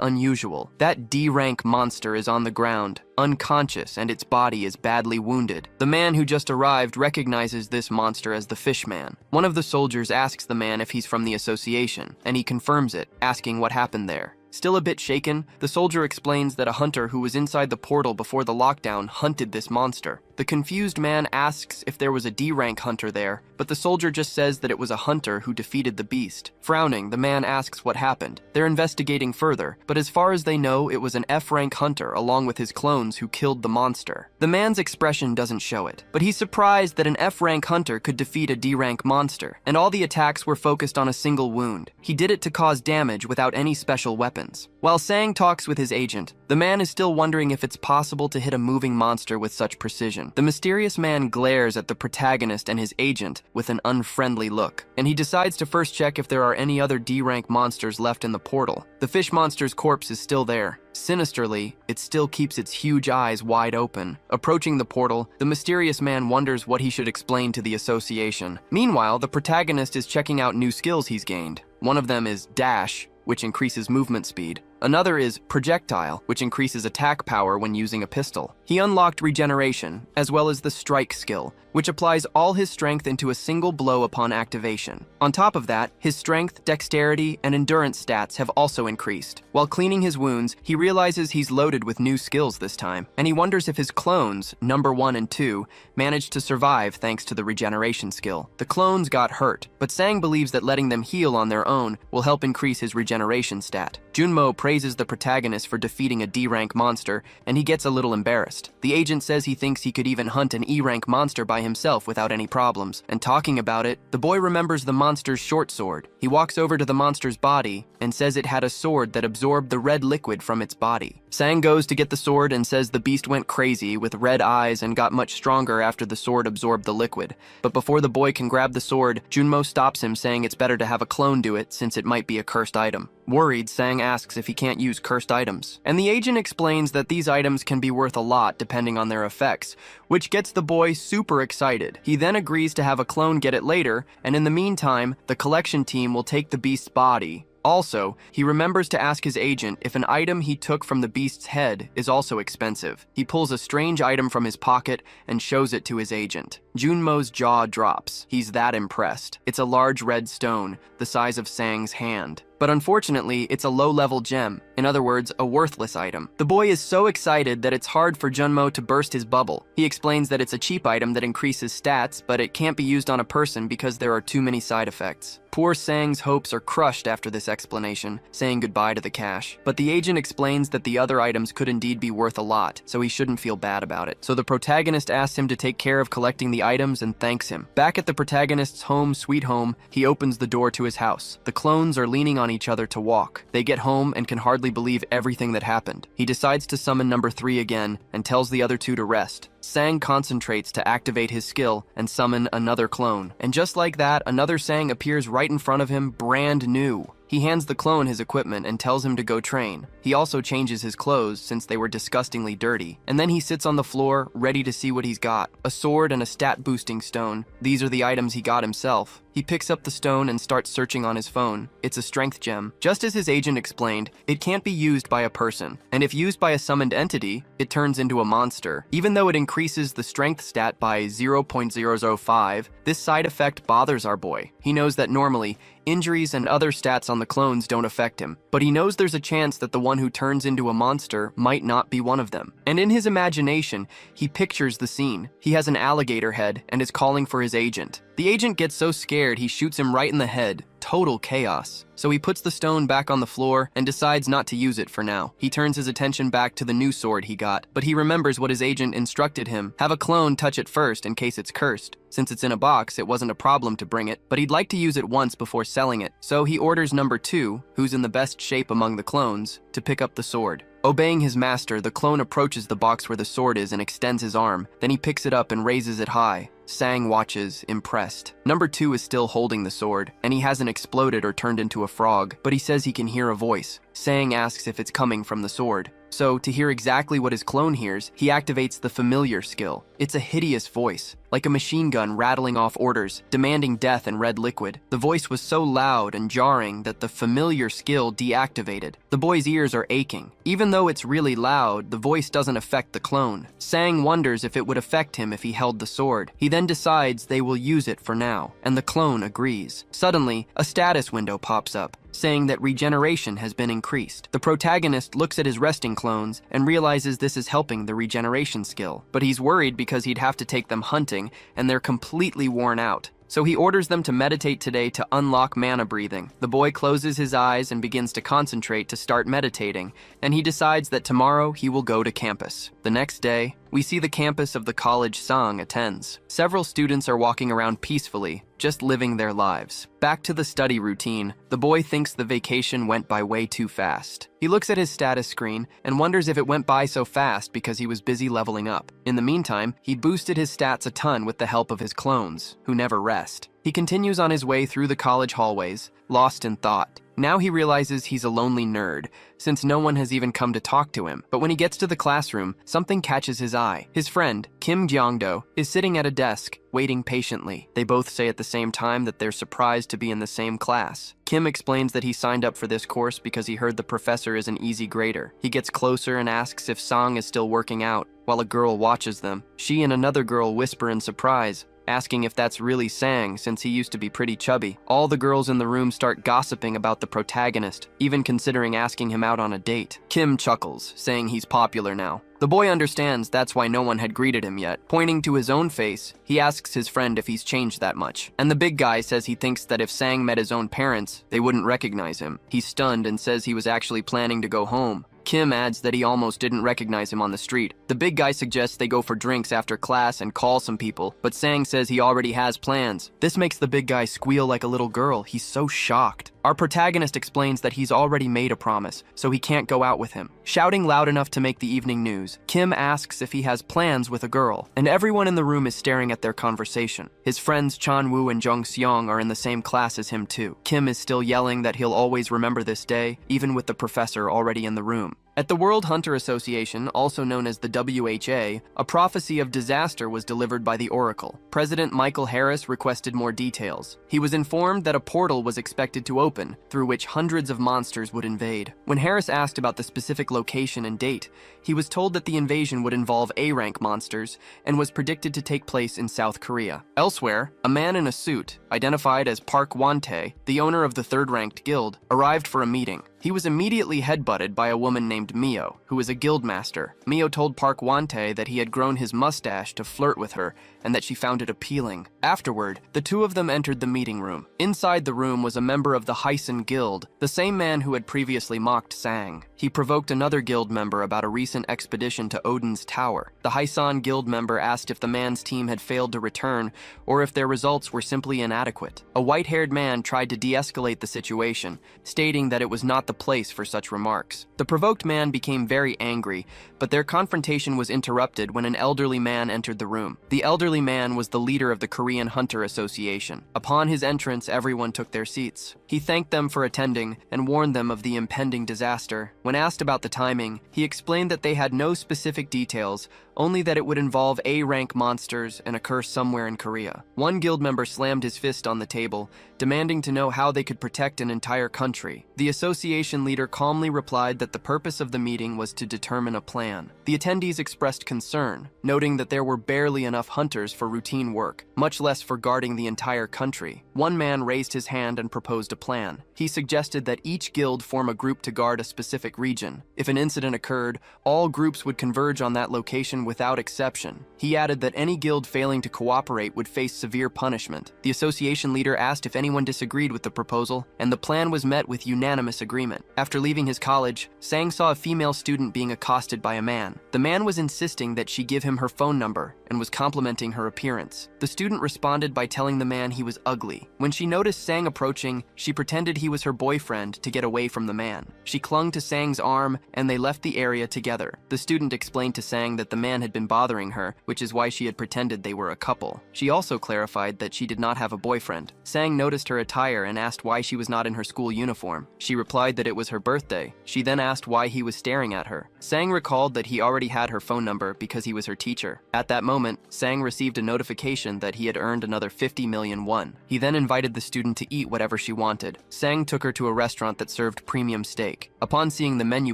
unusual. That D-rank monster is on the ground, unconscious, and its body is badly wounded. The man who just arrived recognizes this monster as the Fishman. One of the soldiers asks the man if he's from the association, and he confirms it, asking what happened there. Still a bit shaken, the soldier explains that a hunter who was inside the portal before the lockdown hunted this monster. The confused man asks if there was a D-rank hunter there, but the soldier just says that it was a hunter who defeated the beast. Frowning, the man asks what happened. They're investigating further, but as far as they know, it was an F-rank hunter along with his clones who killed the monster. The man's expression doesn't show it, but he's surprised that an F-rank hunter could defeat a D-rank monster, and all the attacks were focused on a single wound. He did it to cause damage without any special weapons. While Sang talks with his agent, the man is still wondering if it's possible to hit a moving monster with such precision. The mysterious man glares at the protagonist and his agent with an unfriendly look, and he decides to first check if there are any other D-rank monsters left in the portal. The fish monster's corpse is still there. Sinisterly, it still keeps its huge eyes wide open. Approaching the portal, the mysterious man wonders what he should explain to the association. Meanwhile, the protagonist is checking out new skills he's gained. One of them is Dash, which increases movement speed. Another is Projectile, which increases attack power when using a pistol. He unlocked Regeneration, as well as the Strike skill, which applies all his strength into a single blow upon activation. On top of that, his strength, dexterity, and endurance stats have also increased. While cleaning his wounds, he realizes he's loaded with new skills this time, and he wonders if his clones, number 1 and 2, managed to survive thanks to the Regeneration skill. The clones got hurt, but Sang believes that letting them heal on their own will help increase his regeneration stat. Junmo praises the protagonist for defeating a D-rank monster, and he gets a little embarrassed. The agent says he thinks he could even hunt an E-rank monster by himself without any problems. And talking about it, the boy remembers the monster's short sword. He walks over to the monster's body and says it had a sword that absorbed the red liquid from its body. Sang goes to get the sword and says the beast went crazy with red eyes and got much stronger after the sword absorbed the liquid. But before the boy can grab the sword, Junmo stops him, saying it's better to have a clone do it since it might be a cursed item. Worried, Sang asks if he can't use cursed items, and the agent explains that these items can be worth a lot depending on their effects, which gets the boy super excited. He then agrees to have a clone get it later, and in the meantime, the collection team will take the beast's body. Also, he remembers to ask his agent if an item he took from the beast's head is also expensive. He pulls a strange item from his pocket and shows it to his agent. Junmo's jaw drops. He's that impressed. It's a large red stone, the size of Sang's hand. But unfortunately, it's a low-level gem. In other words, a worthless item. The boy is so excited that it's hard for Junmo to burst his bubble. He explains that it's a cheap item that increases stats, but it can't be used on a person because there are too many side effects. Poor Sang's hopes are crushed after this explanation, saying goodbye to the cash. But the agent explains that the other items could indeed be worth a lot, so he shouldn't feel bad about it. So the protagonist asks him to take care of collecting the items and thanks him. Back at the protagonist's home sweet home, he opens the door to his house. The clones are leaning on each other to walk. They get home and can hardly believe everything that happened. He decides to summon number 3 again and tells the other 2 to rest. Sang concentrates to activate his skill and summon another clone. And just like that, another Sang appears right in front of him, brand new. He hands the clone his equipment and tells him to go train. He also changes his clothes since they were disgustingly dirty. And then he sits on the floor, ready to see what he's got. A sword and a stat-boosting stone. These are the items he got himself. He picks up the stone and starts searching on his phone. It's a strength gem. Just as his agent explained, it can't be used by a person. And if used by a summoned entity, it turns into a monster. Even though it increases the strength stat by 0.005, this side effect bothers our boy. He knows that normally, injuries and other stats on the clones don't affect him, but he knows there's a chance that the one who turns into a monster might not be one of them. And in his imagination, he pictures the scene. He has an alligator head and is calling for his agent. The agent gets so scared he shoots him right in the head. Total chaos. So he puts the stone back on the floor and decides not to use it for now. He turns his attention back to the new sword he got, but he remembers what his agent instructed him. Have a clone touch it first in case it's cursed. Since it's in a box, it wasn't a problem to bring it, but he'd like to use it once before selling it. So he orders number 2, who's in the best shape among the clones, to pick up the sword. Obeying his master, the clone approaches the box where the sword is and extends his arm. Then he picks it up and raises it high. Sang watches, impressed. Number 2 is still holding the sword, and he hasn't exploded or turned into a frog, but he says he can hear a voice. Sang asks if it's coming from the sword. So, to hear exactly what his clone hears, he activates the familiar skill. It's a hideous voice, like a machine gun rattling off orders, demanding death and red liquid. The voice was so loud and jarring that the familiar skill deactivated. The boy's ears are aching. Even though it's really loud, the voice doesn't affect the clone. Sang wonders if it would affect him if he held the sword. He then decides they will use it for now, and the clone agrees. Suddenly, a status window pops up, saying that regeneration has been increased. The protagonist looks at his resting clones and realizes this is helping the regeneration skill, but he's worried because he'd have to take them hunting and they're completely worn out. So he orders them to meditate today to unlock mana breathing. The boy closes his eyes and begins to concentrate to start meditating, and he decides that tomorrow he will go to campus. The next day, we see the campus of the college Sang attends. Several students are walking around peacefully, just living their lives. Back to the study routine, the boy thinks the vacation went by way too fast. He looks at his status screen and wonders if it went by so fast because he was busy leveling up. In the meantime, he boosted his stats a ton with the help of his clones, who never rest. He continues on his way through the college hallways, lost in thought. Now he realizes he's a lonely nerd, since no one has even come to talk to him. But when he gets to the classroom, something catches his eye. His friend, Kim Jeongdo, is sitting at a desk, waiting patiently. They both say at the same time that they're surprised to be in the same class. Kim explains that he signed up for this course because he heard the professor is an easy grader. He gets closer and asks if Sang is still working out, while a girl watches them. She and another girl whisper in surprise, asking if that's really Sang, since he used to be pretty chubby. All the girls in the room start gossiping about the protagonist, even considering asking him out on a date. Kim chuckles, saying he's popular now. The boy understands that's why no one had greeted him yet. Pointing to his own face, he asks his friend if he's changed that much. And the big guy says he thinks that if Sang met his own parents, they wouldn't recognize him. He's stunned and says he was actually planning to go home. Kim adds that he almost didn't recognize him on the street. The big guy suggests they go for drinks after class and call some people, but Sang says he already has plans. This makes the big guy squeal like a little girl. He's so shocked. Our protagonist explains that he's already made a promise, so he can't go out with him. Shouting loud enough to make the evening news, Kim asks if he has plans with a girl, and everyone in the room is staring at their conversation. His friends Chan-woo and Jung-seong are in the same class as him too. Kim is still yelling that he'll always remember this day, even with the professor already in the room. At the World Hunter Association, also known as the WHA, a prophecy of disaster was delivered by the Oracle. President Michael Harris requested more details. He was informed that a portal was expected to open, through which hundreds of monsters would invade. When Harris asked about the specific location and date, he was told that the invasion would involve A-rank monsters and was predicted to take place in South Korea. Elsewhere, a man in a suit, identified as Park Won-tae, the owner of the third-ranked guild, arrived for a meeting. He was immediately headbutted by a woman named Mio, who was a guildmaster. Mio told Park Won-tae that he had grown his mustache to flirt with her and that she found it appealing. Afterward, the two of them entered the meeting room. Inside the room was a member of the Hyson Guild, the same man who had previously mocked Sang. He provoked another guild member about a recent expedition to Odin's Tower. The Hyson Guild member asked if the man's team had failed to return or if their results were simply inadequate. A white-haired man tried to de-escalate the situation, stating that it was not the place for such remarks. The provoked man became very angry, but their confrontation was interrupted when an elderly man entered the room. The elderly man was the leader of the Korean Hunter Association. Upon his entrance, everyone took their seats. He thanked them for attending and warned them of the impending disaster. When asked about the timing, he explained that they had no specific details, only that it would involve A-rank monsters and occur somewhere in Korea. One guild member slammed his fist on the table, demanding to know how they could protect an entire country. The association leader calmly replied that the purpose of the meeting was to determine a plan. The attendees expressed concern, noting that there were barely enough hunters for routine work, much less for guarding the entire country. One man raised his hand and proposed a plan. He suggested that each guild form a group to guard a specific region. If an incident occurred, all groups would converge on that location without exception. He added that any guild failing to cooperate would face severe punishment. The association leader asked if anyone disagreed with the proposal, and the plan was met with unanimous agreement. After leaving his college, Sang saw a female student being accosted by a man. The man was insisting that she give him her phone number and was complimenting her appearance. The student responded by telling the man he was ugly. When she noticed Sang approaching, she pretended he was her boyfriend to get away from the man. She clung to Sang's arm and they left the area together. The student explained to Sang that the man had been bothering her, which is why she had pretended they were a couple. She also clarified that she did not have a boyfriend. Sang noticed her attire and asked why she was not in her school uniform. She replied that it was her birthday. She then asked why he was staring at her. Sang recalled that he already had her phone number because he was her teacher. At that moment, Sang received a notification that he had earned another 50 million won. He then invited the student to eat whatever she wanted. Sang took her to a restaurant that served premium steak. Upon seeing the menu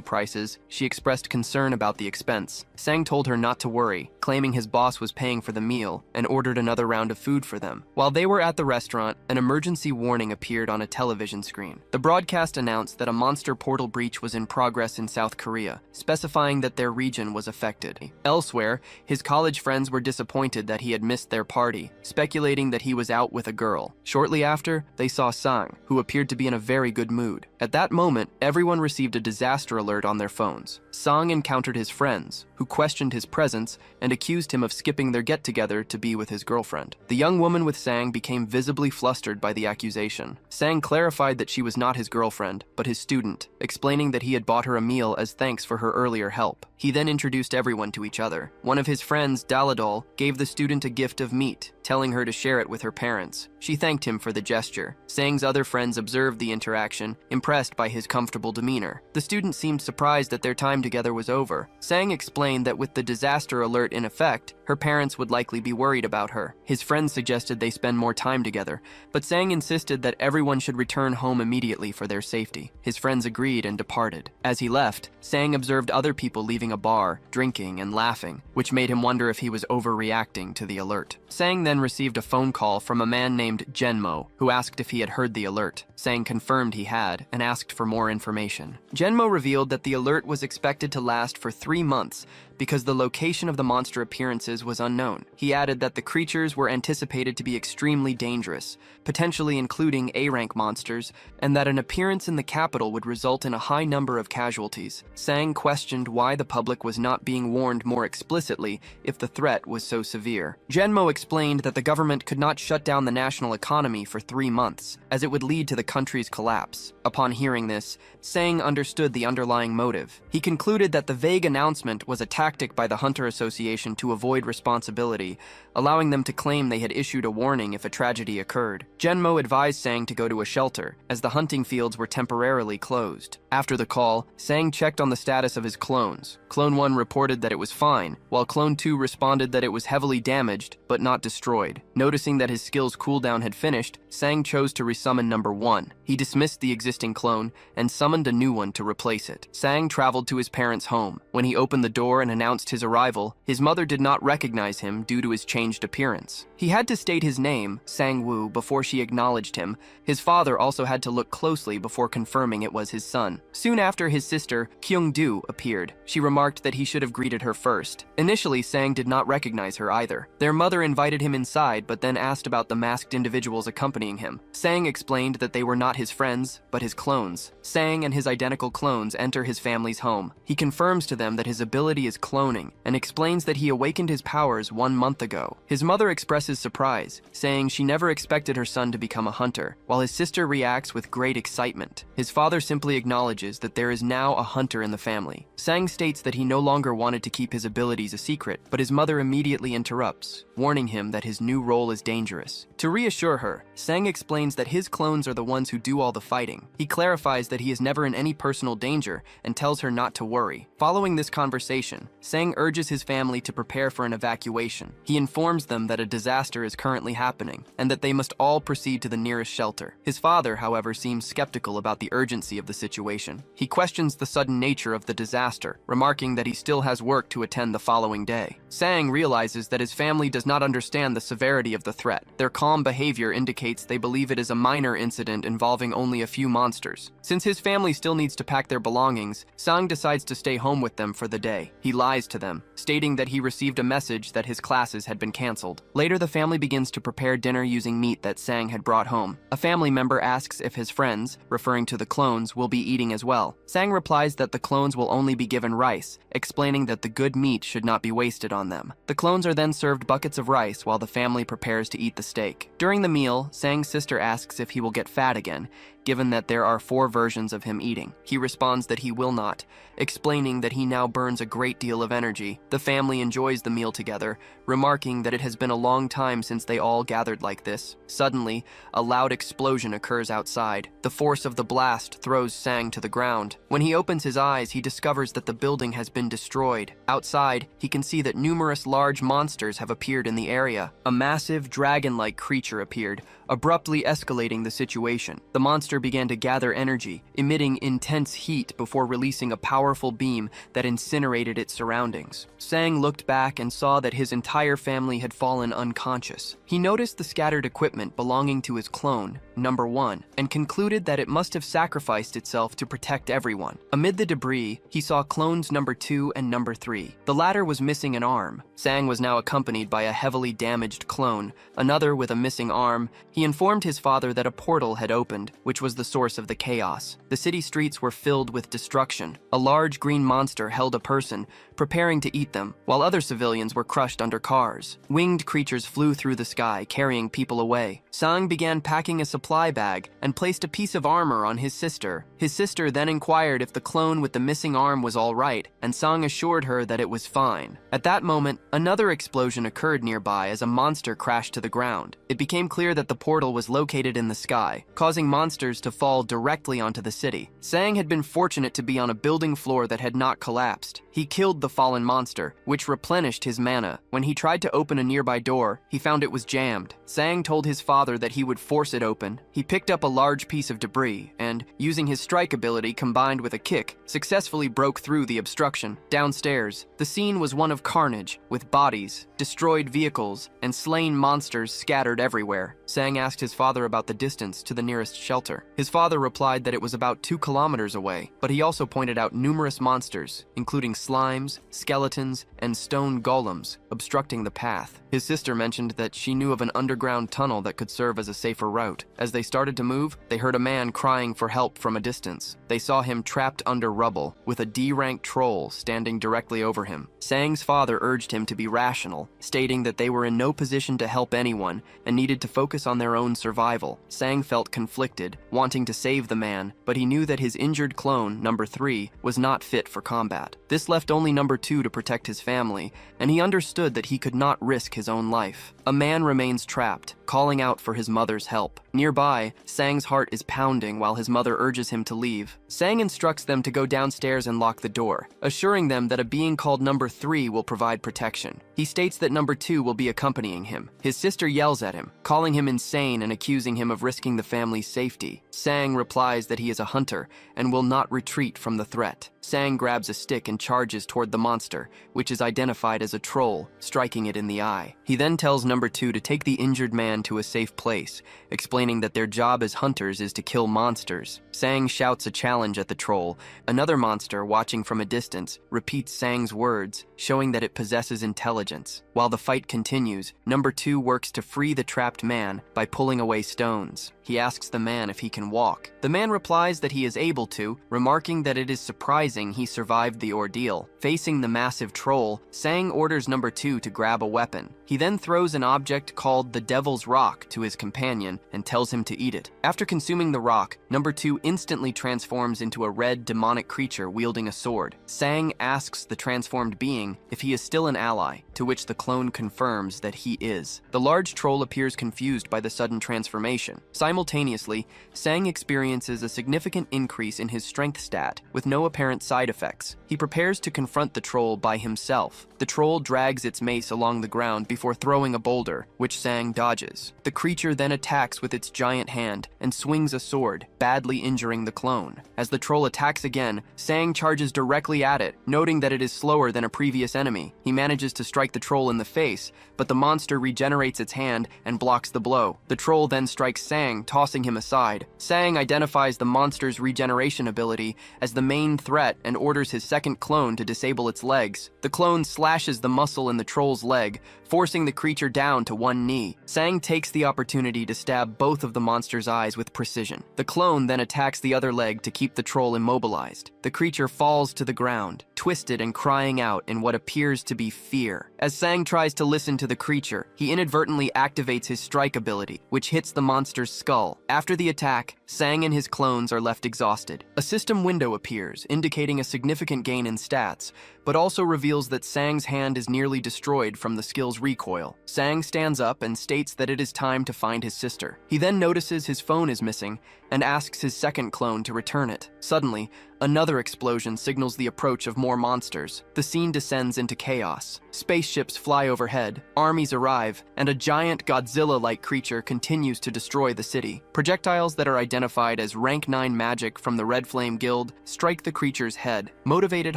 prices, she expressed concern about the expense. Sang told her not to worry, claiming his boss was paying for the meal, and ordered another round of food for them. While they were at the restaurant, an emergency warning appeared on a television screen. The broadcast announced that a monster portal breach was in progress in South Korea, specifying that their region was affected. Elsewhere, his college friends were disappointed that he had missed their party, speculating that he was out with a girl. Shortly after, they saw Sang, who appeared to be in a very good mood. At that moment, everyone received a disaster alert on their phones. Sang encountered his friends, who questioned his presence and accused him of skipping their get-together to be with his girlfriend. The young woman with Sang became visibly flustered by the accusation. Sang clarified that she was not his girlfriend, but his student, explaining that he had bought her a meal as thanks for her early earlier help. He then introduced everyone to each other. One of his friends, Daladol, gave the student a gift of meat, telling her to share it with her parents. She thanked him for the gesture. Sang's other friends observed the interaction, impressed by his comfortable demeanor. The student seemed surprised that their time together was over. Sang explained that with the disaster alert in effect, her parents would likely be worried about her. His friends suggested they spend more time together, but Sang insisted that everyone should return home immediately for their safety. His friends agreed and departed. As he left, Sang observed other people leaving a bar, drinking and laughing, which made him wonder if he was overreacting to the alert. Sang then received a phone call from a man named Genmo, who asked if he had heard the alert. Sang confirmed he had and asked for more information. Genmo revealed that the alert was expected to last for 3 months because the location of the monster appearances was unknown. He added that the creatures were anticipated to be extremely dangerous, potentially including A-rank monsters, and that an appearance in the capital would result in a high number of casualties. Sang questioned why the public was not being warned more explicitly if the threat was so severe. Genmo explained that the government could not shut down the national economy for 3 months, as it would lead to the country's collapse. Upon hearing this, Sang understood the underlying motive. He concluded that the vague announcement was a tactic by the Hunter Association to avoid responsibility, allowing them to claim they had issued a warning if a tragedy occurred. Genmo advised Sang to go to a shelter, as the hunting fields were temporarily closed. After the call, Sang checked on the status of his clones. Clone 1 reported that it was fine, while Clone 2 responded that it was heavily damaged, but not destroyed. Noticing that his skill's cooldown had finished, Sang chose to resummon number 1. He dismissed the existing clone and summoned a new one to replace it. Sang traveled to his parents' home. When he opened the door and announced his arrival, his mother did not recognize him due to his changed appearance. He had to state his name, Sang-woo, before she acknowledged him. His father also had to look closely before confirming it was his son. Soon after, his sister, Kyung-do, appeared. She remarked that he should have greeted her first. Initially, Sang did not recognize her either. Their mother invited him inside, but then asked about the masked individuals accompanying him. Sang explained that they were not his friends, but his clones. Sang and his identical clones enter his family's home. He confirms to them that his ability is cloning, and explains that he awakened his powers 1 month ago. His mother expresses surprise, saying she never expected her son to become a hunter, while his sister reacts with great excitement. His father simply acknowledges that there is now a hunter in the family. Sang states that he no longer wanted to keep his abilities a secret, but his mother immediately interrupts, warning him that his new role is dangerous. To reassure her, Sang explains that his clones are the ones who do all the fighting. He clarifies that he is never in any personal danger and tells her not to worry. Following this conversation, Sang urges his family to prepare for an evacuation. He informs them that a disaster is currently happening and that they must all proceed to the nearest shelter. His father, however, seems skeptical about the urgency of the situation. He questions the sudden nature of the disaster, remarking that he still has work to attend the following day. Sang realizes that his family does not understand the severity of the threat. Their calm behavior indicates they believe it is a minor incident involving only a few monsters. Since his family still needs to pack their belongings, Sang decides to stay home with them for the day. He lies to them, stating that he received a message that his classes had been canceled. Later, the family begins to prepare dinner using meat that Sang had brought home. A family member asks if his friends, referring to the clones, will be eating as well. Sang replies that the clones will only be given rice, explaining that the good meat should not be wasted on them. The clones are then served buckets of rice while the family prepares to eat the steak. During the meal, Sang's sister asks if he will get fat again, given that there are 4 versions of him eating. He responds that he will not, explaining that he now burns a great deal of energy. The family enjoys the meal together, remarking that it has been a long time since they all gathered like this. Suddenly, a loud explosion occurs outside. The force of the blast throws Sang to the ground. When he opens his eyes, he discovers that the building has been destroyed. Outside, he can see that numerous large monsters have appeared in the area. A massive dragon-like creature appeared, abruptly escalating the situation. The monster began to gather energy, emitting intense heat before releasing a powerful beam that incinerated its surroundings. Sang looked back and saw that his entire family had fallen unconscious. He noticed the scattered equipment belonging to his clone, number 1, and concluded that it must have sacrificed itself to protect everyone. Amid the debris, he saw clones number 2 and number 3. The latter was missing an arm. Sang was now accompanied by a heavily damaged clone, another with a missing arm. He informed his father that a portal had opened, which which was the source of the chaos. The city streets were filled with destruction. A large green monster held a person, preparing to eat them, while other civilians were crushed under cars. Winged creatures flew through the sky, carrying people away. Sang began packing a supply bag and placed a piece of armor on his sister. His sister then inquired if the clone with the missing arm was all right, and Sang assured her that it was fine. At that moment, another explosion occurred nearby as a monster crashed to the ground. It became clear that the portal was located in the sky, causing monsters to fall directly onto the city. Sang had been fortunate to be on a building floor that had not collapsed. He killed the fallen monster, which replenished his mana. When he tried to open a nearby door, he found it was jammed. Sang told his father that he would force it open. He picked up a large piece of debris and, using his strike ability combined with a kick, successfully broke through the obstruction. Downstairs, the scene was one of carnage, with bodies, destroyed vehicles, and slain monsters scattered everywhere. Sang asked his father about the distance to the nearest shelter. His father replied that it was about 2 kilometers away, but he also pointed out numerous monsters, including slimes, skeletons, and stone golems, obstructing the path. His sister mentioned that she knew of an underground tunnel that could serve as a safer route. As they started to move, they heard a man crying for help from a distance. They saw him trapped under rubble, with a D-rank troll standing directly over him. Sang's father urged him to be rational, stating that they were in no position to help anyone and needed to focus on their own survival. Sang felt conflicted, wanting to save the man, but he knew that his injured clone, number 3, was not fit for combat. This left only number 2 to protect his family, and he understood that he could not risk his own life. A man remains trapped, calling out for his mother's help. Nearby, Sang's heart is pounding while his mother urges him to leave. Sang instructs them to go downstairs and lock the door, assuring them that a being called number 3 will provide protection. He states that number 2 will be accompanying him. His sister yells at him, calling him insane and accusing him of risking the family's safety. Sang replies that he is a hunter and will not retreat from the threat. Sang grabs a stick and charges toward the monster, which is identified as a troll, striking it in the eye. He then tells number 2 to take the injured man to a safe place, explaining that their job as hunters is to kill monsters. Sang shouts a challenge at the troll. Another monster, watching from a distance, repeats Sang's words, showing that it possesses intelligence. While the fight continues, number 2 works to free the trapped man by pulling away stones. He asks the man if he can walk. The man replies that he is able to, remarking that it is surprising he survived the ordeal. Facing the massive troll, Sang orders number 2 to grab a weapon. He then throws an object called the Devil's Rock to his companion and tells him to eat it. After consuming the rock, number 2 instantly transforms into a red demonic creature wielding a sword. Sang asks the transformed being if he is still an ally, to which the clone confirms that he is. The large troll appears confused by the sudden transformation. Simultaneously, Sang experiences a significant increase in his strength stat with no apparent side effects. He prepares to confront the troll by himself. The troll drags its mace along the ground before throwing a boulder, which Sang dodges. The creature then attacks with its giant hand and swings a sword, badly injuring the clone. As the troll attacks again, Sang charges directly at it, noting that it is slower than a previous enemy. He manages to strike the troll in the face, but the monster regenerates its hand and blocks the blow. The troll then strikes Sang, tossing him aside. Sang identifies the monster's regeneration ability as the main threat and orders his second clone to disable its legs. The clone slashes the muscle in the troll's leg, forcing the creature down to one knee. Sang takes the opportunity to stab both of the monster's eyes with precision. The clone then attacks the other leg to keep the troll immobilized. The creature falls to the ground, twisted and crying out in what appears to be fear. As Sang tries to listen to the creature, he inadvertently activates his strike ability, which hits the monster's skull. After the attack, Sang and his clones are left exhausted. A system window appears, indicating a significant gain in stats, but also reveals that Sang's hand is nearly destroyed from the skill's recoil. Sang stands up and states that it is time to find his sister. He then notices his phone is missing and asks his second clone to return it. Suddenly, another explosion signals the approach of more monsters. The scene descends into chaos. Spaceships fly overhead, armies arrive, and a giant Godzilla-like creature continues to destroy the city. Projectiles that are identified as Rank 9 magic from the Red Flame Guild strike the creature's head. Motivated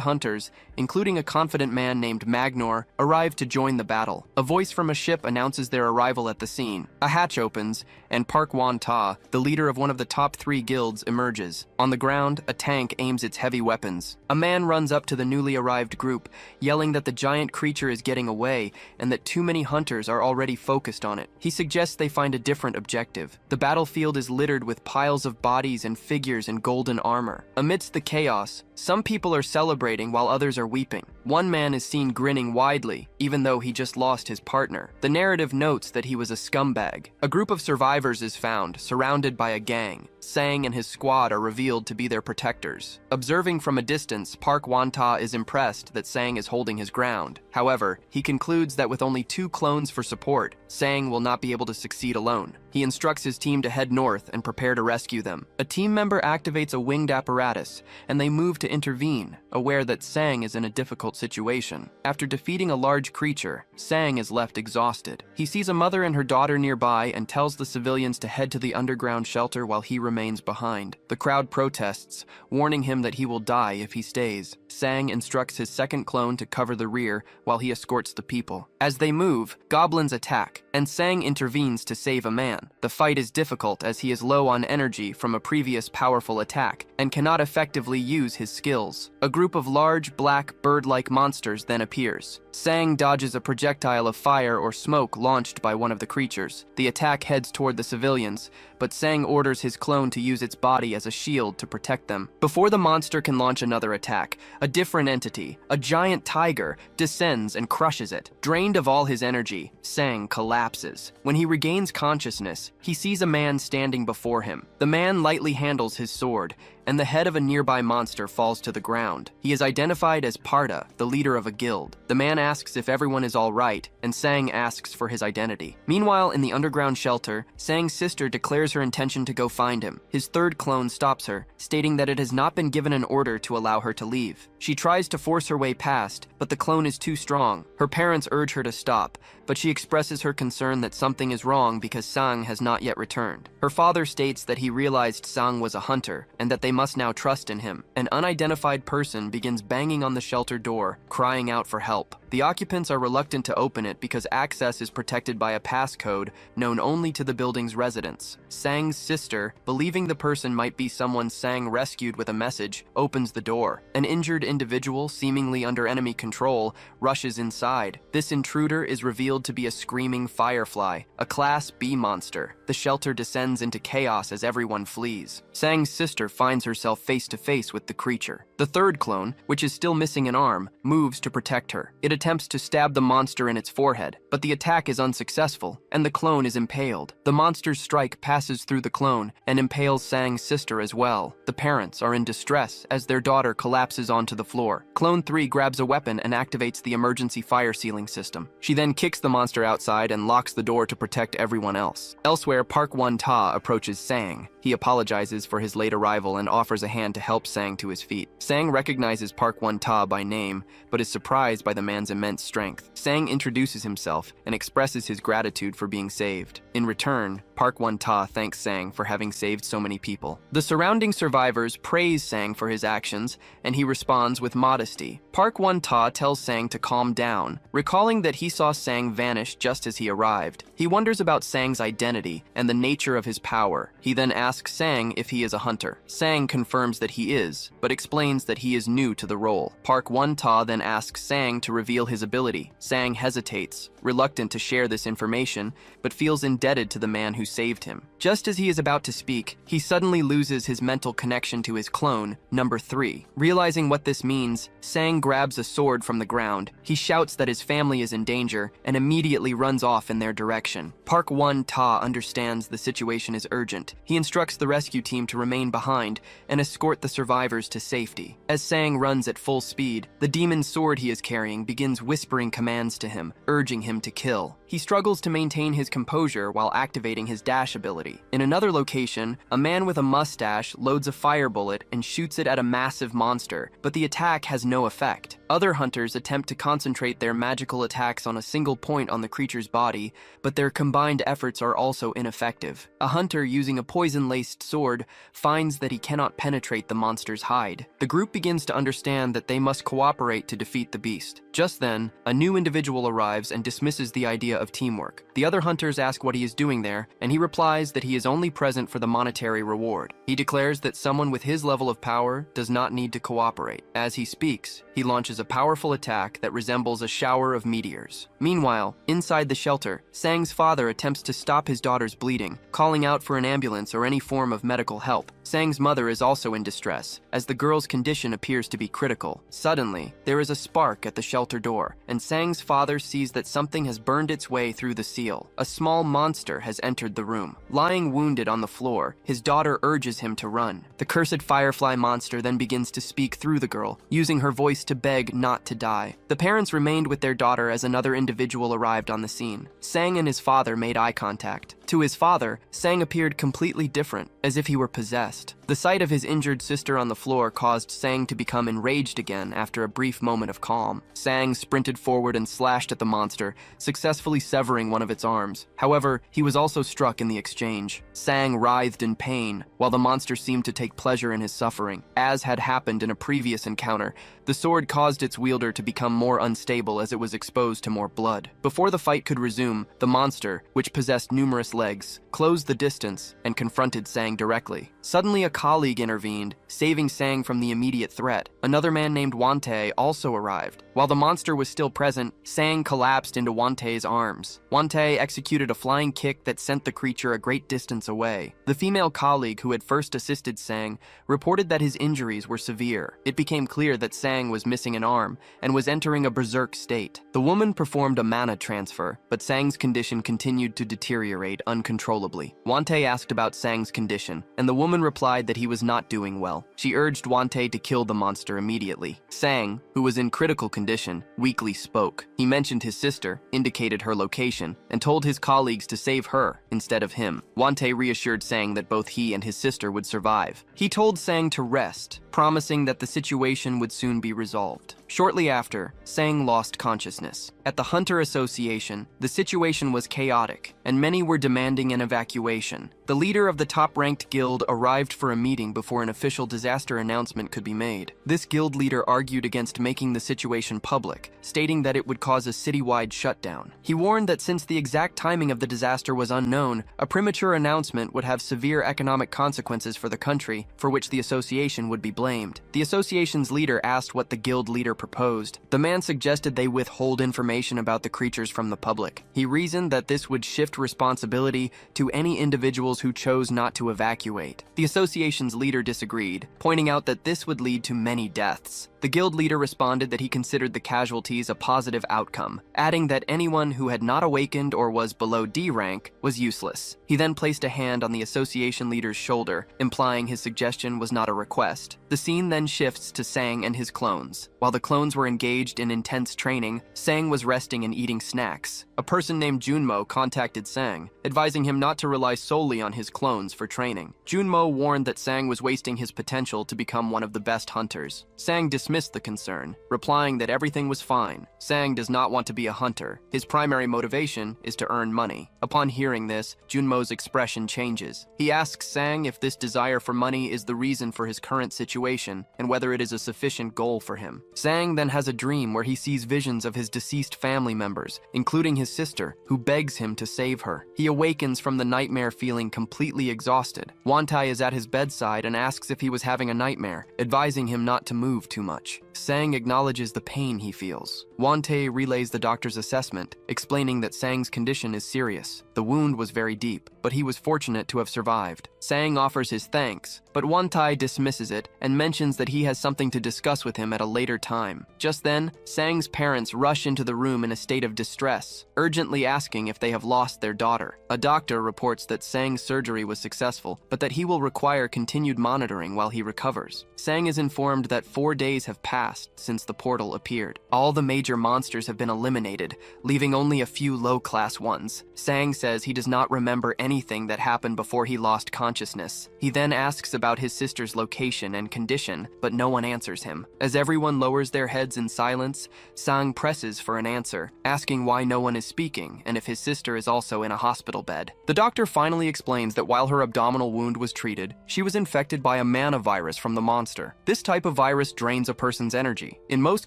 hunters, including a confident man named Magnor, arrive to join the battle. A voice from a ship announces their arrival at the scene. A hatch opens, and Park Wan-ta, the leader of one of the top 3 guilds, emerges. On the ground, a tank aims its heavy weapons. A man runs up to the newly arrived group, yelling that the giant creature is getting away and that too many hunters are already focused on it. He suggests they find a different objective. The battlefield is littered with piles of bodies and figures in golden armor. Amidst the chaos, some people are celebrating while others are weeping. One man is seen grinning widely, even though he just lost his partner. The narrative notes that he was a scumbag. A group of survivors is found, surrounded by a gang. Sang and his squad are revealed to be their protectors. Observing from a distance, Park Wan-ta is impressed that Sang is holding his ground. However, he concludes that with only 2 clones for support, Sang will not be able to succeed alone. He instructs his team to head north and prepare to rescue them. A team member activates a winged apparatus, and they move to intervene, aware that Sang is in a difficult situation. After defeating a large creature, Sang is left exhausted. He sees a mother and her daughter nearby and tells the civilians to head to the underground shelter while he remains behind. The crowd protests, warning him that he will die if he stays. Sang instructs his second clone to cover the rear while he escorts the people. As they move, goblins attack, and Sang intervenes to save a man. The fight is difficult as he is low on energy from a previous powerful attack and cannot effectively use his skills. A group of large, black, bird-like monsters then appears. Sang dodges a projectile of fire or smoke launched by one of the creatures. The attack heads toward the civilians, but Sang orders his clone to use its body as a shield to protect them. Before the monster can launch another attack, a different entity, a giant tiger, descends and crushes it. Drained of all his energy, Sang collapses. When he regains consciousness, he sees a man standing before him. The man lightly handles his sword, and the head of a nearby monster falls to the ground. He is identified as Parda, the leader of a guild. The man asks if everyone is all right, and Sang asks for his identity. Meanwhile, in the underground shelter, Sang's sister declares her intention to go find him. His third clone stops her, stating that it has not been given an order to allow her to leave. She tries to force her way past, but the clone is too strong. Her parents urge her to stop, but she expresses her concern that something is wrong because Sang has not yet returned. Her father states that he realized Sang was a hunter, and that they must now trust in him. An unidentified person begins banging on the shelter door, crying out for help. The occupants are reluctant to open it because access is protected by a passcode known only to the building's residents. Sang's sister, believing the person might be someone Sang rescued with a message, opens the door. An injured individual, seemingly under enemy control, rushes inside. This intruder is revealed to be a screaming firefly, a Class B monster. The shelter descends into chaos as everyone flees. Sang's sister finds herself face to face with the creature. The third clone, which is still missing an arm, moves to protect her. It attempts to stab the monster in its forehead, but the attack is unsuccessful, and the clone is impaled. The monster's strike passes through the clone and impales Sang's sister as well. The parents are in distress as their daughter collapses onto the floor. Clone 3 grabs a weapon and activates the emergency fire sealing system. She then kicks the monster outside and locks the door to protect everyone else. Elsewhere, Park Wan-ta approaches Sang. He apologizes for his late arrival and offers a hand to help Sang to his feet. Sang recognizes Park Wan-ta by name, but is surprised by the man's immense strength. Sang introduces himself and expresses his gratitude for being saved. In return, Park Wan-ta thanks Sang for having saved so many people. The surrounding survivors praise Sang for his actions, and he responds with modesty. Park Wan-ta tells Sang to calm down, recalling that he saw Sang vanish just as he arrived. He wonders about Sang's identity and the nature of his power. He then asks Sang if he is a hunter. Sang confirms that he is, but explains that he is new to the role. Park Wan-ta then asks Sang to reveal his ability. Sang hesitates, reluctant to share this information, but feels indebted to the man who saved him. Just as he is about to speak, he suddenly loses his mental connection to his clone, number 3. Realizing what this means, Sang grabs a sword from the ground. He shouts that his family is in danger and immediately runs off in their direction. Park Wan-ta understands the situation is urgent. He instructs the rescue team to remain behind and escort the survivors to safety. As Sang runs at full speed, the demon sword he is carrying begins whispering commands to him, urging him to kill. He struggles to maintain his composure while activating his dash ability. In another location, a man with a mustache loads a fire bullet and shoots it at a massive monster, but the attack has no effect. effect. Other hunters attempt to concentrate their magical attacks on a single point on the creature's body, but their combined efforts are also ineffective. A hunter using a poison-laced sword finds that he cannot penetrate the monster's hide. The group begins to understand that they must cooperate to defeat the beast. Just then, a new individual arrives and dismisses the idea of teamwork. The other hunters ask what he is doing there, and he replies that he is only present for the monetary reward. He declares that someone with his level of power does not need to cooperate. As he speaks, he launches a powerful attack that resembles a shower of meteors. Meanwhile, inside the shelter, Sang's father attempts to stop his daughter's bleeding, calling out for an ambulance or any form of medical help. Sang's mother is also in distress, as the girl's condition appears to be critical. Suddenly, there is a spark at the shelter door, and Sang's father sees that something has burned its way through the seal. A small monster has entered the room. Lying wounded on the floor, his daughter urges him to run. The cursed firefly monster then begins to speak through the girl, using her voice to beg not to die. The parents remained with their daughter as another individual arrived on the scene. Sang and his father made eye contact. To his father, Sang appeared completely different, as if he were possessed. The sight of his injured sister on the floor caused Sang to become enraged again after a brief moment of calm. Sang sprinted forward and slashed at the monster, successfully severing one of its arms. However, he was also struck in the exchange. Sang writhed in pain, while the monster seemed to take pleasure in his suffering. As had happened in a previous encounter, the sword caused its wielder to become more unstable as it was exposed to more blood. Before the fight could resume, the monster, which possessed numerous legs, closed the distance and confronted Sang directly. Suddenly, a colleague intervened, saving Sang from the immediate threat. Another man named Wante also arrived. While the monster was still present, Sang collapsed into Wante's arms. Wante executed a flying kick that sent the creature a great distance away. The female colleague who had first assisted Sang reported that his injuries were severe. It became clear that Sang was missing an arm and was entering a berserk state. The woman performed a mana transfer, but Sang's condition continued to deteriorate uncontrollably. Wante asked about Sang's condition, and the woman replied that he was not doing well. She urged Wante to kill the monster immediately. Sang, who was in critical condition, weakly spoke. He mentioned his sister, indicated her location, and told his colleagues to save her instead of him. Wante reassured Sang that both he and his sister would survive. He told Sang to rest, promising that the situation would soon be resolved. Shortly after, Sang lost consciousness. At the Hunter Association, the situation was chaotic, and many were demanding an evacuation. The leader of the top-ranked guild arrived for a meeting before an official disaster announcement could be made. This guild leader argued against making the situation public, stating that it would cause a citywide shutdown. He warned that since the exact timing of the disaster was unknown, a premature announcement would have severe economic consequences for the country, for which the association would be blamed. The association's leader asked what the guild leader proposed. The man suggested they withhold information about the creatures from the public. He reasoned that this would shift responsibility to any individuals who chose not to evacuate. The association's leader disagreed, pointing out that this would lead to many deaths. The guild leader responded that he considered the casualties a positive outcome, adding that anyone who had not awakened or was below D rank was useless. He then placed a hand on the association leader's shoulder, implying his suggestion was not a request. The scene then shifts to Sang and his clones. While the clones were engaged in intense training, Sang was resting and eating snacks. A person named Junmo contacted Sang, advising him not to rely solely on his clones for training. Junmo warned that Sang was wasting his potential to become one of the best hunters. Sang dismissed the concern, replying that everything was fine. Sang does not want to be a hunter. His primary motivation is to earn money. Upon hearing this, Junmo's expression changes. He asks Sang if this desire for money is the reason for his current situation, and whether it is a sufficient goal for him. Sang then has a dream where he sees visions of his deceased family members, including his sister, who begs him to save her. He awakens from the nightmare feeling completely exhausted. Wantai is at his bedside and asks if he was having a nightmare, advising him not to move too much. Sang acknowledges the pain he feels. Wante relays the doctor's assessment, explaining that Sang's condition is serious. The wound was very deep, but he was fortunate to have survived. Sang offers his thanks, but Wantai dismisses it and mentions that he has something to discuss with him at a later time. Just then, Sang's parents rush into the room in a state of distress, urgently asking if they have lost their daughter. A doctor reports that Sang's surgery was successful, but that he will require continued monitoring while he recovers. Sang is informed that 4 days have passed since the portal appeared. All the major monsters have been eliminated, leaving only a few low-class ones. Sang says he does not remember anything that happened before he lost consciousness. He then asks about his sister's location and condition, but no one answers him. As everyone lowers their heads in silence, Sang presses for an answer, asking why no one is speaking and if his sister is also in a hospital bed. The doctor finally explains that while her abdominal wound was treated, she was infected by a mana virus from the monster. This type of virus drains a person's energy. In most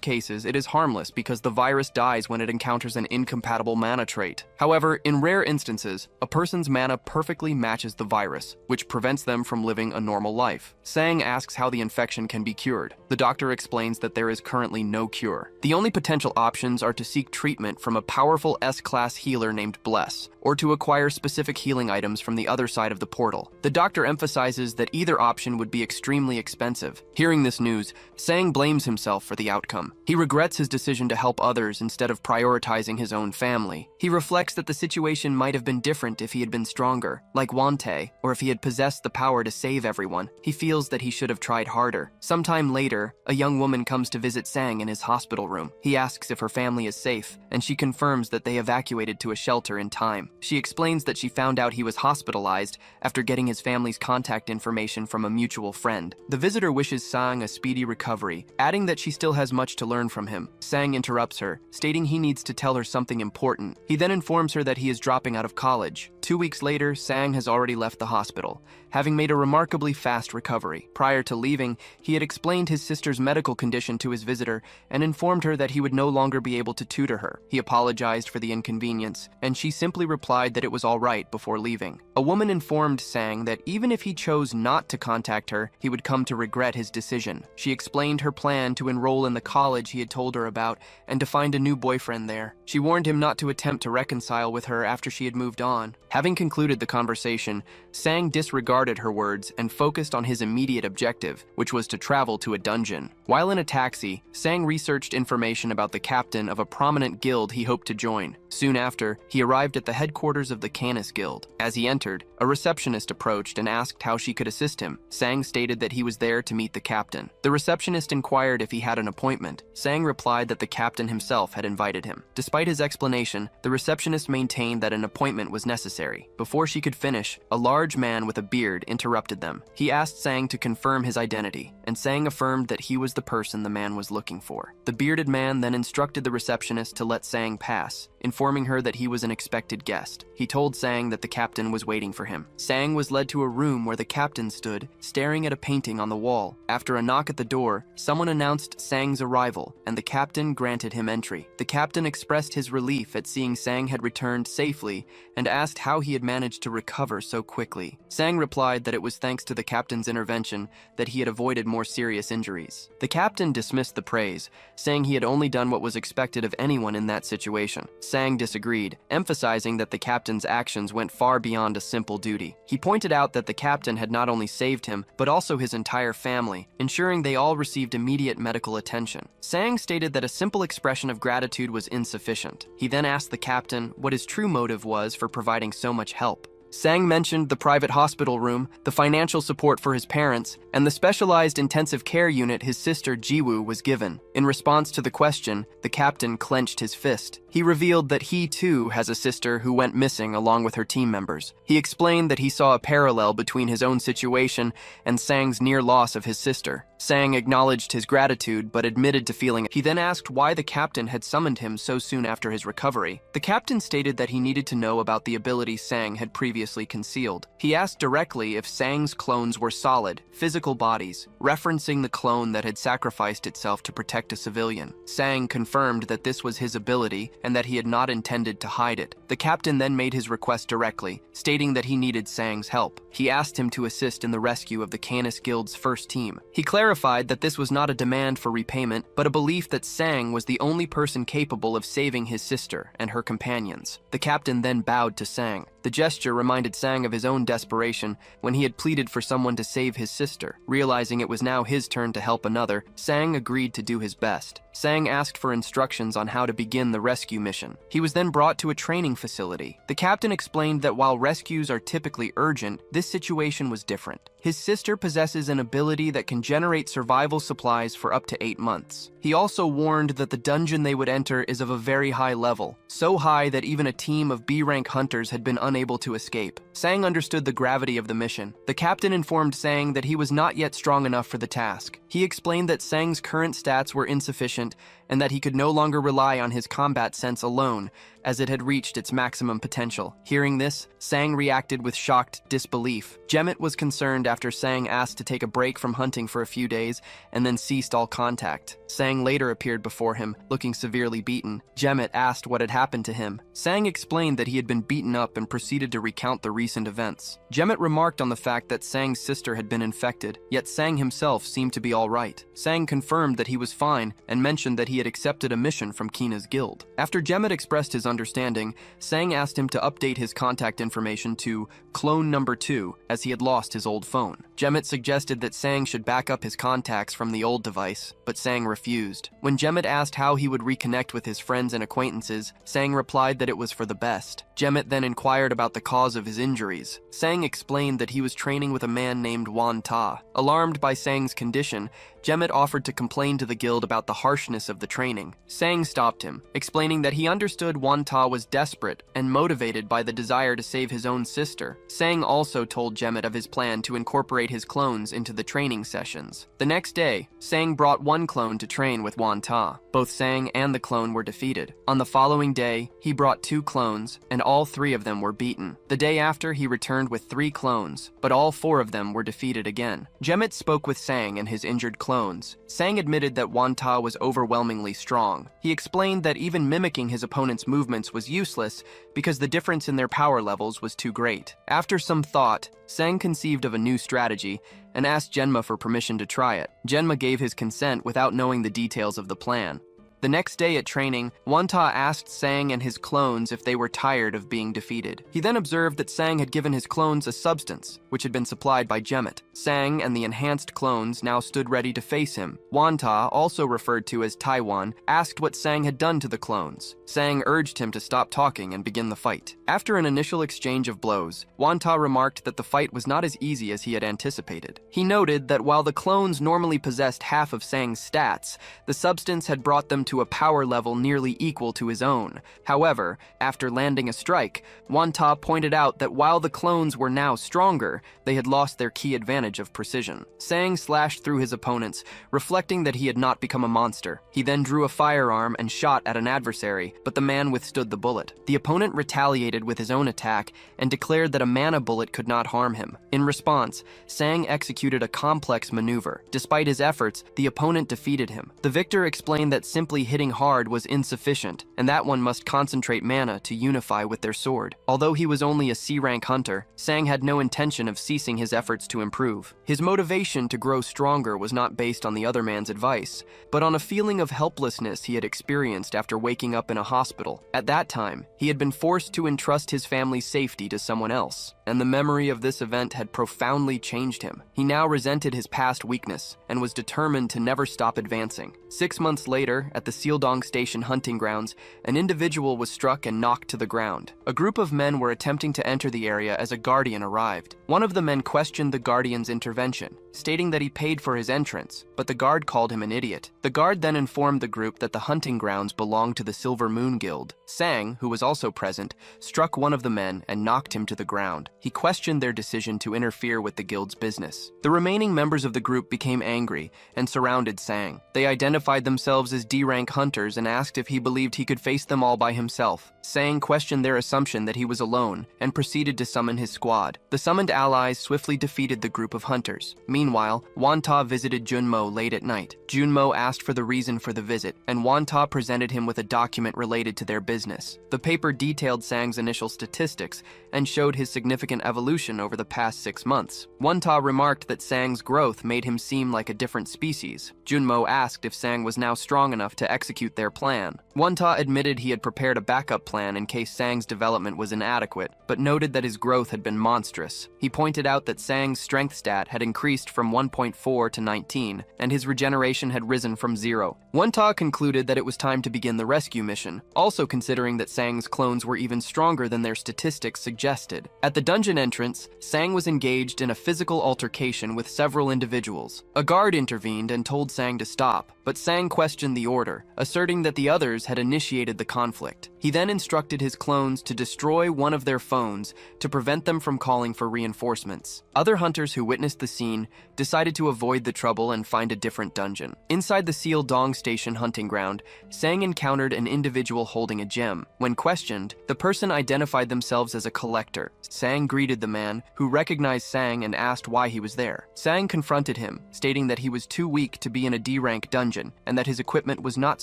cases, it is harmless because the virus dies when it encounters an incompatible mana trait. However, in rare instances, a person's mana perfectly matches the virus, which prevents them from living a normal life. Sang asks how the infection can be cured. The doctor explains that there is currently no cure. The only potential options are to seek treatment from a powerful S-class healer named Bless, or to acquire specific healing items from the other side of the portal. The doctor emphasizes that either option would be extremely expensive. Hearing this news, Sang blames himself for the outcome. He regrets his decision to help others instead of prioritizing his own family. He reflects that the situation might have been different if he had been stronger, like Wante, or if he had possessed the power to save everyone. He feels that he should have tried harder. Sometime later, a young woman comes to visit Sang in his hospital room. He asks if her family is safe, and she confirms that they evacuated to a shelter in time. She explains that she found out he was hospitalized after getting his family's contact information from a mutual friend. The visitor wishes Sang a speedy recovery, adding that she still has much to learn from him. Sang interrupts her, stating he needs to tell her something important. He then informs her that he is dropping out of college. 2 weeks later, Sang has already left the hospital, having made a remarkably fast recovery. Prior to leaving, he had explained his sister's medical condition to his visitor and informed her that he would no longer be able to tutor her. He apologized for the inconvenience, and she simply replied that it was all right before leaving. A woman informed Sang that even if he chose not to contact her, he would come to regret his decision. She explained her plan to enroll in the college he had told her about and to find a new boyfriend there. She warned him not to attempt to reconcile with her after she had moved on. Having concluded the conversation, Sang disregarded her words and focused on his immediate objective, which was to travel to a dungeon. While in a taxi, Sang researched information about the captain of a prominent guild he hoped to join. Soon after, he arrived at the headquarters of the Canis Guild. As he entered, a receptionist approached and asked how she could assist him. Sang stated that he was there to meet the captain. The receptionist inquired if he had an appointment. Sang replied that the captain himself had invited him. Despite his explanation, the receptionist maintained that an appointment was necessary. Before she could finish, a large man with a beard interrupted them. He asked Sang to confirm his identity, and Sang affirmed that he was the person the man was looking for. The bearded man then instructed the receptionist to let Sang pass, informing her that he was an expected guest. He told Sang that the captain was waiting for him. Sang was led to a room where the captain stood, staring at a painting on the wall. After a knock at the door, someone announced Sang's arrival, and the captain granted him entry. The captain expressed his relief at seeing Sang had returned safely and asked how he had managed to recover so quickly. Sang replied that it was thanks to the captain's intervention that he had avoided more serious injuries. The captain dismissed the praise, saying he had only done what was expected of anyone in that situation. Sang disagreed, emphasizing that the captain's actions went far beyond a simple duty. He pointed out that the captain had not only saved him, but also his entire family, ensuring they all received immediate medical attention. Sang stated that a simple expression of gratitude was insufficient. He then asked the captain what his true motive was for providing so much help. Sang mentioned the private hospital room, the financial support for his parents, and the specialized intensive care unit his sister Jiwoo was given. In response to the question, the captain clenched his fist. He revealed that he too has a sister who went missing along with her team members. He explained that he saw a parallel between his own situation and Sang's near loss of his sister. Sang acknowledged his gratitude but admitted to feeling it. He then asked why the captain had summoned him so soon after his recovery. The captain stated that he needed to know about the ability Sang had previously concealed. He asked directly if Sang's clones were solid, physical bodies, referencing the clone that had sacrificed itself to protect a civilian. Sang confirmed that this was his ability and that he had not intended to hide it. The captain then made his request directly, stating that he needed Sang's help. He asked him to assist in the rescue of the Canis Guild's first team. He clarified that this was not a demand for repayment, but a belief that Sang was the only person capable of saving his sister and her companions. The captain then bowed to Sang. The gesture reminded Sang of his own desperation when he had pleaded for someone to save his sister. Realizing it was now his turn to help another, Sang agreed to do his best. Sang asked for instructions on how to begin the rescue mission. He was then brought to a training facility. The captain explained that while rescues are typically urgent, this situation was different. His sister possesses an ability that can generate survival supplies for up to 8 months. He also warned that the dungeon they would enter is of a very high level, so high that even a team of B-rank hunters had been unable to escape. Sang understood the gravity of the mission. The captain informed Sang that he was not yet strong enough for the task. He explained that Sang's current stats were insufficient and that he could no longer rely on his combat sense alone, as it had reached its maximum potential. Hearing this, Sang reacted with shocked disbelief. Jemmet was concerned after Sang asked to take a break from hunting for a few days and then ceased all contact. Sang later appeared before him, looking severely beaten. Jemmet asked what had happened to him. Sang explained that he had been beaten up and proceeded to recount the recent events. Jemmet remarked on the fact that Sang's sister had been infected, yet Sang himself seemed to be all right. Sang confirmed that he was fine and mentioned that he had accepted a mission from Kina's guild. After Jemmet expressed his understanding, Sang asked him to update his contact information to clone number 2, as he had lost his old phone. Jemmet suggested that Sang should back up his contacts from the old device, but Sang refused. When Jemmet asked how he would reconnect with his friends and acquaintances, Sang replied that it was for the best. Jemmet then inquired about the cause of his injuries. Sang explained that he was training with a man named Wan Ta. Alarmed by Sang's condition, Jemmet offered to complain to the guild about the harshness of the training. Sang stopped him, explaining that he understood Wan Ta was desperate and motivated by the desire to save his own sister. Sang also told Jemmet of his plan to incorporate his clones into the training sessions. The next day, Sang brought one clone to train with Wan Ta. Both Sang and the clone were defeated. On the following day, he brought 2 clones, and all 3 of them were beaten. The day after, he returned with 3 clones, but all 4 of them were defeated again. Jemmet spoke with Sang and his injured clones. Sang admitted that Wan Ta was overwhelmingly strong. He explained that even mimicking his opponent's movements was useless because the difference in their power levels was too great. After some thought, Sang conceived of a new strategy and asked Genma for permission to try it. Genma gave his consent without knowing the details of the plan. The next day at training, Wan Ta asked Sang and his clones if they were tired of being defeated. He then observed that Sang had given his clones a substance, which had been supplied by Jemmet. Sang and the enhanced clones now stood ready to face him. Wan Ta, also referred to as Taiwan, asked what Sang had done to the clones. Sang urged him to stop talking and begin the fight. After an initial exchange of blows, Wan Ta remarked that the fight was not as easy as he had anticipated. He noted that while the clones normally possessed half of Sang's stats, the substance had brought them to a power level nearly equal to his own. However, after landing a strike, Wan Ta pointed out that while the clones were now stronger, they had lost their key advantage of precision. Sang slashed through his opponents, reflecting that he had not become a monster. He then drew a firearm and shot at an adversary, but the man withstood the bullet. The opponent retaliated with his own attack and declared that a mana bullet could not harm him. In response, Sang executed a complex maneuver. Despite his efforts, the opponent defeated him. The victor explained that simply hitting hard was insufficient, and that one must concentrate mana to unify with their sword. Although he was only a C-rank hunter, Sang had no intention of ceasing his efforts to improve. His motivation to grow stronger was not based on the other man's advice, but on a feeling of helplessness he had experienced after waking up in a hospital. At that time, he had been forced to entrust his family's safety to someone else, and the memory of this event had profoundly changed him. He now resented his past weakness and was determined to never stop advancing. 6 months later, at the Sealdong Station hunting grounds, an individual was struck and knocked to the ground. A group of men were attempting to enter the area as a guardian arrived. One of the men questioned the guardian's intervention, stating that he paid for his entrance, but the guard called him an idiot. The guard then informed the group that the hunting grounds belonged to the Silver Moon Guild. Sang, who was also present, struck one of the men and knocked him to the ground. He questioned their decision to interfere with the guild's business. The remaining members of the group became angry and surrounded Sang. They identified themselves as D-rank hunters and asked if he believed he could face them all by himself. Sang questioned their assumption that he was alone and proceeded to summon his squad. The summoned allies swiftly defeated the group of hunters. Meanwhile, Wan Ta visited Junmo late at night. Junmo asked for the reason for the visit, and Wan Ta presented him with a document related to their business. The paper detailed Sang's initial statistics and showed his significant evolution over the past 6 months. Wonta remarked that Sang's growth made him seem like a different species. Junmo asked if Sang was now strong enough to execute their plan. Wonta admitted he had prepared a backup plan in case Sang's development was inadequate, but noted that his growth had been monstrous. He pointed out that Sang's strength stat had increased from 1.4 to 19, and his regeneration had risen from 0. Wonta concluded that it was time to begin the rescue mission, also considering that Sang's clones were even stronger than their statistics suggested. At the dungeon entrance, Sang was engaged in a physical altercation with several individuals. A guard intervened and told Sang to stop, but Sang questioned the order, asserting that the others had initiated the conflict. He then instructed his clones to destroy one of their phones to prevent them from calling for reinforcements. Other hunters who witnessed the scene decided to avoid the trouble and find a different dungeon. Inside the Seal Dong Station hunting ground, Sang encountered an individual holding a gem. When questioned, the person identified themselves as a collector. Sang greeted the man, who recognized Sang and asked why he was there. Sang confronted him, stating that he was too weak to be in a D-rank dungeon and that his equipment was not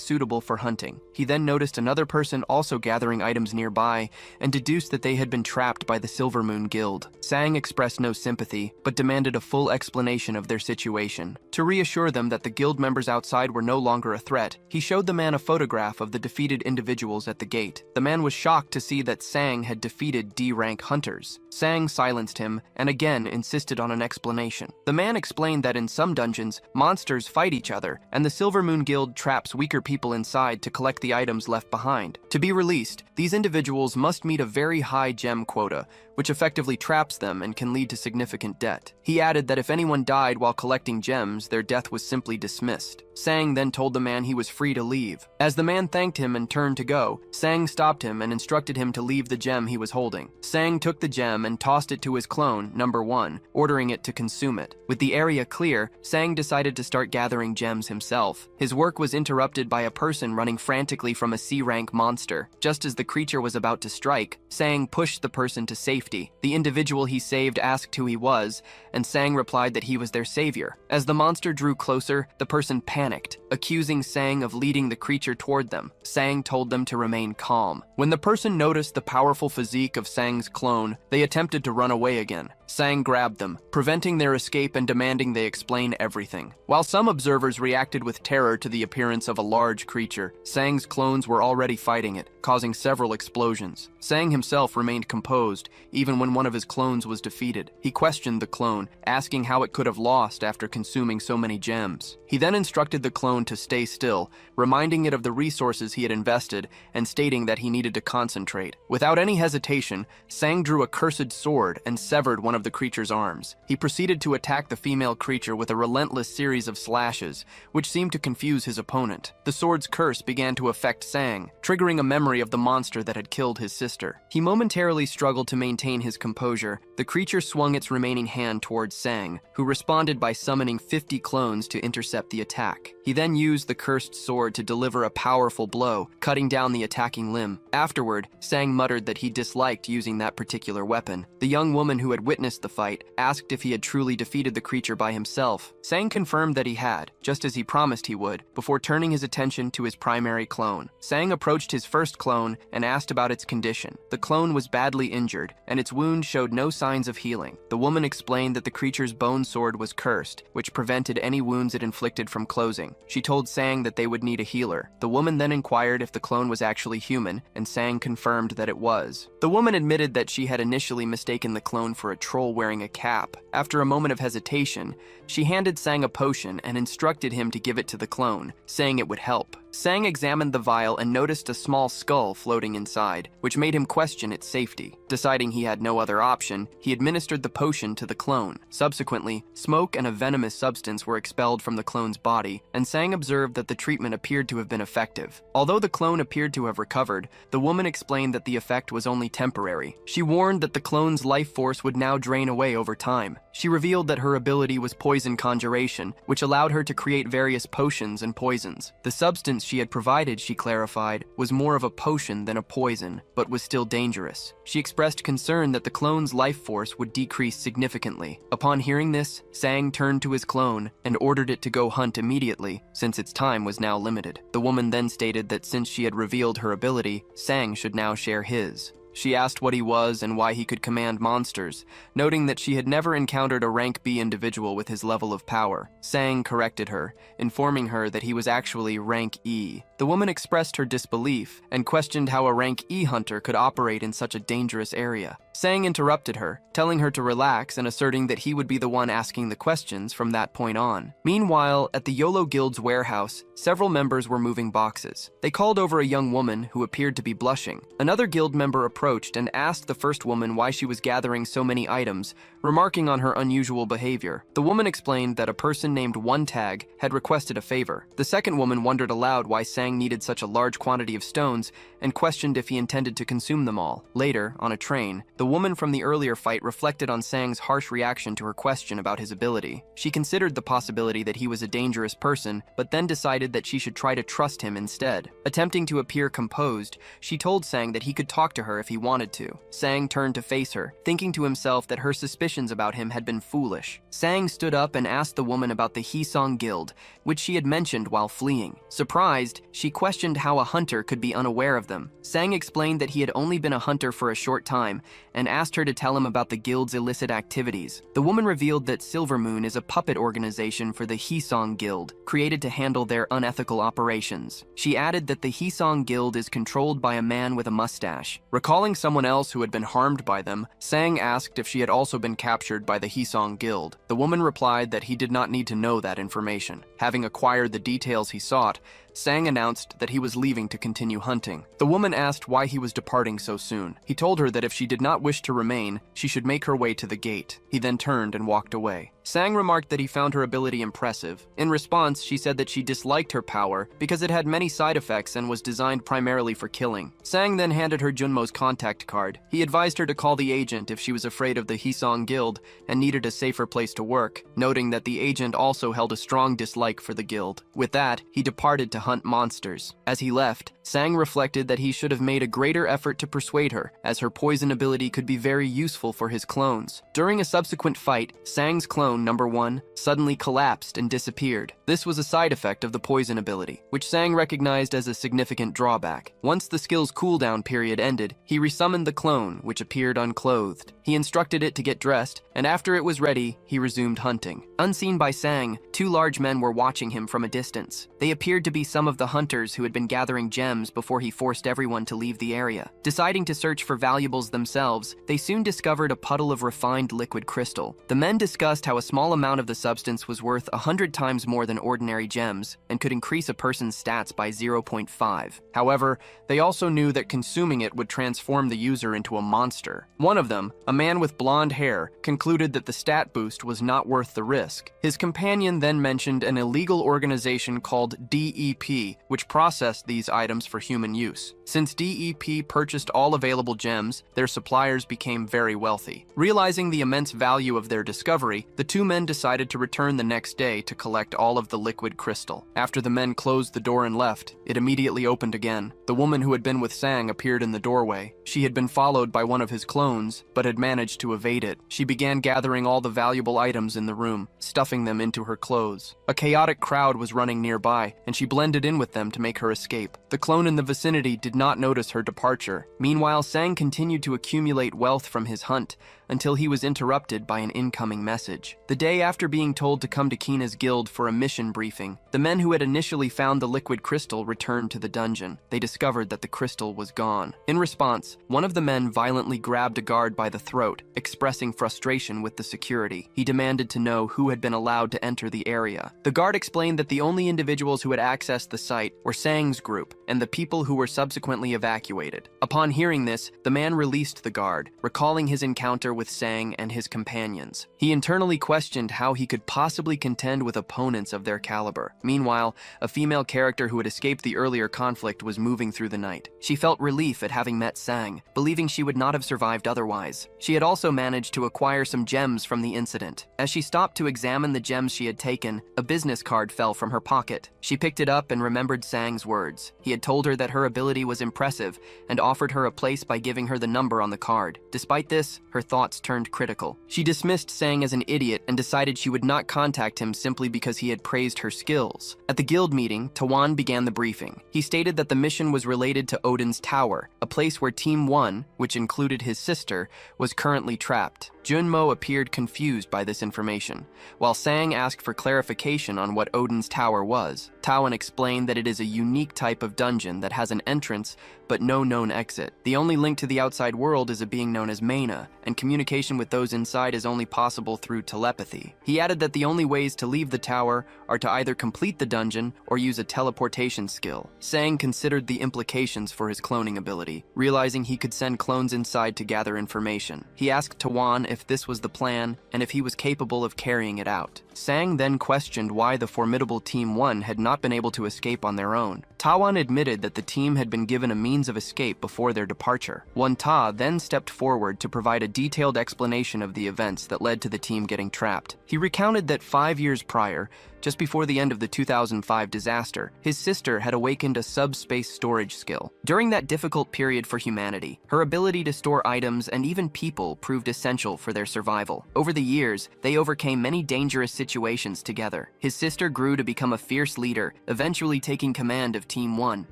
suitable for hunting. He then noticed another person also gathering items nearby and deduced that they had been trapped by the Silver Moon Guild. Sang expressed no sympathy, but demanded a full explanation of their situation. To reassure them that the guild members outside were no longer a threat, he showed the man a photograph of the defeated individuals at the gate. The man was shocked to see that Sang had defeated D-rank hunters. Sang silenced him and again insisted on an explanation. The man explained that in some dungeons, monsters fight each other, and the Silver Moon Guild traps weaker people inside to collect the items left behind. To be released, these individuals must meet a very high gem quota, which effectively traps them and can lead to significant debt. He added that if anyone died while collecting gems, their death was simply dismissed. Sang then told the man he was free to leave. As the man thanked him and turned to go, Sang stopped him and instructed him to leave the gem he was holding. Sang took the gem and tossed it to his clone, number 1, ordering it to consume it. With the area clear, Sang decided to start gathering gems himself. His work was interrupted by a person running frantically from a C-rank monster. Just as the creature was about to strike, Sang pushed the person to safety. The individual he saved asked who he was, and Sang replied that he was their savior. As the monster drew closer, the person panicked, accusing Sang of leading the creature toward them. Sang told them to remain calm. When the person noticed the powerful physique of Sang's clone, they attempted to run away again. Sang grabbed them, preventing their escape and demanding they explain everything. While some observers reacted with terror to the appearance of a large creature, Sang's clones were already fighting it, causing several explosions. Sang himself remained composed, even when one of his clones was defeated. He questioned the clone, asking how it could have lost after consuming so many gems. He then instructed the clone to stay still, reminding it of the resources he had invested and stating that he needed to concentrate. Without any hesitation, Sang drew a cursed sword and severed one of the creature's arms. He proceeded to attack the female creature with a relentless series of slashes, which seemed to confuse his opponent. The sword's curse began to affect Sang, triggering a memory of the monster that had killed his sister. He momentarily struggled to maintain his composure. The creature swung its remaining hand towards Sang, who responded by summoning 50 clones to intercept the attack. He then used the cursed sword to deliver a powerful blow, cutting down the attacking limb. Afterward, Sang muttered that he disliked using that particular weapon. The young woman who had witnessed the fight asked if he had truly defeated the creature by himself. Sang confirmed that he had, just as he promised he would, before turning his attention to his primary clone. Sang approached his first clone and asked about its condition. The clone was badly injured, and its wound showed no signs of healing. The woman explained that the creature's bone sword was cursed, which prevented any wounds it inflicted from closing. She told Sang that they would need a healer. The woman then inquired if the clone was actually human, and Sang confirmed that it was. The woman admitted that she had initially mistaken the clone for a troll wearing a cap. After a moment of hesitation, she handed Sang a potion and instructed him to give it to the clone, saying it would help. Sang examined the vial and noticed a small skull floating inside, which made him question its safety. Deciding he had no other option, he administered the potion to the clone. Subsequently, smoke and a venomous substance were expelled from the clone's body, and Sang observed that the treatment appeared to have been effective. Although the clone appeared to have recovered, the woman explained that the effect was only temporary. She warned that the clone's life force would now drain away over time. She revealed that her ability was poison conjuration, which allowed her to create various potions and poisons. The substance substance she had provided, she clarified, was more of a potion than a poison, but was still dangerous. She expressed concern that the clone's life force would decrease significantly. Upon hearing this, Sang turned to his clone and ordered it to go hunt immediately, since its time was now limited. The woman then stated that since she had revealed her ability, Sang should now share his. She asked what he was and why he could command monsters, noting that she had never encountered a rank B individual with his level of power. Sang corrected her, informing her that he was actually rank E. The woman expressed her disbelief and questioned how a rank E hunter could operate in such a dangerous area. Sang interrupted her, telling her to relax and asserting that he would be the one asking the questions from that point on. Meanwhile, at the YOLO Guild's warehouse, several members were moving boxes. They called over a young woman who appeared to be blushing. Another guild member approached and asked the first woman why she was gathering so many items, remarking on her unusual behavior. The woman explained that a person named One Tag had requested a favor. The second woman wondered aloud why Sang needed such a large quantity of stones and questioned if he intended to consume them all. Later, on a train, the woman from the earlier fight reflected on Sang's harsh reaction to her question about his ability. She considered the possibility that he was a dangerous person, but then decided that she should try to trust him instead. Attempting to appear composed, she told Sang that he could talk to her if he wanted to. Sang turned to face her, thinking to himself that her suspicions about him had been foolish. Sang stood up and asked the woman about the Hisong Guild, which she had mentioned while fleeing. Surprised, she questioned how a hunter could be unaware of them. Sang explained that he had only been a hunter for a short time and asked her to tell him about the guild's illicit activities. The woman revealed that Silver Moon is a puppet organization for the Hisong Guild, created to handle their unethical operations. She added that the Hisong Guild is controlled by a man with a mustache. Recalling someone else who had been harmed by them, Sang asked if she had also been captured by the Hisong Guild. The woman replied that he did not need to know that information. Having acquired the details he sought, Sang announced that he was leaving to continue hunting. The woman asked why he was departing so soon. He told her that if she did not wish to remain, she should make her way to the gate. He then turned and walked away. Sang remarked that he found her ability impressive. In response, she said that she disliked her power because it had many side effects and was designed primarily for killing. Sang then handed her Junmo's contact card. He advised her to call the agent if she was afraid of the Hisong Guild and needed a safer place to work, noting that the agent also held a strong dislike for the guild. With that, he departed to hunt monsters. As he left, Sang reflected that he should have made a greater effort to persuade her, as her poison ability could be very useful for his clones. During a subsequent fight, Sang's clone, number 1, suddenly collapsed and disappeared. This was a side effect of the poison ability, which Sang recognized as a significant drawback. Once the skill's cooldown period ended, he resummoned the clone, which appeared unclothed. He instructed it to get dressed, and after it was ready, he resumed hunting. Unseen by Sang, 2 large men were watching him from a distance. They appeared to be some of the hunters who had been gathering gems before he forced everyone to leave the area. Deciding to search for valuables themselves, they soon discovered a puddle of refined liquid crystal. The men discussed how a small amount of the substance was worth 100 times more than ordinary gems and could increase a person's stats by 0.5. However, they also knew that consuming it would transform the user into a monster. One of them, a man with blonde hair, concluded that the stat boost was not worth the risk. His companion then mentioned an illegal organization called DEP, which processed these items for human use. Since DEP purchased all available gems, their suppliers became very wealthy. Realizing the immense value of their discovery, the 2 men decided to return the next day to collect all of the liquid crystal. After the men closed the door and left, it immediately opened again. The woman who had been with Sang appeared in the doorway. She had been followed by one of his clones, but had managed to evade it. She began gathering all the valuable items in the room, stuffing them into her clothes. A chaotic crowd was running nearby, and she blended in with them to make her escape. The clone in the vicinity did not notice her departure. Meanwhile, Sang continued to accumulate wealth from his hunt until he was interrupted by an incoming message. The day after being told to come to Kina's guild for a mission briefing, the men who had initially found the liquid crystal returned to the dungeon. They discovered that the crystal was gone. In response, one of the men violently grabbed a guard by the throat, expressing frustration with the security. He demanded to know who had been allowed to enter the area. The guard explained that the only individuals who had accessed the site were Sang's group and the people who were subsequently evacuated. Upon hearing this, the man released the guard, recalling his encounter with Sang and his companions. He internally questioned how he could possibly contend with opponents of their caliber. Meanwhile, a female character who had escaped the earlier conflict was moving through the night. She felt relief at having met Sang, believing she would not have survived otherwise. She had also managed to acquire some gems from the incident. As she stopped to examine the gems she had taken, a business card fell from her pocket. She picked it up and remembered Sang's words. He had told her that her ability was impressive and offered her a place by giving her the number on the card. Despite this, her thoughts turned critical. She dismissed Sang as an idiot and decided she would not contact him simply because he had praised her skills. At the guild meeting, Tawan began the briefing. He stated that the mission was related to Odin's Tower, a place where Team 1, which included his sister, was currently trapped. Junmo appeared confused by this information. While Sang asked for clarification on what Odin's Tower was, Tawan explained that it is a unique type of dungeon that has an entrance but no known exit. The only link to the outside world is a being known as Mana, and communication with those inside is only possible through telepathy. He added that the only ways to leave the tower are to either complete the dungeon or use a teleportation skill. Sang considered the implications for his cloning ability, realizing he could send clones inside to gather information. He asked Tawan if this was the plan and if he was capable of carrying it out. Sang then questioned why the formidable Team 1 had not been able to escape on their own. Tawan admitted that the team had been given a means of escape before their departure. Won-ta then stepped forward to provide a detailed explanation of the events that led to the team getting trapped. He recounted that 5 years prior, just before the end of the 2005 disaster, his sister had awakened a subspace storage skill. During that difficult period for humanity, her ability to store items and even people proved essential for their survival. Over the years, they overcame many dangerous situations together. His sister grew to become a fierce leader, eventually taking command of Team 1.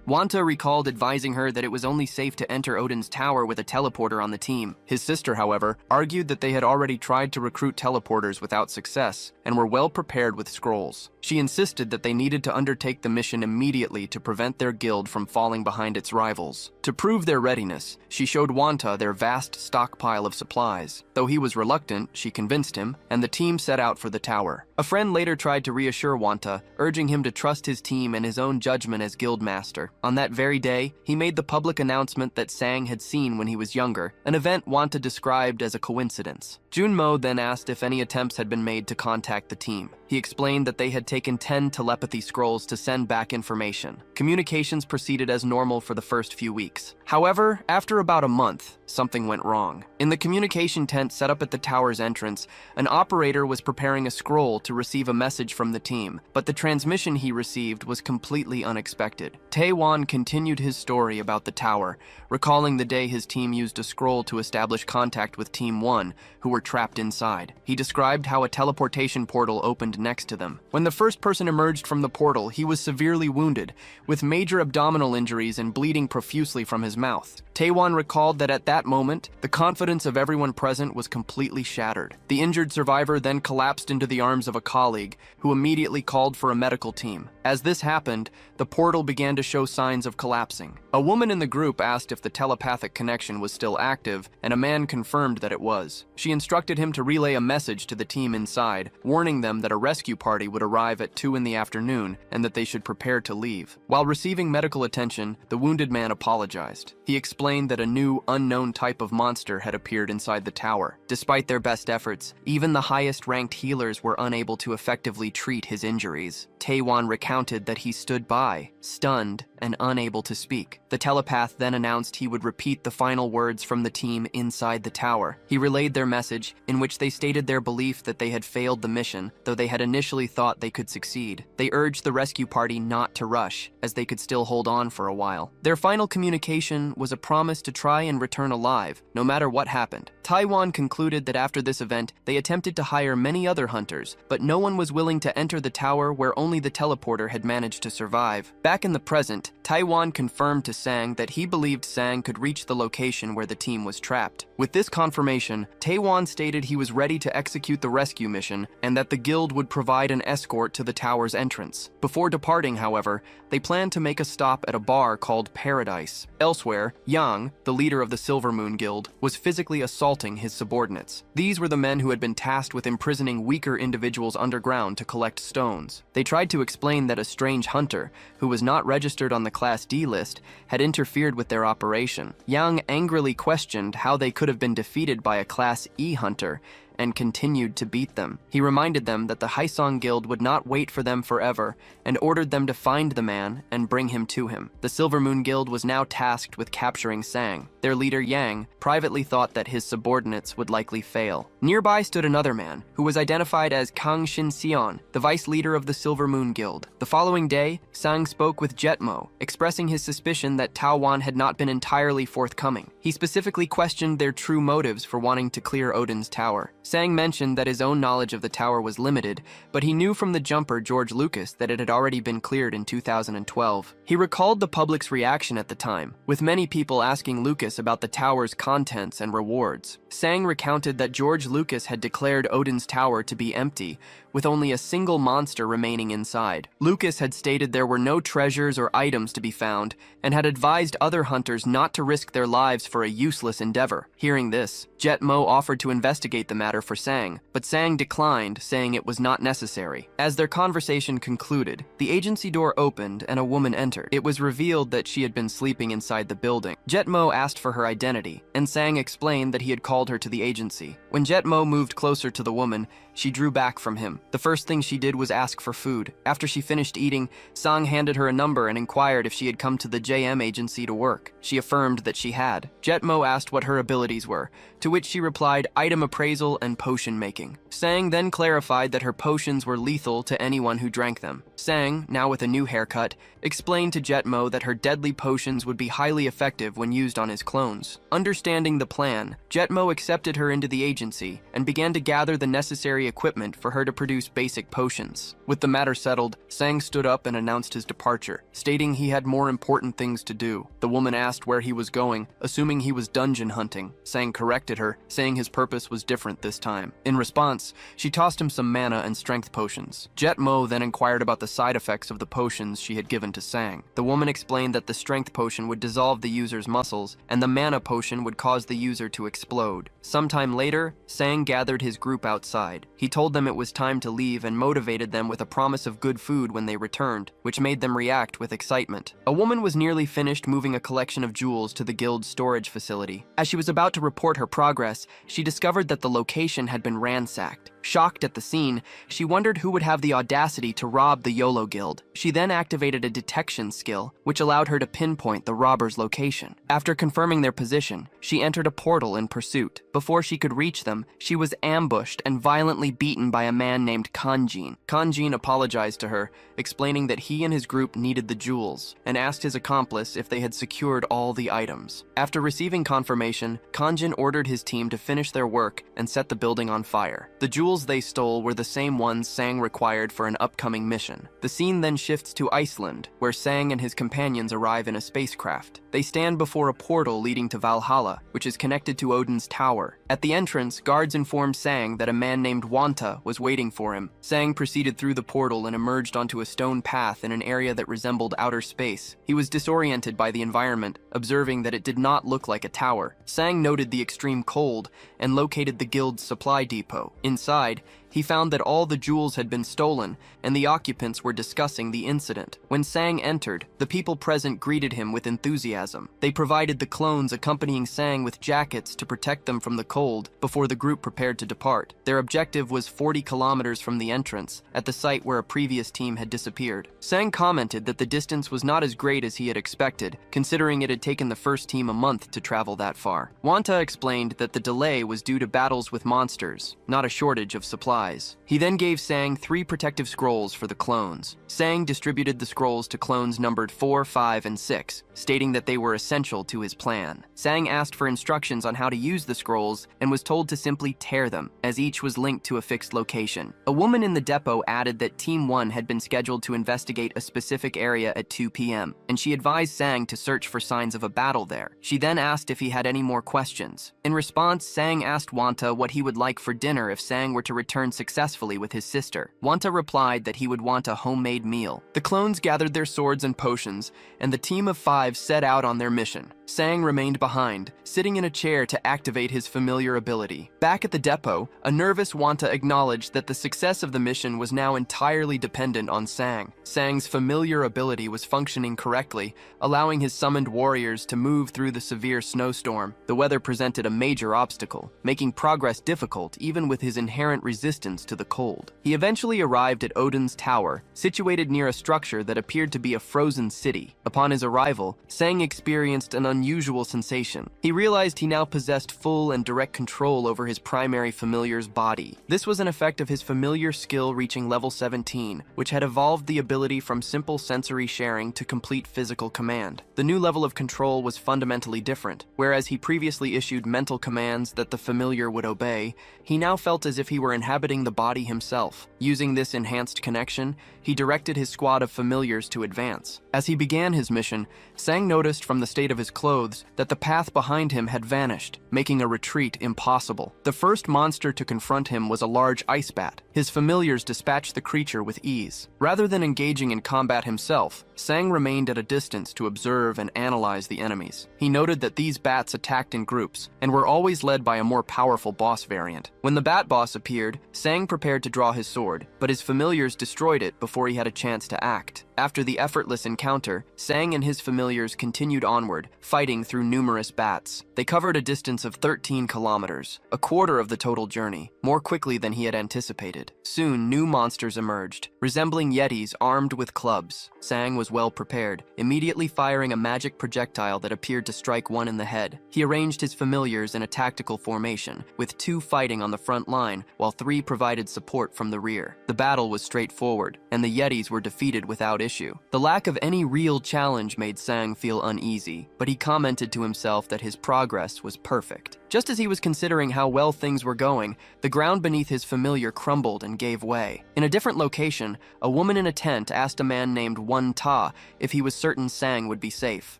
Wanta recalled advising her that it was only safe to enter Odin's Tower with a teleporter on the team. His sister, however, argued that they had already tried to recruit teleporters without success and were well prepared with scrolls. She insisted that they needed to undertake the mission immediately to prevent their guild from falling behind its rivals. To prove their readiness, she showed Wanta their vast stockpile of supplies. Though he was reluctant, she convinced him, and the team set out for the tower. A friend later tried to reassure Wanta, urging him to trust his team and his own judgment as guild master. On that very day, he made the public announcement that Sang had seen when he was younger, an event Wanta described as a coincidence. Junmo then asked if any attempts had been made to contact the team. He explained that they had taken 10 telepathy scrolls to send back information. Communications proceeded as normal for the first few weeks. However, after about a month, something went wrong. In the communication tent set up at the tower's entrance, an operator was preparing a scroll to receive a message from the team, but the transmission he received was completely unexpected. Taewon continued his story about the tower, recalling the day his team used a scroll to establish contact with Team 1, who were trapped inside. He described how a teleportation portal opened next to them. When the first person emerged from the portal, he was severely wounded, with major abdominal injuries and bleeding profusely from his mouth. Taewon recalled that at that moment, the confidence of everyone present was completely shattered. The injured survivor then collapsed into the arms of a colleague, who immediately called for a medical team. As this happened, the portal began to show signs of collapsing. A woman in the group asked if the telepathic connection was still active, and a man confirmed that it was. She instructed him to relay a message to the team inside, warning them that a rescue party would arrive at 2 in the afternoon and that they should prepare to leave. While receiving medical attention, the wounded man apologized. He explained that a new, unknown type of monster had appeared inside the tower. Despite their best efforts, even the highest-ranked healers were unable to effectively treat his injuries. Taewon recounted that he stood by, stunned and unable to speak. The telepath then announced he would repeat the final words from the team inside the tower. He relayed their message, in which they stated their belief that they had failed the mission, though they had initially thought they could succeed. They urged the rescue party not to rush, as they could still hold on for a while. Their final communication was a promise to try and return alive, no matter what happened. Taewon concluded that after this event, they attempted to hire many other hunters, but no one was willing to enter the tower where only the teleporter had managed to survive. Back in the present, Taewon confirmed to Sang that he believed Sang could reach the location where the team was trapped. With this confirmation, Taewon stated he was ready to execute the rescue mission and that the guild would provide an escort to the tower's entrance. Before departing, however, they planned to make a stop at a bar called Paradise. Elsewhere, Yan Yang, the leader of the Silver Moon Guild, was physically assaulting his subordinates. These were the men who had been tasked with imprisoning weaker individuals underground to collect stones. They tried to explain that a strange hunter, who was not registered on the Class D list, had interfered with their operation. Yang angrily questioned how they could have been defeated by a Class E hunter, and continued to beat them. He reminded them that the Haisong Guild would not wait for them forever, and ordered them to find the man and bring him to him. The Silver Moon Guild was now tasked with capturing Sang. Their leader, Yang, privately thought that his subordinates would likely fail. Nearby stood another man, who was identified as Kang Shin Sion, the vice leader of the Silver Moon Guild. The following day, Sang spoke with Jetmo, expressing his suspicion that Tao Wan had not been entirely forthcoming. He specifically questioned their true motives for wanting to clear Odin's tower. Sang mentioned that his own knowledge of the tower was limited, but he knew from the jumper George Lucas that it had already been cleared in 2012. He recalled the public's reaction at the time, with many people asking Lucas about the tower's contents and rewards. Sang recounted that George Lucas had declared Odin's tower to be empty, with only a single monster remaining inside. Lucas had stated there were no treasures or items to be found, and had advised other hunters not to risk their lives for a useless endeavor. Hearing this, Jetmo offered to investigate the matter for Sang, but Sang declined, saying it was not necessary. As their conversation concluded, the agency door opened and a woman entered. It was revealed that she had been sleeping inside the building. Jetmo asked for her identity, and Sang explained that he had called her to the agency. When Jetmo moved closer to the woman, she drew back from him. The first thing she did was ask for food. After she finished eating, Sang handed her a number and inquired if she had come to the JM agency to work. She affirmed that she had. Jetmo asked what her abilities were, to which she replied item appraisal and potion making. Sang then clarified that her potions were lethal to anyone who drank them. Sang, now with a new haircut, explained to Jetmo that her deadly potions would be highly effective when used on his clones. Understanding the plan, Jetmo accepted her into the agency and began to gather the necessary equipment for her to produce basic potions. With the matter settled, Sang stood up and announced his departure, stating he had more important things to do. The woman asked where he was going, assuming he was dungeon hunting. Sang corrected her, saying his purpose was different this time. In response, she tossed him some mana and strength potions. Jetmo then inquired about the side effects of the potions she had given to Sang. The woman explained that the strength potion would dissolve the user's muscles, and the mana potion would cause the user to explode. Sometime later, Sang gathered his group outside. He told them it was time to leave and motivated them with a promise of good food when they returned, which made them react with excitement. A woman was nearly finished moving a collection of jewels to the guild's storage facility. As she was about to report her progress, she discovered that the location had been ransacked. Shocked at the scene, she wondered who would have the audacity to rob the YOLO Guild. She then activated a detection skill, which allowed her to pinpoint the robber's location. After confirming their position, she entered a portal in pursuit. Before she could reach them, she was ambushed and violently beaten by a man named Kanjin. Kanjin apologized to her, explaining that he and his group needed the jewels, and asked his accomplice if they had secured all the items. After receiving confirmation, Kanjin ordered his team to finish their work and set the building on fire. The jewels they stole were the same ones Sang required for an upcoming mission. The scene then shifts to Iceland, where Sang and his companions arrive in a spacecraft. They stand before a portal leading to Valhalla, which is connected to Odin's tower. At the entrance, guards informed Sang that a man named Wanta was waiting for him. Sang proceeded through the portal and emerged onto a stone path in an area that resembled outer space. He was disoriented by the environment, observing that it did not look like a tower. Sang noted the extreme cold and located the guild's supply depot. Inside, he found that all the jewels had been stolen, and the occupants were discussing the incident. When Sang entered, the people present greeted him with enthusiasm. They provided the clones accompanying Sang with jackets to protect them from the cold before the group prepared to depart. Their objective was 40 kilometers from the entrance, at the site where a previous team had disappeared. Sang commented that the distance was not as great as he had expected, considering it had taken the first team a month to travel that far. Wanta explained that the delay was due to battles with monsters, not a shortage of supplies. He then gave Sang 3 protective scrolls for the clones. Sang distributed the scrolls to clones numbered 4, 5, and 6, stating that they were essential to his plan. Sang asked for instructions on how to use the scrolls and was told to simply tear them, as each was linked to a fixed location. A woman in the depot added that Team 1 had been scheduled to investigate a specific area at 2 p.m., and she advised Sang to search for signs of a battle there. She then asked if he had any more questions. In response, Sang asked Wanta what he would like for dinner if Sang were to return unsuccessfully with his sister. Wanta replied that he would want a homemade meal. The clones gathered their swords and potions, and the team of 5 set out on their mission. Sang remained behind, sitting in a chair to activate his familiar ability. Back at the depot, a nervous Wanta acknowledged that the success of the mission was now entirely dependent on Sang. Sang's familiar ability was functioning correctly, allowing his summoned warriors to move through the severe snowstorm. The weather presented a major obstacle, making progress difficult even with his inherent resistance to the cold. He eventually arrived at Odin's tower, situated near a structure that appeared to be a frozen city. Upon his arrival, Sang experienced an unusual sensation. He realized he now possessed full and direct control over his primary familiar's body. This was an effect of his familiar skill reaching level 17, which had evolved the ability from simple sensory sharing to complete physical command. The new level of control was fundamentally different. Whereas he previously issued mental commands that the familiar would obey, he now felt as if he were inhabiting the body himself. Using this enhanced connection, he directed his squad of familiars to advance. As he began his mission, Sang noticed from the state of his clothes that the path behind him had vanished, making a retreat impossible. The first monster to confront him was a large ice bat. His familiars dispatched the creature with ease. Rather than engaging in combat himself, Sang remained at a distance to observe and analyze the enemies. He noted that these bats attacked in groups and were always led by a more powerful boss variant. When the bat boss appeared, Sang prepared to draw his sword, but his familiars destroyed it before he had a chance to act. After the effortless encounter, Sang and his familiars continued onward, fighting through numerous bats. They covered a distance of 13 kilometers, a quarter of the total journey, more quickly than he had anticipated. Soon, new monsters emerged, resembling yetis armed with clubs. Sang was well prepared, immediately firing a magic projectile that appeared to strike one in the head. He arranged his familiars in a tactical formation, with 2 fighting on the front line, while 3 provided support from the rear. The battle was straightforward, and the yetis were defeated without issue. The lack of any real challenge made Sang feel uneasy, but he commented to himself that his progress was perfect. Just as he was considering how well things were going, the ground beneath his familiar crumbled and gave way. In a different location, a woman in a tent asked a man named One Ta if he was certain Sang would be safe.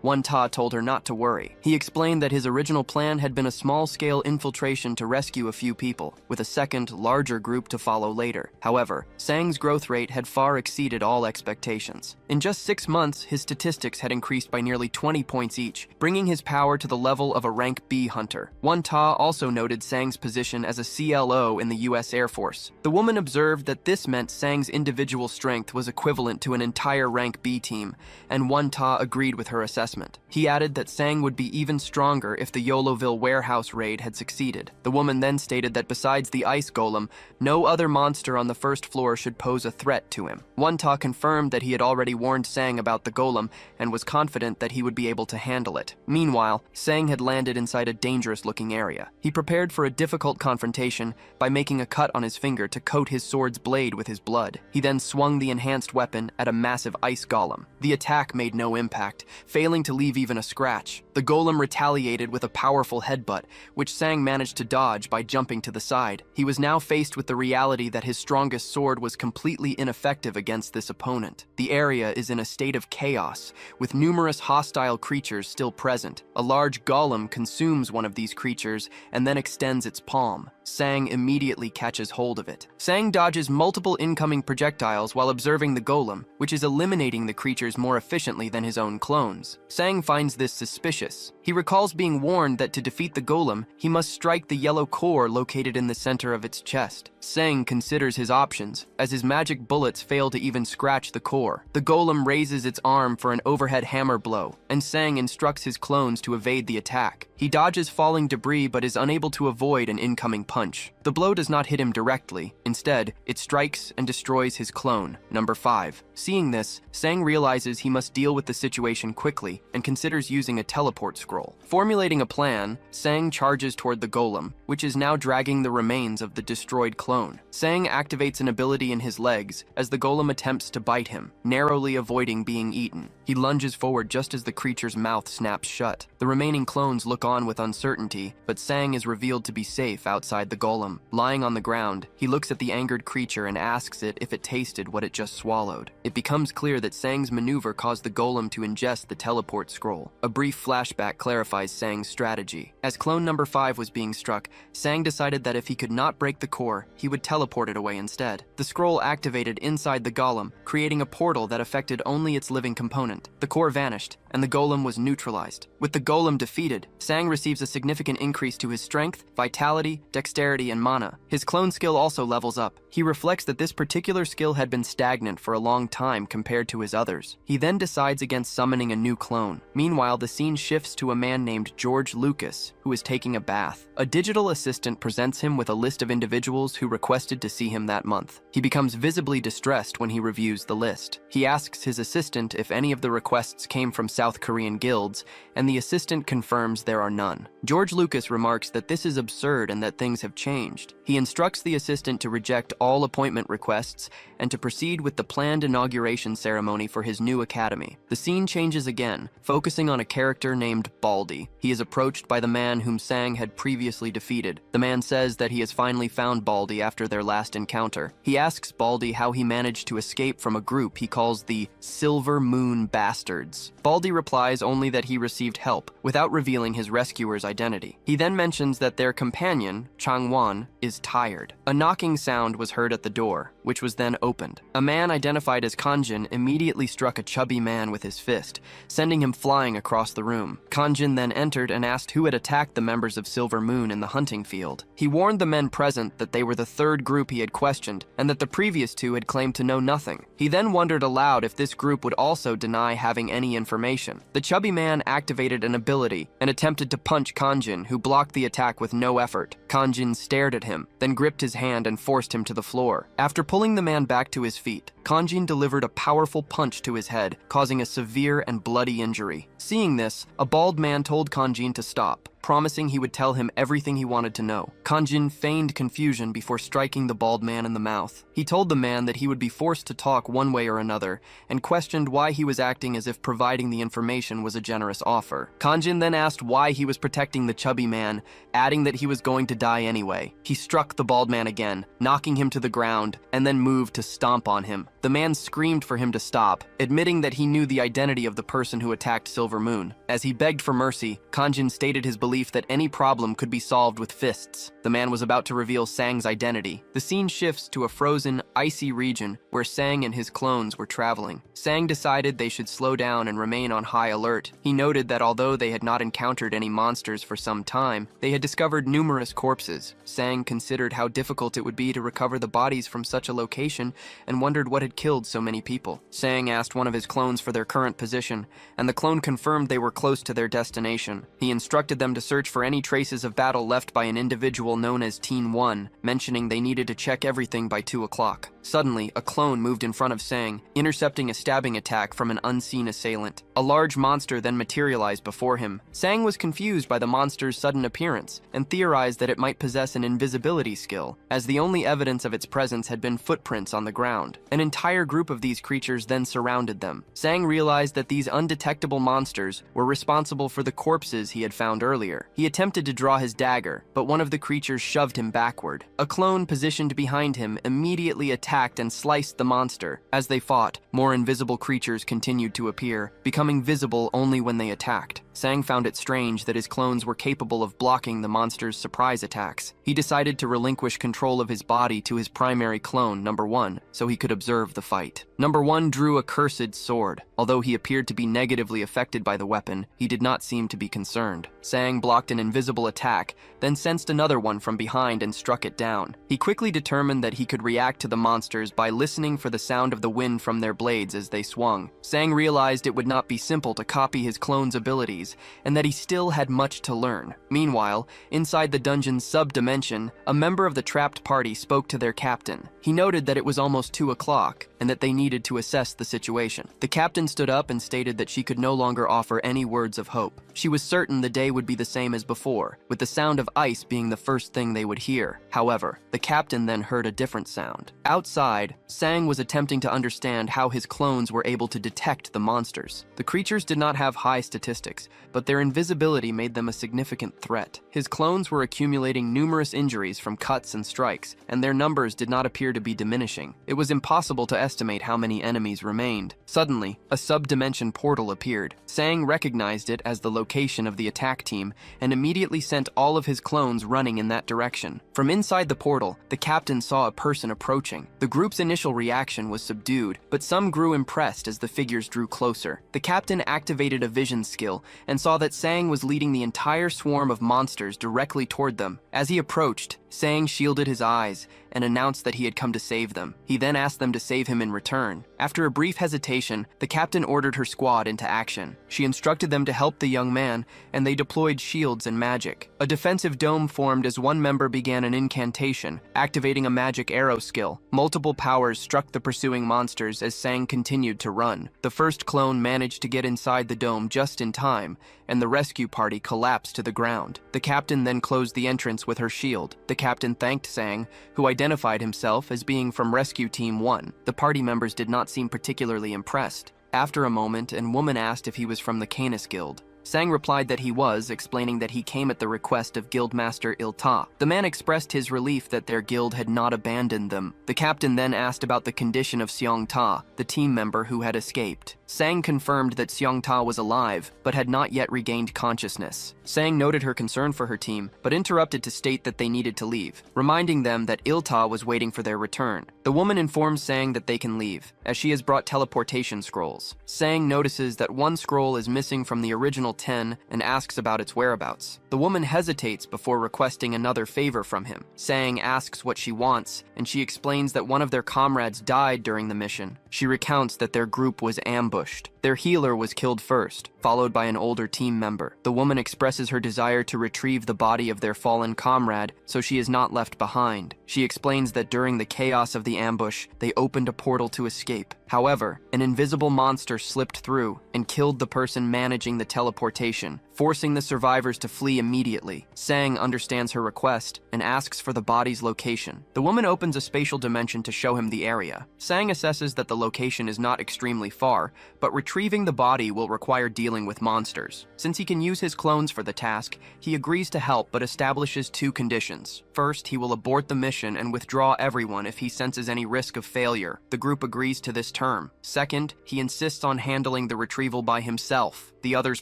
One Ta told her not to worry. He explained that his original plan had been a small-scale infiltration to rescue a few people, with a second, larger group to follow later. However, Sang's growth rate had far exceeded all expectations. In just 6 months, his statistics had increased by nearly 20 points each, bringing his power to the level of a rank B hunter. One Ta also noted Sang's position as a CLO in the US Air Force. The woman observed that this meant Sang's individual strength was equivalent to an entire rank B team, and One Ta agreed with her assessment. He added that Sang would be even stronger if the Yoloville warehouse raid had succeeded. The woman then stated that besides the ice golem, no other monster on the first floor should pose a threat to him. One Ta confirmed that he had already warned Sang about the golem and was confident that he would be able to handle it. Meanwhile, Sang had landed inside a dangerous-looking area. He prepared for a difficult confrontation by making a cut on his finger to coat his sword's blade with his blood. He then swung the enhanced weapon at a massive ice golem. The attack made no impact, failing to leave even a scratch. The golem retaliated with a powerful headbutt, which Sang managed to dodge by jumping to the side. He was now faced with the reality that his strongest sword was completely ineffective against this opponent. The area is in a state of chaos, with numerous hostile creatures still present. A large golem consumes one of these creatures and then extends its palm. Sang immediately catches hold of it. Sang dodges multiple incoming projectiles while observing the golem, which is eliminating the creatures more efficiently than his own clones. Sang finds this suspicious. He recalls being warned that to defeat the golem, he must strike the yellow core located in the center of its chest. Sang considers his options, as his magic bullets fail to even scratch the core. The golem raises its arm for an overhead hammer blow, and Sang instructs his clones to evade the attack. He dodges falling debris but is unable to avoid an incoming punch. The blow does not hit him directly. Instead, it strikes and destroys his clone, number 5. Seeing this, Sang realizes he must deal with the situation quickly and considers using a teleport scroll. Formulating a plan, Sang charges toward the golem, which is now dragging the remains of the destroyed clone. Sang activates an ability in his legs as the golem attempts to bite him, narrowly avoiding being eaten. He lunges forward just as the creature's mouth snaps shut. The remaining clones look on with uncertainty, but Sang is revealed to be safe outside the golem. Lying on the ground, he looks at the angered creature and asks it if it tasted what it just swallowed. It becomes clear that Sang's maneuver caused the golem to ingest the teleport scroll. A brief flashback clarifies Sang's strategy. As clone number 5 was being struck, Sang decided that if he could not break the core, he would teleport it away instead. The scroll activated inside the golem, creating a portal that affected only its living component. The core vanished, and the golem was neutralized. With the golem defeated, Sang receives a significant increase to his strength, vitality, dexterity, and mana. His clone skill also levels up. He reflects that this particular skill had been stagnant for a long time compared to his others. He then decides against summoning a new clone. Meanwhile, the scene shifts to a man named George Lucas, who is taking a bath. A digital assistant presents him with a list of individuals who requested to see him that month. He becomes visibly distressed when he reviews the list. He asks his assistant if any of the requests came from South Korean guilds, and the assistant confirms there are none. George Lucas remarks that this is absurd and that things have changed. He instructs the assistant to reject all appointment requests and to proceed with the planned inauguration ceremony for his new academy. The scene changes again, focusing on a character named Baldy. He is approached by the man whom Sang had previously defeated. The man says that he has finally found Baldy after their last encounter. He asks Baldy how he managed to escape from a group he calls the Silver Moon Bastards. Baldy replies only that he received help, without revealing his rescuer's identity. He then mentions that their companion, Changwon, is tired. A knocking sound was heard at the door, which was then opened. A man identified as Kanjin immediately struck a chubby man with his fist, sending him flying across the room. Kanjin then entered and asked who had attacked the members of Silver Moon in the hunting field. He warned the men present that they were the third group he had questioned, and that the previous two had claimed to know nothing. He then wondered aloud if this group would also deny having any information. The chubby man activated an ability and attempted to punch Kanjin, who blocked the attack with no effort. Kanjin stared at him, then gripped his hand and forced him to the floor. After pulling the man back to his feet, Kanjin delivered a powerful punch to his head, causing a severe and bloody injury. Seeing this, a bald man told Kanjin to stop, promising he would tell him everything he wanted to know. Kanjin feigned confusion before striking the bald man in the mouth. He told the man that he would be forced to talk one way or another, and questioned why he was acting as if providing the information was a generous offer. Kanjin then asked why he was protecting the chubby man, adding that he was going to die anyway. He struck the bald man again, knocking him to the ground, and then moved to stomp on him. The man screamed for him to stop, admitting that he knew the identity of the person who attacked Silver Moon. As he begged for mercy, Kanjin stated his belief that any problem could be solved with fists. The man was about to reveal Sang's identity. The scene shifts to a frozen, icy region where Sang and his clones were traveling. Sang decided they should slow down and remain on high alert. He noted that although they had not encountered any monsters for some time, they had discovered numerous corpses. Sang considered how difficult it would be to recover the bodies from such a location and wondered what had killed so many people. Sang asked one of his clones for their current position, and the clone confirmed they were close to their destination. He instructed them to search for any traces of battle left by an individual known as Teen 1, mentioning they needed to check everything by 2 o'clock. Suddenly, a clone moved in front of Sang, intercepting a stabbing attack from an unseen assailant. A large monster then materialized before him. Sang was confused by the monster's sudden appearance, and theorized that it might possess an invisibility skill, as the only evidence of its presence had been footprints on the ground. An entire group of these creatures then surrounded them. Sang realized that these undetectable monsters were responsible for the corpses he had found earlier. He attempted to draw his dagger, but one of the creatures shoved him backward. A clone positioned behind him immediately attacked and sliced the monster. As they fought, more invisible creatures continued to appear, becoming visible only when they attacked. Sang found it strange that his clones were capable of blocking the monster's surprise attacks. He decided to relinquish control of his body to his primary clone, Number 1, so he could observe the fight. Number 1 drew a cursed sword. Although he appeared to be negatively affected by the weapon, he did not seem to be concerned. Sang blocked an invisible attack, then sensed another one from behind and struck it down. He quickly determined that he could react to the monsters by listening for the sound of the wind from their blades as they swung. Sang realized it would not be simple to copy his clone's abilities, and that he still had much to learn. Meanwhile, inside the dungeon's sub-dimension, a member of the trapped party spoke to their captain. He noted that it was almost 2 o'clock, and that they needed to assess the situation. The captain stood up and stated that she could no longer offer any words of hope. She was certain the day would be the same as before, with the sound of ice being the first thing they would hear. However, the captain then heard a different sound. Outside, Sang was attempting to understand how his clones were able to detect the monsters. The creatures did not have high statistics, but their invisibility made them a significant threat. His clones were accumulating numerous injuries from cuts and strikes, and their numbers did not appear to be diminishing. It was impossible to estimate how many enemies remained. Suddenly, a sub-dimension portal appeared. Sang recognized it as the location of the attack team and immediately sent all of his clones running in that direction. From inside the portal, the captain saw a person approaching. The group's initial reaction was subdued, but some grew impressed as the figures drew closer. The captain activated a vision skill and saw that Sang was leading the entire swarm of monsters directly toward them. As he approached, Sang shielded his eyes and announced that he had come to save them. He then asked them to save him in return. After a brief hesitation, the captain ordered her squad into action. She instructed them to help the young man, and they deployed shields and magic. A defensive dome formed as one member began an incantation, activating a magic arrow skill. Multiple powers struck the pursuing monsters as Sang continued to run. The first clone managed to get inside the dome just in time, and the rescue party collapsed to the ground. The captain then closed the entrance with her shield. The captain thanked Sang, who identified himself as being from Rescue Team 1. The party members did not seem particularly impressed. After a moment, a woman asked if he was from the Canis Guild. Sang replied that he was, explaining that he came at the request of Guildmaster Il-Ta. The man expressed his relief that their guild had not abandoned them. The captain then asked about the condition of Seong-Ta, the team member who had escaped. Sang confirmed that Seong-Ta was alive, but had not yet regained consciousness. Sang noted her concern for her team, but interrupted to state that they needed to leave, reminding them that Il-Ta was waiting for their return. The woman informs Sang that they can leave, as she has brought teleportation scrolls. Sang notices that one scroll is missing from the original 10 and asks about its whereabouts. The woman hesitates before requesting another favor from him. Sang asks what she wants, and she explains that one of their comrades died during the mission. She recounts that their group was ambushed. Their healer was killed first, followed by an older team member. The woman expresses her desire to retrieve the body of their fallen comrade, so she is not left behind. She explains that during the chaos of the ambush, they opened a portal to escape. However, an invisible monster slipped through and killed the person managing the teleportation, forcing the survivors to flee immediately. Sang understands her request and asks for the body's location. The woman opens a spatial dimension to show him the area. Sang assesses that the location is not extremely far, but retrieving the body will require dealing with monsters. Since he can use his clones for the task, he agrees to help but establishes two conditions. First, he will abort the mission and withdraw everyone if he senses any risk of failure. The group agrees to this term. Second, he insists on handling the retrieval by himself. The others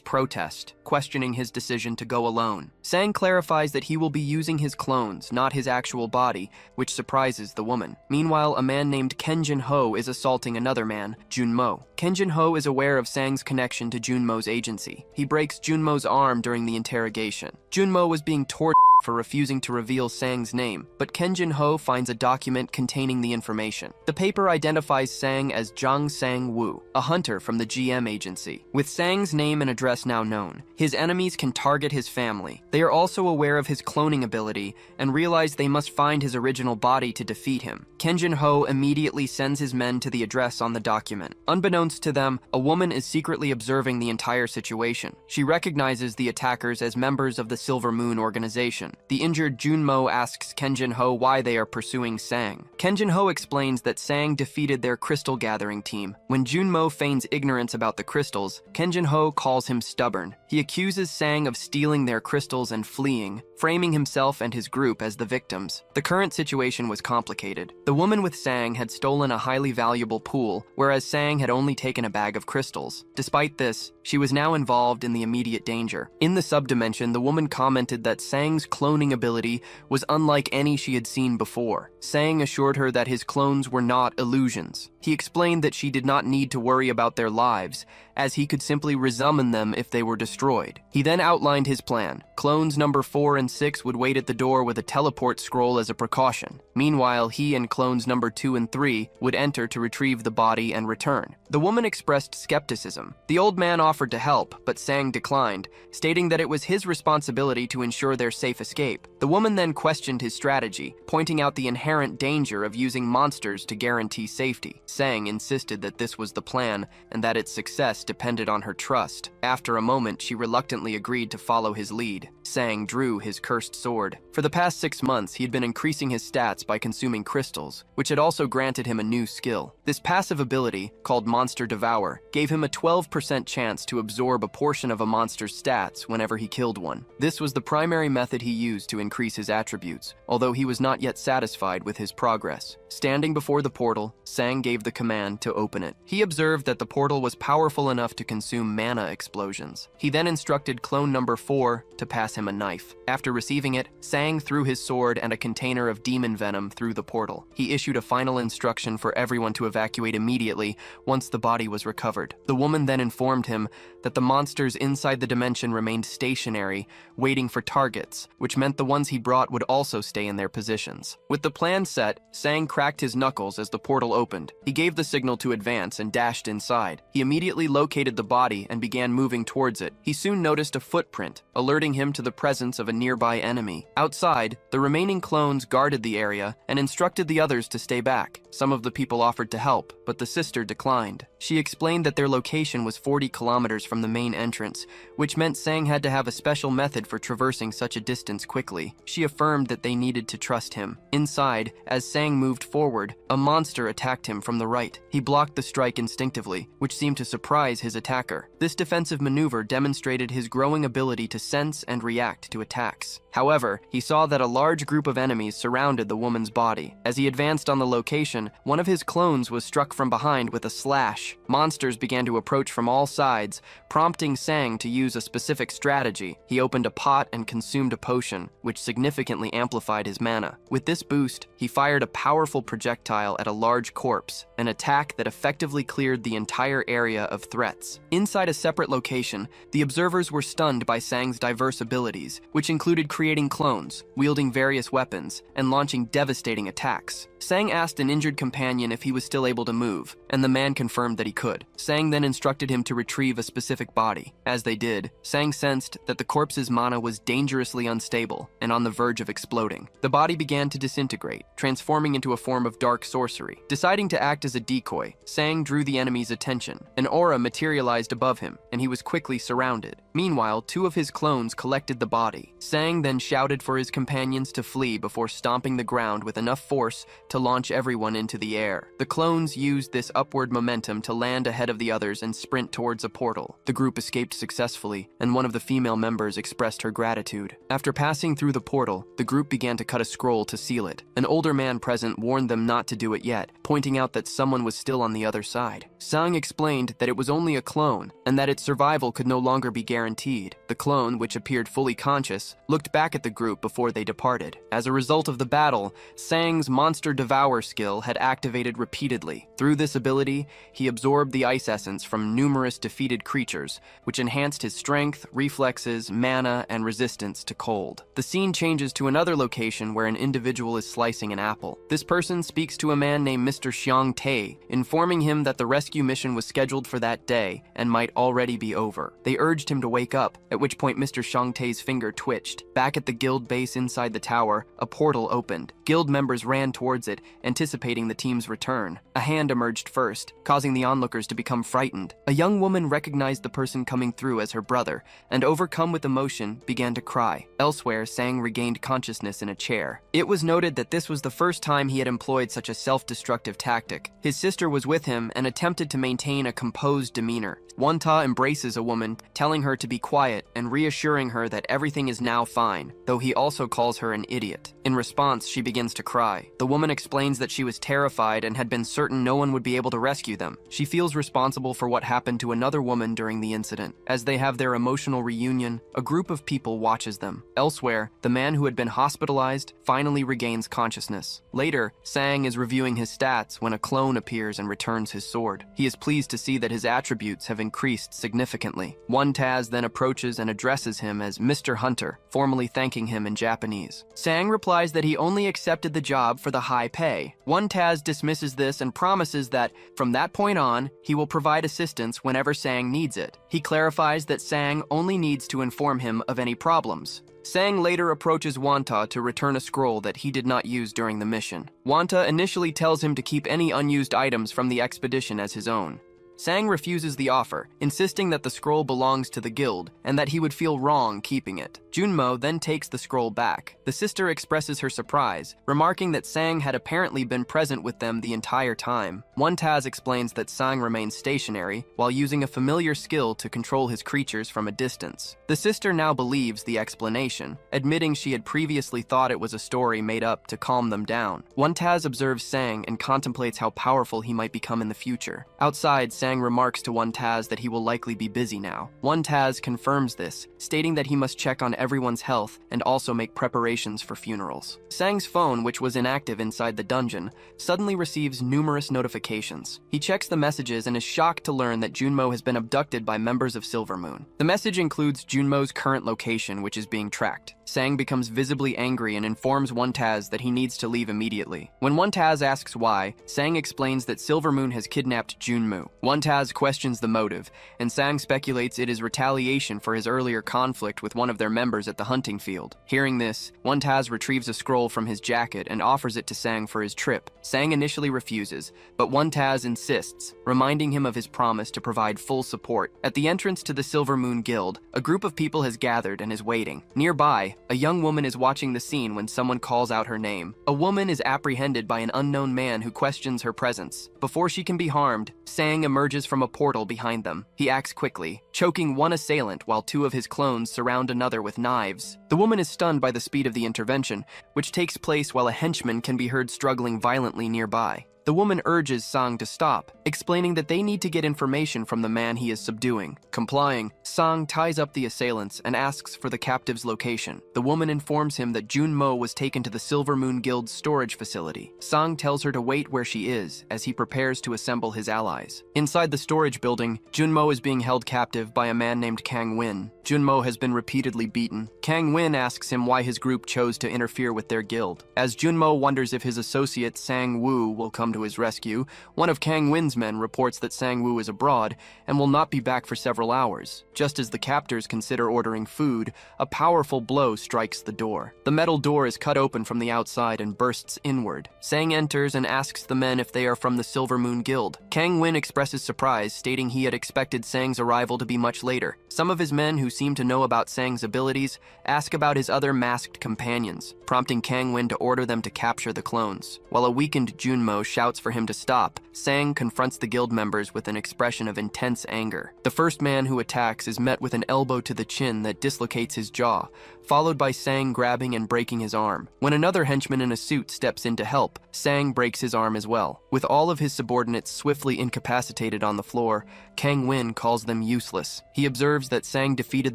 protest, questioning his decision to go alone. Sang clarifies that he will be using his clones, not his actual body, which surprises the woman. Meanwhile, a man named Kenjin Ho is assaulting another man, Junmo. Kenjin Ho is aware of Sang's connection to Junmo's agency. He breaks Junmo's arm during the interrogation. Junmo was being tortured for refusing to reveal Sang's name, but Kenjin Ho finds a document containing the information. The paper identifies Sang as Zhang Sang-woo, a hunter from the GM agency. With Sang's name and address now known, his enemies can target his family. They are also aware of his cloning ability and realize they must find his original body to defeat him. Kenjin Ho immediately sends his men to the address on the document. Unbeknownst to them, a woman is secretly observing the entire situation. She recognizes the attackers as members of the Silver Moon organization. The injured Junmo asks Kenjin Ho why they are pursuing Sang. Kenjin Ho explains that Sang defeated their crystal gathering team. When Junmo feigns ignorance about the crystals, Kenjin Ho calls him stubborn. He accuses Sang of stealing their crystals and fleeing, framing himself and his group as the victims. The current situation was complicated. The woman with Sang had stolen a highly valuable pool, whereas Sang had only taken a bag of crystals. Despite this, she was now involved in the immediate danger. In the subdimension, the woman commented that Sang's cloning ability was unlike any she had seen before. Sang assured her that his clones were not illusions. He explained that she did not need to worry about their lives, as he could simply resummon them if they were destroyed. He then outlined his plan. Clones number 4 and 6 would wait at the door with a teleport scroll as a precaution. Meanwhile, he and clones number 2 and 3 would enter to retrieve the body and return. The woman expressed skepticism. The old man offered to help, but Sang declined, stating that it was his responsibility to ensure their safe escape. The woman then questioned his strategy, pointing out the inherent danger of using monsters to guarantee safety. Sang insisted that this was the plan and that its success depended on her trust. After a moment, she reluctantly reluctantly agreed to follow his lead. Sang drew his cursed sword. For the past 6 months, he had been increasing his stats by consuming crystals, which had also granted him a new skill. This passive ability, called Monster Devour, gave him a 12% chance to absorb a portion of a monster's stats whenever he killed one. This was the primary method he used to increase his attributes, although he was not yet satisfied with his progress. Standing before the portal, Sang gave the command to open it. He observed that the portal was powerful enough to consume mana explosions. He then instructed clone number 4 to pass him a knife. After receiving it, Sang threw his sword and a container of demon venom through the portal. He issued a final instruction for everyone to evacuate immediately once the body was recovered. The woman then informed him that the monsters inside the dimension remained stationary, waiting for targets, which meant the ones he brought would also stay in their positions. With the plan set, Sang cracked his knuckles as the portal opened. He gave the signal to advance and dashed inside. He immediately located the body and began moving towards it. He soon noticed a footprint, alerting him to the presence of a nearby enemy. Outside, the remaining clones guarded the area and instructed the others to stay back. Some of the people offered to help, but the sister declined. She explained that their location was 40 kilometers from the main entrance, which meant Sang had to have a special method for traversing such a distance quickly. She affirmed that they needed to trust him. Inside, as Sang moved forward, a monster attacked him from the right. He blocked the strike instinctively, which seemed to surprise his attacker. This defensive maneuver demonstrated his growing ability to sense and react to attacks. However, he saw that a large group of enemies surrounded the woman's body. As he advanced on the location, one of his clones was struck from behind with a slash. Monsters began to approach from all sides, prompting Sang to use a specific strategy. He opened a pot and consumed a potion, which significantly amplified his mana. With this boost, he fired a powerful projectile at a large corpse, an attack that effectively cleared the entire area of threats. Inside a separate location, the observers were stunned by Sang's diverse abilities, which included creating clones, wielding various weapons, and launching devastating attacks. Sang asked an injured companion if he was still able to move, and the man confirmed that he could. Sang then instructed him to retrieve a specific body. As they did, Sang sensed that the corpse's mana was dangerously unstable and on the verge of exploding. The body began to disintegrate, transforming into a form of dark sorcery. Deciding to act as a decoy, Sang drew the enemy's attention. An aura materialized above him, and he was quickly surrounded. Meanwhile, 2 of his clones collected the body. Sang then shouted for his companions to flee before stomping the ground with enough force to launch everyone into the air. The clones used this upward momentum to land ahead of the others and sprint towards a portal. The group escaped successfully, and one of the female members expressed her gratitude. After passing through the portal, the group began to cut a scroll to seal it. An older man present warned them not to do it yet, pointing out that someone was still on the other side. Sang explained that it was only a clone, and that its survival could no longer be guaranteed. The clone, which appeared fully conscious, looked back at the group before they departed. As a result of the battle, Sang's Monster Devour skill had activated repeatedly. Through this ability, he absorbed the ice essence from numerous defeated creatures, which enhanced his strength, reflexes, mana, and resistance to cold. The scene changes to another location where an individual is slicing an apple. This person speaks to a man named Mr. Xiang Tae, informing him that the rescue mission was scheduled for that day and might already be over. They urged him to wake up, at which point Mr. Xiang Tae's finger twitched. Back at the guild base inside the tower, a portal opened. Guild members ran towards it, anticipating the team's return. A hand emerged first, causing the onlookers to become frightened. A young woman recognized the person coming through as her brother, and overcome with emotion, began to cry. Elsewhere, Sang regained consciousness in a chair. It was noted that this was the first time he had employed such a self-destructive tactic. His sister was with him and attempted to maintain a composed demeanor. Wanta embraces a woman, telling her to be quiet and reassuring her that everything is now fine, though he also calls her an idiot. In response, she begins to cry. The woman explains that she was terrified and had been certain no one would be able to rescue them. She feels responsible for what happened to another woman during the incident. As they have their emotional reunion, a group of people watches them. Elsewhere, the man who had been hospitalized finally regains consciousness. Later, Sang is reviewing his stats when a clone appears and returns his sword. He is pleased to see that his attributes have increased significantly. One Taz then approaches and addresses him as Mr. Hunter, formally thanking him in Japanese. Sang replies that he only accepted the job for the high pay. One Taz dismisses this and promises that, from that point on, he will provide assistance whenever Sang needs it. He clarifies that Sang only needs to inform him of any problems. Sang later approaches Wanta to return a scroll that he did not use during the mission. Wanta initially tells him to keep any unused items from the expedition as his own. Sang refuses the offer, insisting that the scroll belongs to the guild and that he would feel wrong keeping it. Junmo then takes the scroll back. The sister expresses her surprise, remarking that Sang had apparently been present with them the entire time. One Taz explains that Sang remains stationary while using a familiar skill to control his creatures from a distance. The sister now believes the explanation, admitting she had previously thought it was a story made up to calm them down. One Taz observes Sang and contemplates how powerful he might become in the future. Outside, Sang remarks to One Taz that he will likely be busy now. One Taz confirms this, stating that he must check on everyone's health and also make preparations for funerals. Sang's phone, which was inactive inside the dungeon, suddenly receives numerous notifications. He checks the messages and is shocked to learn that Junmo has been abducted by members of Silvermoon. The message includes Junmo's current location, which is being tracked. Sang becomes visibly angry and informs One Taz that he needs to leave immediately. When One Taz asks why, Sang explains that Silvermoon has kidnapped Junmu. One Taz questions the motive, and Sang speculates it is retaliation for his earlier conflict with one of their members at the hunting field. Hearing this, One Taz retrieves a scroll from his jacket and offers it to Sang for his trip. Sang initially refuses, but One Taz insists, reminding him of his promise to provide full support. At the entrance to the Silvermoon Guild, a group of people has gathered and is waiting. Nearby, a young woman is watching the scene when someone calls out her name. A woman is apprehended by an unknown man who questions her presence. Before she can be harmed, Sang emerges from a portal behind them. He acts quickly, choking one assailant while two of his clones surround another with knives. The woman is stunned by the speed of the intervention, which takes place while a henchman can be heard struggling violently nearby. The woman urges Sang to stop, explaining that they need to get information from the man he is subduing. Complying, Sang ties up the assailants and asks for the captive's location. The woman informs him that Junmo was taken to the Silvermoon Guild's storage facility. Sang tells her to wait where she is as he prepares to assemble his allies. Inside the storage building, Junmo is being held captive by a man named Kang Win. Junmo has been repeatedly beaten. Kang Win asks him why his group chose to interfere with their guild. As Junmo wonders if his associate Sang Woo will come to his rescue, one of Kang Win's men reports that Sang Woo is abroad and will not be back for several hours. Just as the captors consider ordering food, a powerful blow strikes the door. The metal door is cut open from the outside and bursts inward. Sang enters and asks the men if they are from the Silvermoon Guild. Kang Win expresses surprise, stating he had expected Sang's arrival to be much later. Some of his men, who seem to know about Sang's abilities, ask about his other masked companions, prompting Kang Win to order them to capture the clones. While a weakened Junmo shouts for him to stop, Sang confronts the guild members with an expression of intense anger. The first man who attacks is met with an elbow to the chin that dislocates his jaw, followed by Sang grabbing and breaking his arm. When another henchman in a suit steps in to help, Sang breaks his arm as well. With all of his subordinates swiftly incapacitated on the floor, Kang Win calls them useless. He observes that Sang defeated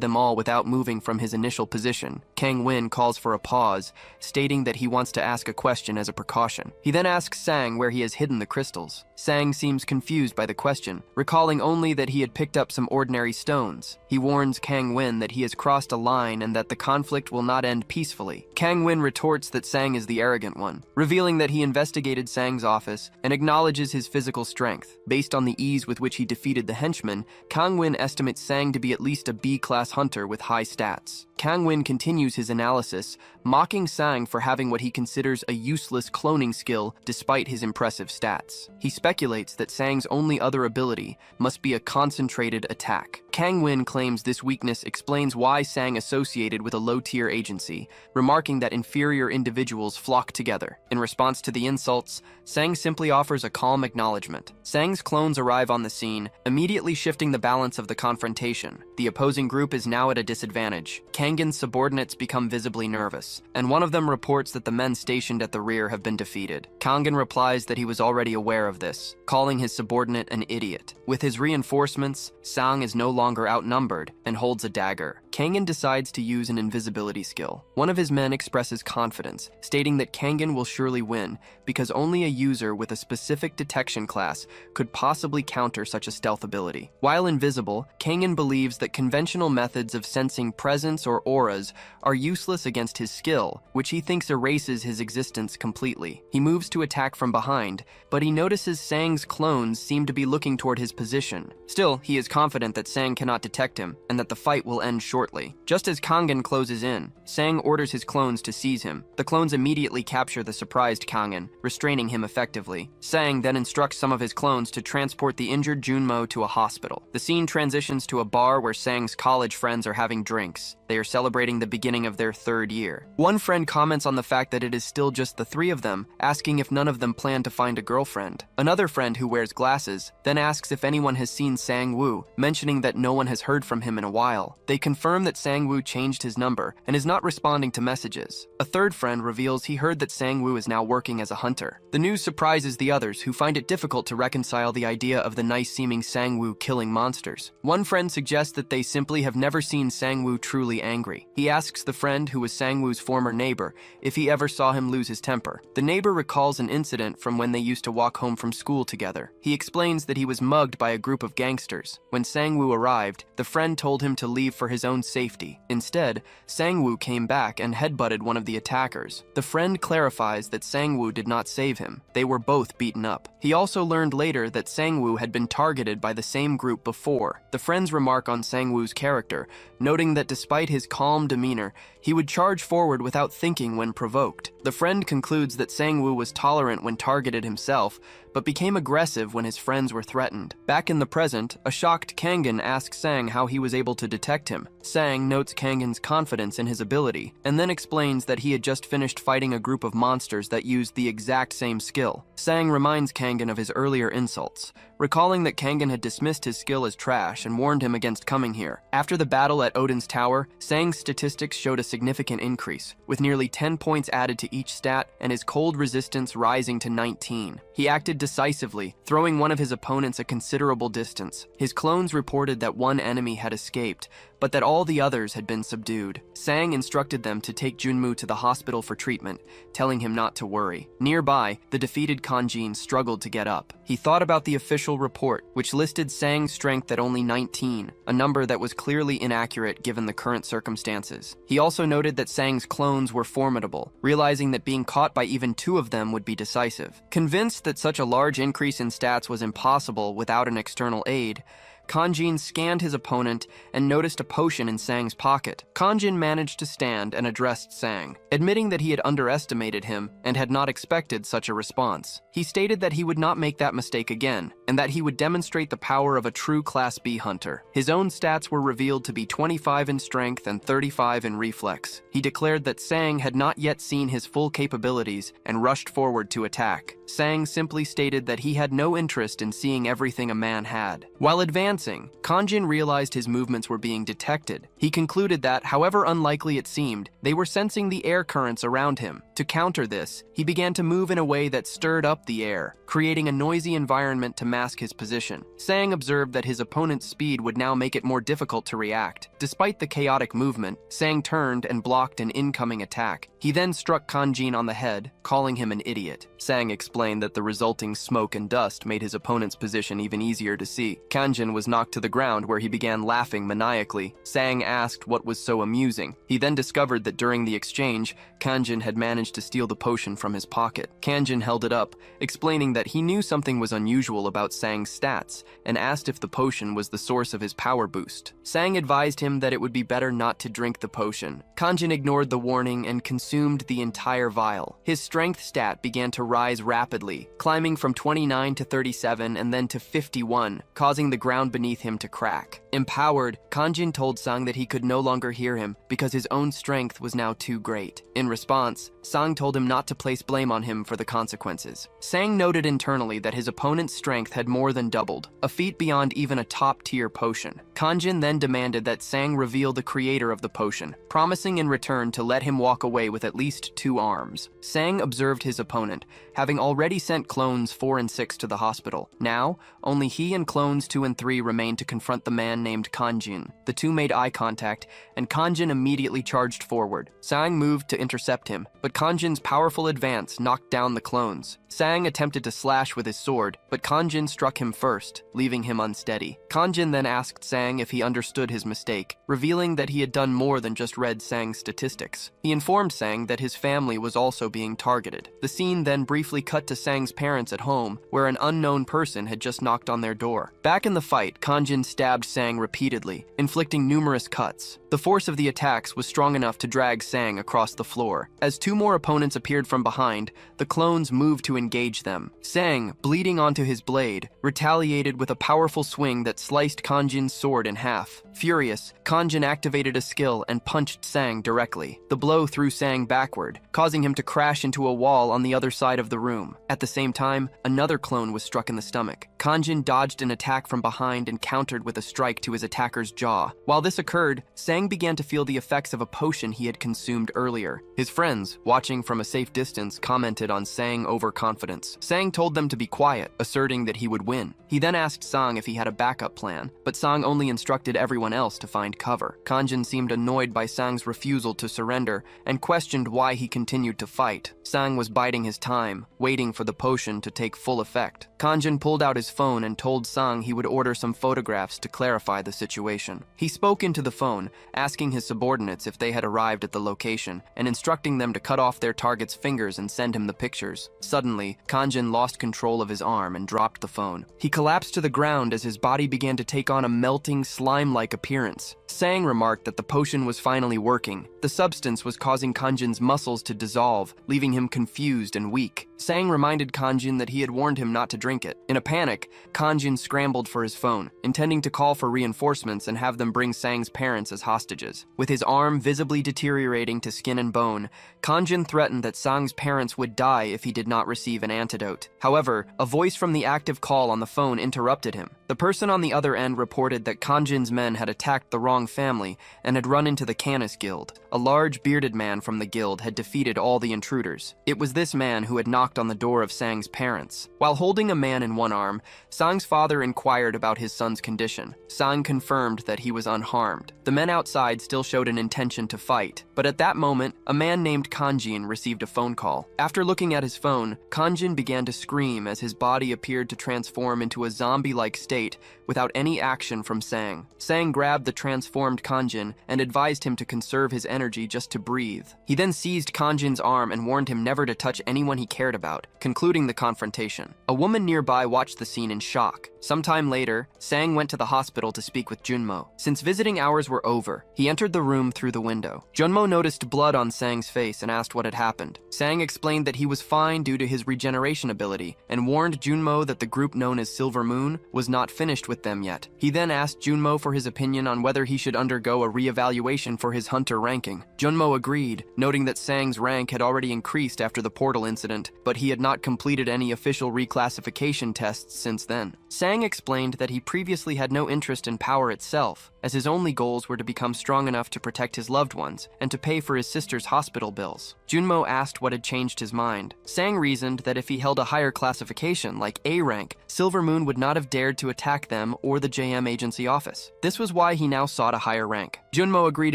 them all without moving from his initial position. Kang Win calls for a pause, stating that he wants to ask a question as a precaution. He then asks Sang where he has hidden the crystals. Sang seems confused by the question, recalling only that he had picked up some ordinary stones. He warns Kang Win that he has crossed a line and that the conflict will not end peacefully. Kang Win retorts that Sang is the arrogant one, revealing that he investigated Sang's office and acknowledges his physical strength. Based on the ease with which he defeated the henchman, Kang Win estimates Sang to be at least a B-class hunter with high stats. Kang Win continues his analysis, mocking Sang for having what he considers a useless cloning skill despite his impressive stats. He speculates that Sang's only other ability must be a concentrated attack. Kang Win claims this weakness explains why Sang associated with a low-tier agency, remarking that inferior individuals flock together. In response to the insults, Sang simply offers a calm acknowledgement. Sang's clones arrive on the scene, immediately shifting the balance of the confrontation. The opposing group is now at a disadvantage. Kangen's subordinates become visibly nervous, and one of them reports that the men stationed at the rear have been defeated. Kangen replies that he was already aware of this, calling his subordinate an idiot. With his reinforcements, Sang is no longer outnumbered and holds a dagger. Kangen decides to use an invisibility skill. One of his men expresses confidence, stating that Kangen will surely win because only a user with a specific detection class could possibly counter such a stealth ability. While invisible, Kangen believes that conventional methods of sensing presence or auras are useless against his skill, which he thinks erases his existence completely. He moves to attack from behind, but he notices Sang's clones seem to be looking toward his position. Still, he is confident that Sang cannot detect him and that the fight will end shortly. shortly. Just as Kangen closes in, Sang orders his clones to seize him. The clones immediately capture the surprised Kangen, restraining him effectively. Sang then instructs some of his clones to transport the injured Junmo to a hospital. The scene transitions to a bar where Sang's college friends are having drinks. They are celebrating the beginning of their 3rd year. One friend comments on the fact that it is still just the 3 of them, asking if none of them plan to find a girlfriend. Another friend who wears glasses then asks if anyone has seen Sang-woo, mentioning that no one has heard from him in a while. They confirm that Sang-woo changed his number and is not responding to messages. A third friend reveals he heard that Sang-woo is now working as a hunter. The news surprises the others, who find it difficult to reconcile the idea of the nice-seeming Sang-woo killing monsters. One friend suggests that they simply have never seen Sang-woo truly angry. He asks the friend, who was Sang-woo's former neighbor, if he ever saw him lose his temper. The neighbor recalls an incident from when they used to walk home from school together. He explains that he was mugged by a group of gangsters. When Sang-woo arrived, the friend told him to leave for his own safety. Instead, Sang-woo came back and headbutted one of the attackers. The friend clarifies that Sang-woo did not save him. They were both beaten up. He also learned later that Sang-woo had been targeted by the same group before. The friends remark on Sang-woo's character, noting that despite his calm demeanor, he would charge forward without thinking when provoked. The friend concludes that Sang-woo was tolerant when targeted himself, but became aggressive when his friends were threatened. Back in the present, a shocked Kangen asks Sang how he was able to detect him. Sang notes Kangen's confidence in his ability, and then explains that he had just finished fighting a group of monsters that used the exact same skill. Sang reminds Kangen of his earlier insults, recalling that Kangen had dismissed his skill as trash and warned him against coming here. After the battle at Odin's Tower, Sang's statistics showed a significant increase, with nearly 10 points added to each stat and his cold resistance rising to 19. He acted decisively, throwing one of his opponents a considerable distance. His clones reported that one enemy had escaped, but that all the others had been subdued. Sang instructed them to take Junmu to the hospital for treatment, telling him not to worry. Nearby, the defeated Kanjin struggled to get up. He thought about the official report, which listed Sang's strength at only 19, a number that was clearly inaccurate given the current circumstances. He also noted that Sang's clones were formidable, realizing that being caught by even 2 of them would be decisive. Convinced that such a large increase in stats was impossible without an external aid, Kanjin scanned his opponent and noticed a potion in Sang's pocket. Kanjin managed to stand and addressed Sang, admitting that he had underestimated him and had not expected such a response. He stated that he would not make that mistake again, and that he would demonstrate the power of a true Class B hunter. His own stats were revealed to be 25 in strength and 35 in reflex. He declared that Sang had not yet seen his full capabilities and rushed forward to attack. Sang simply stated that he had no interest in seeing everything a man had. While advancing, Kanjin realized his movements were being detected. He concluded that, however unlikely it seemed, they were sensing the air currents around him. To counter this, he began to move in a way that stirred up the air, creating a noisy environment to mask his position. Sang observed that his opponent's speed would now make it more difficult to react. Despite the chaotic movement, Sang turned and blocked an incoming attack. He then struck Kanjin on the head, calling him an idiot. Sang explained that the resulting smoke and dust made his opponent's position even easier to see. Kanjin was knocked to the ground, where he began laughing maniacally. Sang asked what was so amusing. He then discovered that during the exchange, Kanjin had managed to steal the potion from his pocket. Kanjin held it up, explaining that he knew something was unusual about Sang's stats, and asked if the potion was the source of his power boost. Sang advised him that it would be better not to drink the potion. Kanjin ignored the warning and consumed the entire vial. His strength stat began to rise rapidly, climbing from 29 to 37 and then to 51, causing the ground beneath him to crack. Empowered, Kanjin told Sang that he could no longer hear him because his own strength was now too great. In response, Sang told him not to place blame on him for the consequences. Sang noted internally that his opponent's strength had more than doubled, a feat beyond even a top-tier potion. Kanjin then demanded that Sang reveal the creator of the potion, promising in return to let him walk away with at least 2 arms. Sang observed his opponent, having already sent clones 4 and 6 to the hospital. Now, only he and clones 2 and 3 remained to confront the man named Kanjin. The 2 made eye contact, and Kanjin immediately charged forward. Sang moved to intercept him, but Kanjin's powerful advance knocked down the clones. Sang attempted to slash with his sword, but Kanjin struck him first, leaving him unsteady. Kanjin then asked Sang Sang if he understood his mistake, revealing that he had done more than just read Sang's statistics. He informed Sang that his family was also being targeted. The scene then briefly cut to Sang's parents at home, where an unknown person had just knocked on their door. Back in the fight, Kanjin stabbed Sang repeatedly, inflicting numerous cuts. The force of the attacks was strong enough to drag Sang across the floor. As two more opponents appeared from behind, the clones moved to engage them. Sang, bleeding onto his blade, retaliated with a powerful swing that sliced Kanjin's sword in half. Furious, Kanjin activated a skill and punched Sang directly. The blow threw Sang backward, causing him to crash into a wall on the other side of the room. At the same time, another clone was struck in the stomach. Kanjin dodged an attack from behind and countered with a strike to his attacker's jaw. While this occurred, Sang began to feel the effects of a potion he had consumed earlier. His friends, watching from a safe distance, commented on Sang overconfidence. Sang told them to be quiet, asserting that he would win. He then asked Sang if he had a backup plan, but Sang only instructed everyone else to find cover. Kanjin seemed annoyed by Sang's refusal to surrender and questioned why he continued to fight. Sang was biding his time, waiting for the potion to take full effect. Kanjin pulled out his phone and told Sang he would order some photographs to clarify the situation. He spoke into the phone, asking his subordinates if they had arrived at the location and instructing them to cut off their target's fingers and send him the pictures. Suddenly, Kanjin lost control of his arm and dropped the phone. He collapsed to the ground as his body began to take on a melting, slime-like appearance. Sang remarked that the potion was finally working. The substance was causing Kanjin's muscles to dissolve, leaving him confused and weak. Sang reminded Kanjin that he had warned him not to drink it. In a panic, Kanjin scrambled for his phone, intending to call for reinforcements and have them bring Sang's parents as hostages. With his arm visibly deteriorating to skin and bone, Kanjin threatened that Sang's parents would die if he did not receive an antidote. However, a voice from the active call on the phone interrupted him. The person on the other end reported that Kanjin's men had attacked the wrong family and had run into the Canis Guild. A large bearded man from the guild had defeated all the intruders. It was this man who had knocked on the door of Sang's parents. While holding a man in one arm, Sang's father inquired about his son's condition. Sang confirmed that he was unharmed. The men outside still showed an intention to fight, but at that moment, a man named Kanjin received a phone call. After looking at his phone, Kanjin began to scream as his body appeared to transform into a zombie-like state without any action from Sang. Sang grabbed the transformed Kanjin and advised him to conserve his energy just to breathe. He then seized Kanjin's arm and warned him never to touch anyone he cared about, concluding the confrontation. A woman nearby watched the scene in shock. Sometime later, Sang went to the hospital to speak with Junmo. Since visiting hours were over, he entered the room through the window. Junmo noticed blood on Sang's face and asked what had happened. Sang explained that he was fine due to his regeneration ability and warned Junmo that the group known as Silver Moon was not finished with them yet. He then asked Junmo for his opinion on whether he should undergo a re-evaluation for his hunter ranking. Junmo agreed, noting that Sang's rank had already increased after the portal incident, but he had not completed any official reclassification tests since then. Sang explained that he previously had no interest in power itself, as his only goals were to become strong enough to protect his loved ones and to pay for his sister's hospital bills. Junmo asked what had changed his mind. Sang reasoned that if he held a higher classification, like A rank, Silver Moon would not have dared to attack them or the JM agency office. This was why he now sought a higher rank. Junmo agreed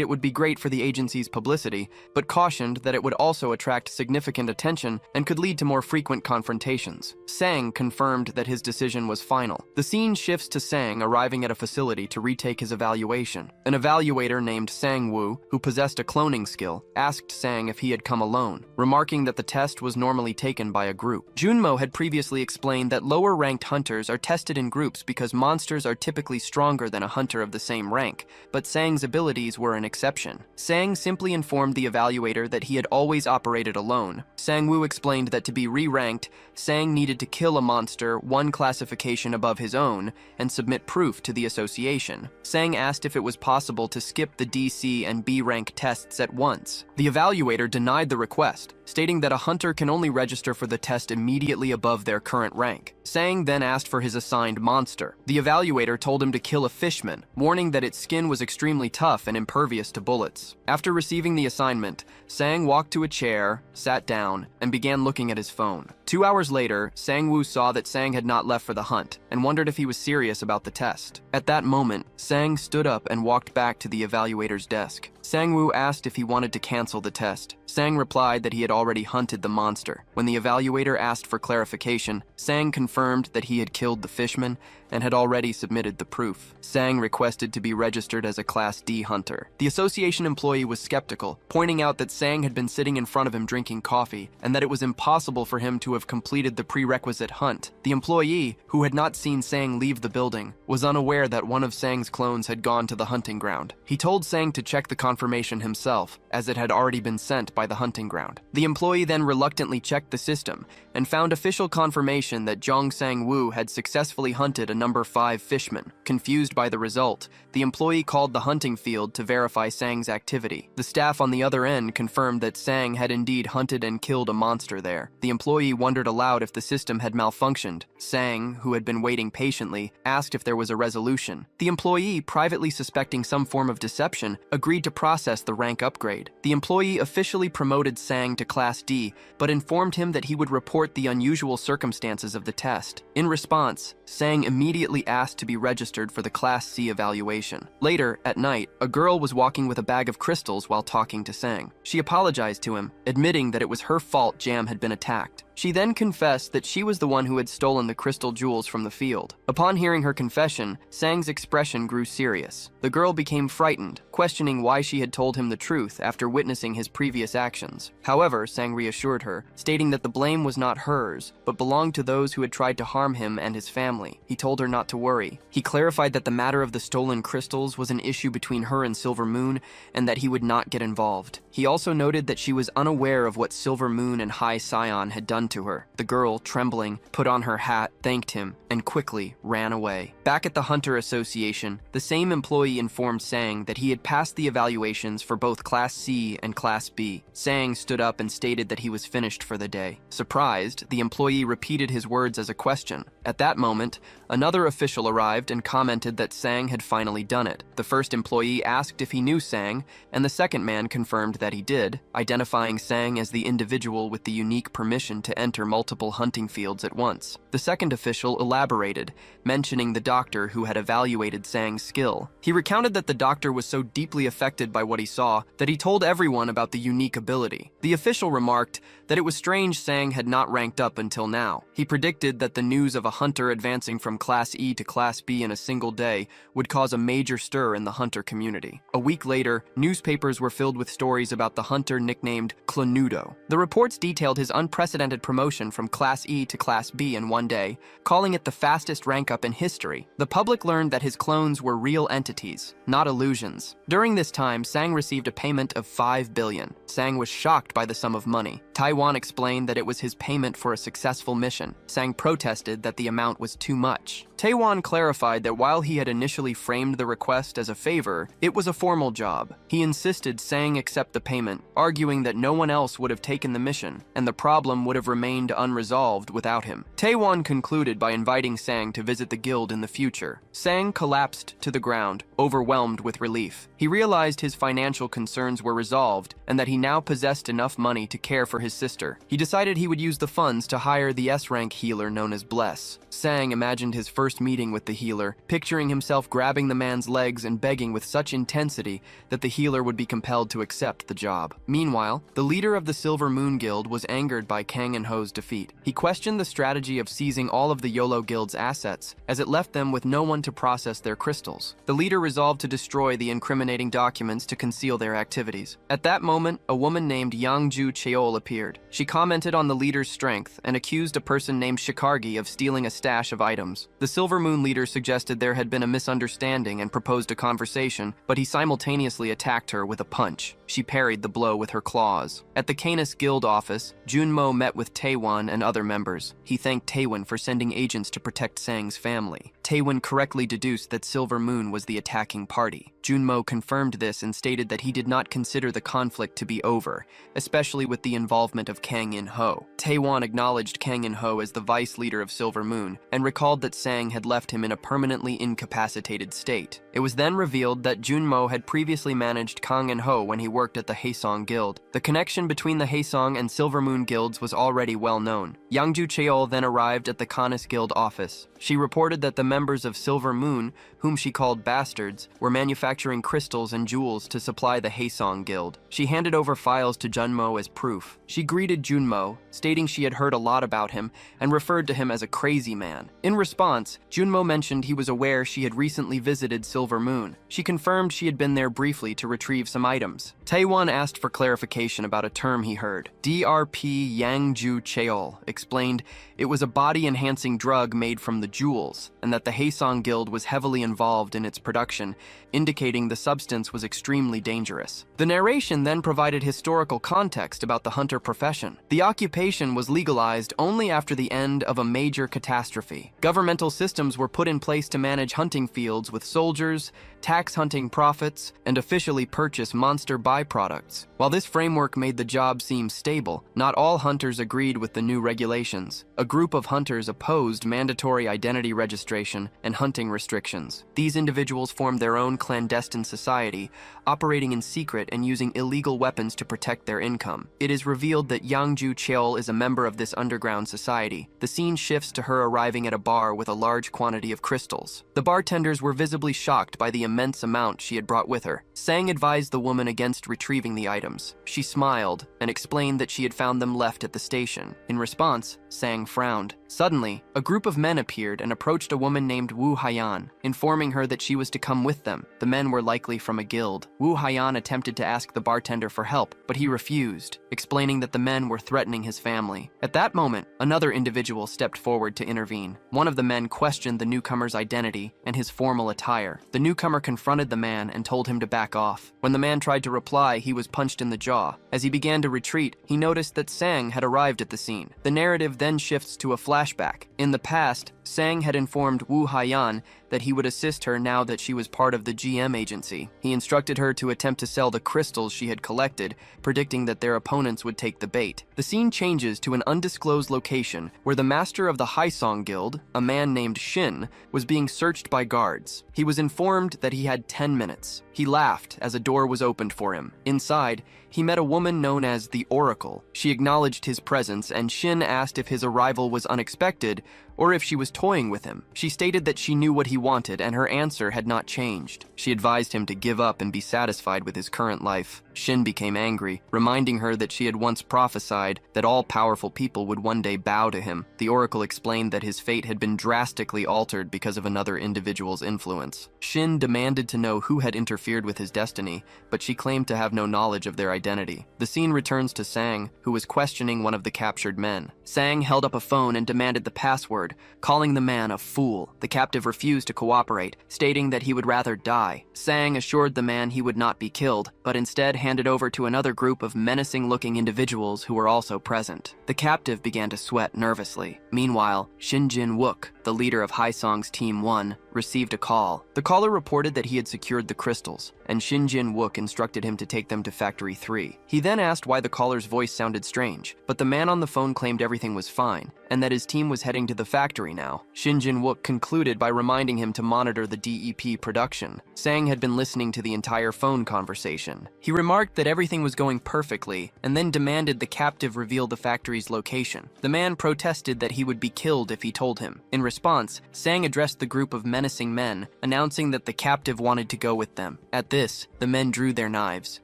it would be great for the agency's publicity, but cautioned that it would also attract significant attention and could lead to more frequent confrontations. Sang confirmed that his decision was final. The scene shifts to Sang arriving at a facility to retake his evaluation. An evaluator named Sang Woo, who possessed a cloning skill, asked Sang if he had come alone, remarking that the test was normally taken by a group. Junmo had previously explained that lower-ranked hunters are tested in groups because monsters are typically stronger than a hunter of the same rank, but Sang's abilities were an exception. Sang simply informed the evaluator that he had always operated alone. Sang Woo explained that to be re-ranked, Sang needed to kill a monster one classification above his own and submit proof to the association. Sang asked if it was possible to skip the DC and B rank tests at once. The evaluator denied the request, stating that a hunter can only register for the test immediately above their current rank. Sang then asked for his assigned monster. The evaluator told him to kill a fishman, warning that its skin was extremely tough and impervious to bullets. After receiving the assignment, Sang walked to a chair, sat down, and began looking at his phone. 2 hours later, Sang Woo saw that Sang had not left for the hunt and wondered if he was serious about the test. At that moment, Sang stood up and walked back to the evaluator's desk. Sang Woo asked if he wanted to cancel the test. Sang replied that he had already hunted the monster. When the evaluator asked for clarification, Sang confirmed that he had killed the fishman and had already submitted the proof. Sang requested to be registered as a Class D hunter. The association employee was skeptical, pointing out that Sang had been sitting in front of him drinking coffee, and that it was impossible for him to have completed the prerequisite hunt. The employee, who had not seen Sang leave the building, was unaware that one of Sang's clones had gone to the hunting ground. He told Sang to check the confirmation himself, as it had already been sent by the hunting ground. The employee then reluctantly checked the system and found official confirmation that Jong Sang-woo had successfully hunted a number 5 fishman. Confused by the result, the employee called the hunting field to verify Sang's activity. The staff on the other end confirmed that Sang had indeed hunted and killed a monster there. The employee wondered aloud if the system had malfunctioned. Sang, who had been waiting patiently, asked if there was a resolution. The employee, privately suspecting some form of deception, agreed to process the rank upgrade. The employee officially promoted Sang to Class D, but informed him that he would report the unusual circumstances of the test. In response, Sang immediately asked to be registered for the Class C evaluation. Later, at night, a girl was walking with a bag of crystals while talking to Sang. She apologized to him, admitting that it was her fault Jam had been attacked. She then confessed that she was the one who had stolen the crystal jewels from the field. Upon hearing her confession, Sang's expression grew serious. The girl became frightened, questioning why she had told him the truth after witnessing his previous actions. However, Sang reassured her, stating that the blame was not hers, but belonged to those who had tried to harm him and his family. He told her not to worry. He clarified that the matter of the stolen crystals was an issue between her and Silver Moon, and that he would not get involved. He also noted that she was unaware of what Silver Moon and High Scion had done to her. The girl, trembling, put on her hat, thanked him, and quickly ran away. Back at the Hunter Association, the same employee informed Sang that he had passed the evaluations for both Class C and Class B. Sang stood up and stated that he was finished for the day. Surprised, the employee repeated his words as a question. At that moment, another official arrived and commented that Sang had finally done it. The first employee asked if he knew Sang, and the second man confirmed that he did, identifying Sang as the individual with the unique permission to enter multiple hunting fields at once. The second official elaborated, mentioning the doctor who had evaluated Sang's skill. He recounted that the doctor was so deeply affected by what he saw that he told everyone about the unique ability. The official remarked that it was strange Sang had not ranked up until now. He predicted that the news of a hunter advancing from Class E to Class B in a single day would cause a major stir in the hunter community. A week later, newspapers were filled with stories about the hunter nicknamed Clanudo. The reports detailed his unprecedented promotion from Class E to Class B in one day, calling it the fastest rank up in history. The public learned that his clones were real entities, not illusions. During this time, Sang received a payment of 5 billion. Sang was shocked by the sum of money. Taiwan explained that it was his payment for a successful mission. Sang protested that the amount was too much. Taiwan clarified that while he had initially framed the request as a favor, it was a formal job. He insisted Sang accept the payment, arguing that no one else would have taken the mission, and the problem would have remained unresolved without him. Taiwan concluded by inviting Sang to visit the guild in the future. Sang collapsed to the ground, overwhelmed with relief. He realized his financial concerns were resolved, and that he now possessed enough money to care for his sister. He decided he would use the funds to hire the S-rank healer known as Bless. Sang imagined his first meeting with the healer, picturing himself grabbing the man's legs and begging with such intensity that the healer would be compelled to accept the job. Meanwhile, the leader of the Silver Moon Guild was angered by Kang and Ho's defeat. He questioned the strategy of seizing all of the YOLO Guild's assets, as it left them with no one to process their crystals. The leader resolved to destroy the incriminating documents to conceal their activities. At that moment, a woman named Yangju Cheol appeared. She commented on the leader's strength and accused a person named Shikargi of stealing a stash of items. The Silver Moon leader suggested there had been a misunderstanding and proposed a conversation, but he simultaneously attacked her with a punch. She parried the blow with her claws. At the Canis Guild office, Junmo met with Taewon and other members. He thanked Taewon for sending agents to protect Sang's family. Taewon correctly deduced that Silver Moon was the attacking party. Junmo confirmed this and stated that he did not consider the conflict to be over, especially with the involvement of Kang In-ho. Taewon acknowledged Kang In-ho as the vice leader of Silver Moon and recalled that Sang had left him in a permanently incapacitated state. It was then revealed that Junmo had previously managed Kang In-ho when he worked at the Haesong Guild. The connection between the Haesong and Silver Moon guilds was already well known. Yangju Cheol then arrived at the Canis Guild office. She reported that the members of Silver Moon, whom she called bastards, were manufacturing crystals and jewels to supply the Haesong Guild. She handed over files to Junmo as proof. She greeted Junmo, stating she had heard a lot about him and referred to him as a crazy man. In response, Junmo mentioned he was aware she had recently visited Silver Moon. She confirmed she had been there briefly to retrieve some items. Taewon asked for clarification about a term he heard. DRP Yangju Cheol explained it was a body-enhancing drug made from the jewels, and that the Haesong Guild was heavily involved in its production, indicating the substance was extremely dangerous. The narration then provided historical context about the hunter profession. The occupation was legalized only after the end of a major catastrophe. Governmental systems were put in place to manage hunting fields with soldiers, tax hunting profits, and officially purchase monster byproducts. While this framework made the job seem stable, not all hunters agreed with the new regulations. A group of hunters opposed mandatory identity registration and hunting restrictions. These individuals formed their own clandestine society, operating in secret and using illegal weapons to protect their income. It is revealed that Yangju Cheol is a member of this underground society. The scene shifts to her arriving at a bar with a large quantity of crystals. The bartenders were visibly shocked by the immense amount she had brought with her. Sang advised the woman against retrieving the items. She smiled and explained that she had found them left at the station. In response, Sang frowned. Suddenly, a group of men appeared and approached a woman named Wu Haiyan, informing her that she was to come with them. The men were likely from a guild. Wu Haiyan attempted to ask the bartender for help, but he refused, explaining that the men were threatening his family. At that moment, another individual stepped forward to intervene. One of the men questioned the newcomer's identity and his formal attire. The newcomer confronted the man and told him to back off. When the man tried to reply, he was punched in the jaw. As he began to retreat, he noticed that Sang had arrived at the scene. The narrative then shifts to a flashback. In the past, Sang had informed Wu Haiyan that he would assist her now that she was part of the GM agency. He instructed her to attempt to sell the crystals she had collected, predicting that their opponents would take the bait. The scene changes to an undisclosed location where the master of the Haesong Guild, a man named Shin, was being searched by guards. He was informed that he had 10 minutes. He laughed as a door was opened for him. Inside, he met a woman known as the Oracle. She acknowledged his presence, and Shin asked if his arrival was unexpected or if she was toying with him. She stated that she knew what he wanted, and her answer had not changed. She advised him to give up and be satisfied with his current life. Shin became angry, reminding her that she had once prophesied that all powerful people would one day bow to him. The Oracle explained that his fate had been drastically altered because of another individual's influence. Shin demanded to know who had interfered with his destiny, but she claimed to have no knowledge of their identity. The scene returns to Sang, who was questioning one of the captured men. Sang held up a phone and demanded the password, calling the man a fool. The captive refused to cooperate, stating that he would rather die. Sang assured the man he would not be killed, but instead handed over to another group of menacing-looking individuals who were also present. The captive began to sweat nervously. Meanwhile, Shinjin Wook, the leader of Haesong's Team 1, received a call. The caller reported that he had secured the crystals, and Shinjin Wook instructed him to take them to Factory 3. He then asked why the caller's voice sounded strange, but the man on the phone claimed everything was fine, and that his team was heading to the factory now. Shinjin Wook concluded by reminding him to monitor the DEP production. Sang had been listening to the entire phone conversation. He remarked that everything was going perfectly, and then demanded the captive reveal the factory's location. The man protested that he would be killed if he told him. In response, Sang addressed the group of menacing men, announcing that the captive wanted to go with them. At this, the men drew their knives.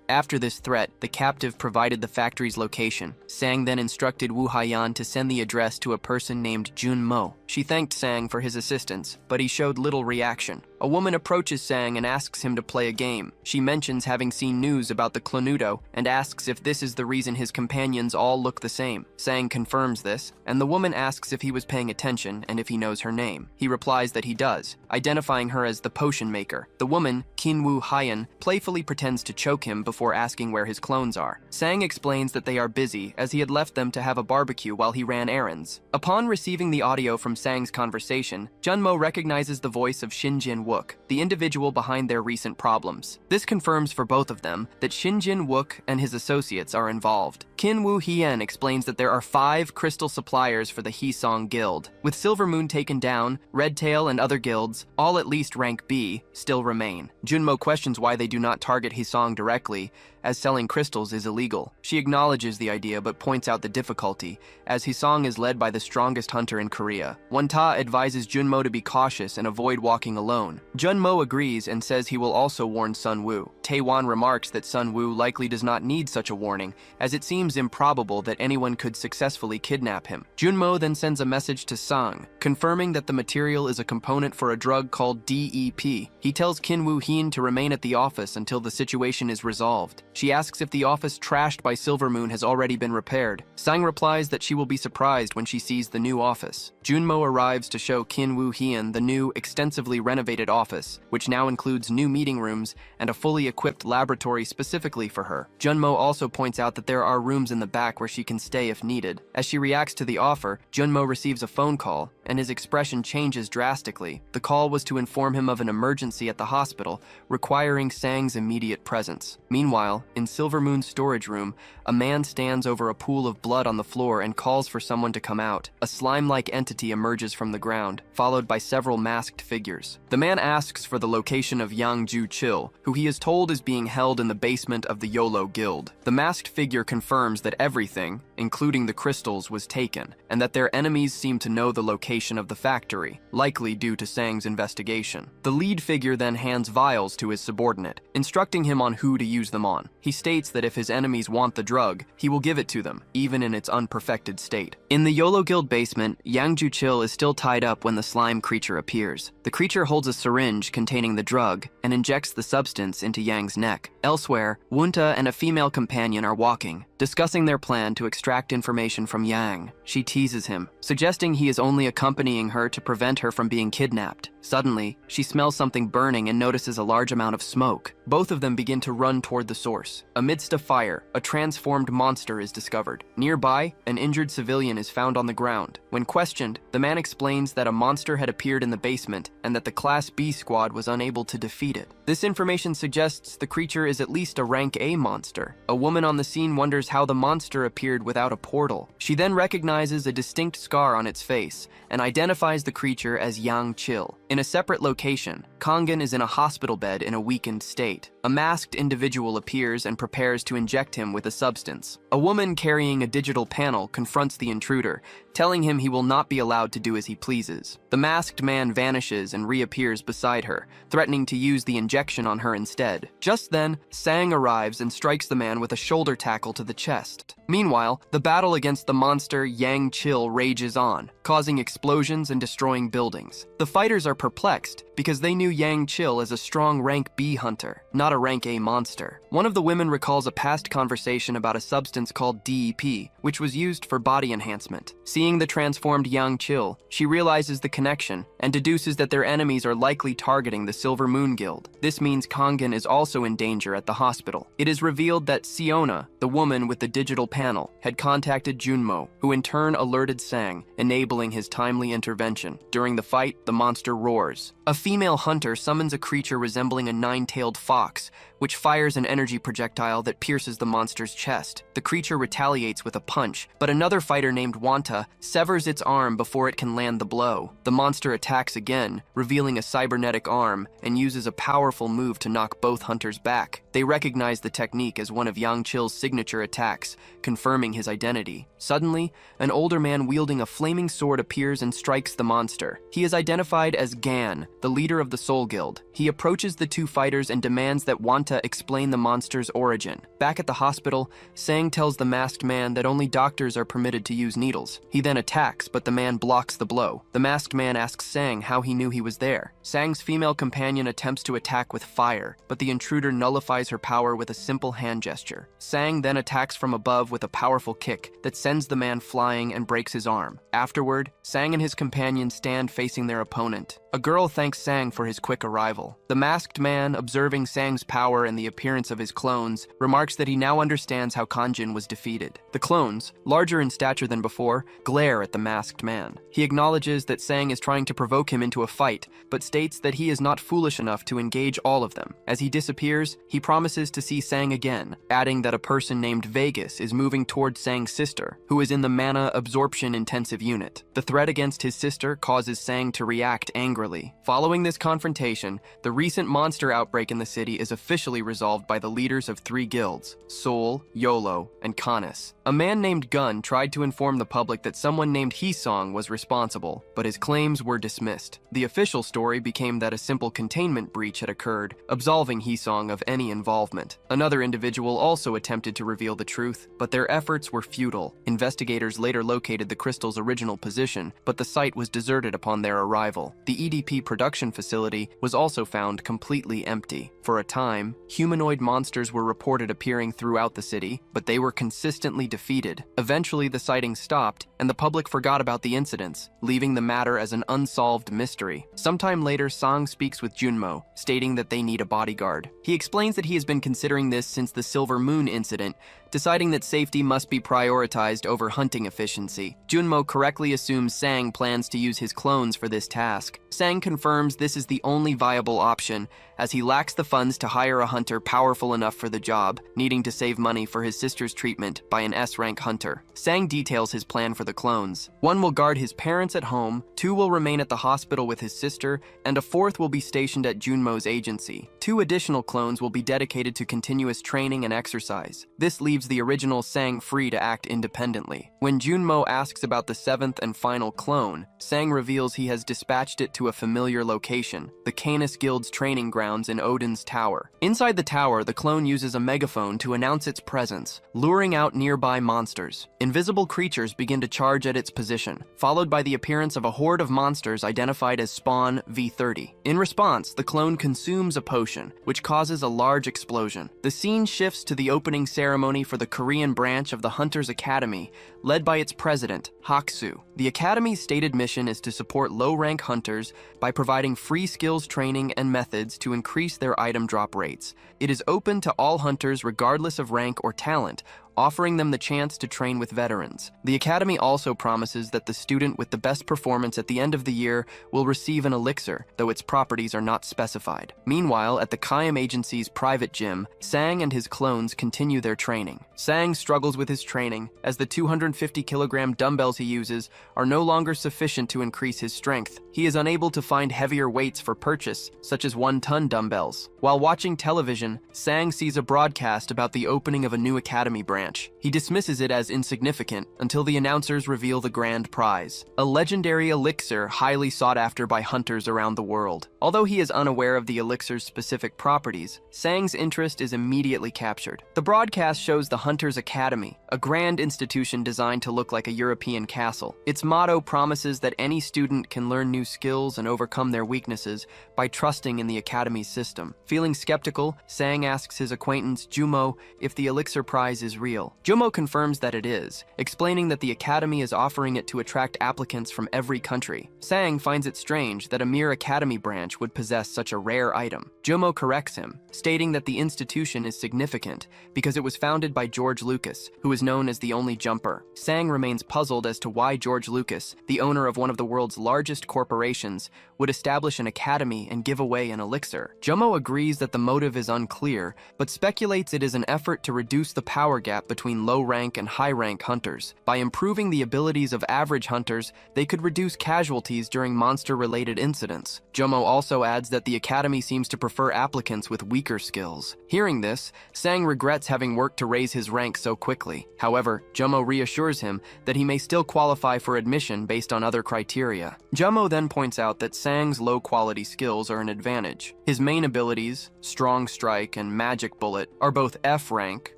After this threat, the captive provided the factory's location. Sang then instructed Wu Haiyan to send the address to a person named Jun Mo. She thanked Sang for his assistance, but he showed little reaction. A woman approaches Sang and asks him to play a game. She mentions having seen news about the Clonudo and asks if this is the reason his companions all look the same. Sang confirms this, and the woman asks if he was paying attention and if he knows her name. He replies that he does, identifying her as the potion maker. The woman, Kinwoo Haiyan, playfully pretends to choke him before asking where his clones are. Sang explains that they are busy as he had left them to have a barbecue while he ran errands. Upon receiving the audio from Sang's conversation, Junmo recognizes the voice of Shinjin Wook, the individual behind their recent problems. This confirms for both of them that Shinjin Wook and his associates are involved. Qin Wu Hien explains that there are 5 crystal suppliers for the Hisong Guild. With Silver Moon taken down, Red Tail and other guilds, all at least rank B, still remain. Junmo questions why they do not target Hisong directly, as selling crystals is illegal. She acknowledges the idea but points out the difficulty, as Hisong is led by the strongest hunter in Korea. Wonta advises Junmo to be cautious and avoid walking alone. Junmo agrees and says he will also warn Sun Wu. Taewon remarks that Sun Wu likely does not need such a warning, as it seems improbable that anyone could successfully kidnap him. Junmo then sends a message to Sang, confirming that the material is a component for a drug called DEP. He tells Qin Wu Hien to remain at the office until the situation is resolved. She asks if the office trashed by Silver Moon has already been repaired. Sang replies that she will be surprised when she sees the new office. Junmo arrives to show Qin Wu Hien the new, extensively renovated office, which now includes new meeting rooms and a fully equipped laboratory specifically for her. Junmo also points out that there are rooms in the back where she can stay if needed. As she reacts to the offer, Junmo receives a phone call, and his expression changes drastically. The call was to inform him of an emergency at the hospital, requiring Sang's immediate presence. Meanwhile, in Silver Moon's storage room, a man stands over a pool of blood on the floor and calls for someone to come out. A slime-like entity emerges from the ground, followed by several masked figures. The man asks for the location of Yang Ju Chil, who he is told is being held in the basement of the Yolo Guild. The masked figure confirms that everything, including the crystals, was taken, and that their enemies seem to know the location of the factory, likely due to Sang's investigation. The lead figure then hands vials to his subordinate, instructing him on who to use them on. He states that if his enemies want the drug, he will give it to them, even in its unperfected state. In the Yolo Guild basement, Yang Ju Chil is still tied up when the slime creature appears. The creature holds a syringe containing the drug and injects the substance into Yang's neck. Elsewhere, Wunta and a female companion are walking, discussing their plan to extract information from Yang. She teases him, suggesting he is only accompanying her to prevent her from being kidnapped. Suddenly, she smells something burning and notices a large amount of smoke. Both of them begin to run toward the source. Amidst a fire, a transformed monster is discovered. Nearby, an injured civilian is found on the ground. When questioned, the man explains that a monster had appeared in the basement and that the Class B squad was unable to defeat it. This information suggests the creature is at least a rank A monster. A woman on the scene wonders how the monster appeared without a portal. She then recognizes a distinct scar on its face and identifies the creature as Yang Chil. In a separate location, Kangen is in a hospital bed in a weakened state. A masked individual appears and prepares to inject him with a substance. A woman carrying a digital panel confronts the intruder, telling him he will not be allowed to do as he pleases. The masked man vanishes and reappears beside her, threatening to use the injection on her instead. Just then, Sang arrives and strikes the man with a shoulder tackle to the chest. Meanwhile, the battle against the monster Yang Chil rages on, causing explosions and destroying buildings. The fighters are perplexed because they knew Yang Chil as a strong rank B hunter, not a rank A monster. One of the women recalls a past conversation about a substance called DEP, which was used for body enhancement. Seeing the transformed Yang Chil, she realizes the connection and deduces that their enemies are likely targeting the Silver Moon Guild. This means Kangen is also in danger at the hospital. It is revealed that Siona, the woman with the digital panel, had contacted Junmo, who in turn alerted Sang, enabling his timely intervention. During the fight, the monster roars. A female hunter summons a creature resembling a nine-tailed fox, which fires an energy projectile that pierces the monster's chest. The creature retaliates with a punch, but another fighter named Wanta severs its arm before it can land the blow. The monster attacks again, revealing a cybernetic arm, and uses a powerful move to knock both hunters back. They recognize the technique as one of Yang Chil's signature attacks, confirming his identity. Suddenly, an older man wielding a flaming sword appears and strikes the monster. He is identified as Gan, the leader of the Soul Guild. He approaches the two fighters and demands that Wanta explain the monster's origin. Back at the hospital, Sang tells the masked man that only doctors are permitted to use needles. He then attacks, but the man blocks the blow. The masked man asks Sang how he knew he was there. Sang's female companion attempts to attack with fire, but the intruder nullifies her power with a simple hand gesture. Sang then attacks from above with a powerful kick that sends the man flying and breaks his arm. Afterward, Sang and his companion stand facing their opponent. A girl thanks Sang for his quick arrival. The masked man, observing Sang's power and the appearance of his clones, remarks that he now understands how Kanjin was defeated. The clones, larger in stature than before, glare at the masked man. He acknowledges that Sang is trying to provoke him into a fight, but states that he is not foolish enough to engage all of them. As he disappears, he promises to see Sang again, adding that a person named Vegas is moving towards Sang's sister, who is in the mana absorption intensive unit. The threat against his sister causes Sang to react angrily. Following this confrontation, the recent monster outbreak in the city is officially resolved by the leaders of 3 guilds, Seoul, Yolo, and Kanis. A man named Gun tried to inform the public that someone named Hisong was responsible, but his claims were dismissed. The official story became that a simple containment breach had occurred, absolving Hisong of any involvement. Another individual also attempted to reveal the truth, but their efforts were futile. Investigators later located the crystal's original position, but the site was deserted upon their arrival. The EDP production facility was also found completely empty. For a time, humanoid monsters were reported appearing throughout the city, but they were consistently defeated. Eventually, the sightings stopped, and the public forgot about the incidents, leaving the matter as an unsolved mystery. Sometime later, Sang speaks with Junmo, stating that they need a bodyguard. He explains that he has been considering this since the Silver Moon incident, deciding that safety must be prioritized over hunting efficiency. Junmo correctly assumes Sang plans to use his clones for this task. Sang confirms this is the only viable option, as he lacks the funds to hire a hunter powerful enough for the job, needing to save money for his sister's treatment by an S-rank hunter. Sang details his plan for the clones. 1 will guard his parents at home, 2 will remain at the hospital with his sister, and a 4th will be stationed at Junmo's agency. 2 additional clones will be dedicated to continuous training and exercise. This leaves the original Sang free to act independently. When Junmo asks about the 7th and final clone, Sang reveals he has dispatched it to a familiar location, the Canis Guild's training grounds in Odin's Tower. Inside the tower, the clone uses a megaphone to announce its presence, luring out nearby monsters. Invisible creatures begin to charge at its position, followed by the appearance of a horde of monsters identified as Spawn V30. In response, the clone consumes a potion, which causes a large explosion. The scene shifts to the opening ceremony for the Korean branch of the Hunters Academy, led by its president, Haksu. The Academy's stated mission is to support low-rank hunters by providing free skills training and methods to increase their item drop rates. It is open to all hunters regardless of rank or talent, offering them the chance to train with veterans. The Academy also promises that the student with the best performance at the end of the year will receive an elixir, though its properties are not specified. Meanwhile, at the Kaim Agency's private gym, Sang and his clones continue their training. Sang struggles with his training, as the 250-kilogram dumbbells he uses are no longer sufficient to increase his strength. He is unable to find heavier weights for purchase, such as 1-ton dumbbells. While watching television, Sang sees a broadcast about the opening of a new academy branch. He dismisses it as insignificant until the announcers reveal the grand prize, a legendary elixir highly sought after by hunters around the world. Although he is unaware of the elixir's specific properties, Sang's interest is immediately captured. The broadcast shows the Hunters Academy, a grand institution designed to look like a European castle. Its motto promises that any student can learn new skills and overcome their weaknesses by trusting in the Academy's system. Feeling skeptical, Sang asks his acquaintance Jumo if the elixir prize is real. Jumo confirms that it is, explaining that the Academy is offering it to attract applicants from every country. Sang finds it strange that a mere Academy branch would possess such a rare item. Jumo corrects him, stating that the institution is significant because it was founded by George Lucas, who is known as the only jumper. Sang remains puzzled as to why George Lucas, the owner of one of the world's largest corporations, would establish an academy and give away an elixir. Jumo agrees that the motive is unclear, but speculates it is an effort to reduce the power gap between low-rank and high-rank hunters. By improving the abilities of average hunters, they could reduce casualties during monster-related incidents. Jumo also adds that the Academy seems to prefer applicants with weaker skills. Hearing this, Sang regrets having worked to raise his rank so quickly. However, Jumo reassures him that he may still qualify for admission based on other criteria. Jumo then points out that Sang's low-quality skills are an advantage. His main abilities, Strong Strike and Magic Bullet, are both F rank,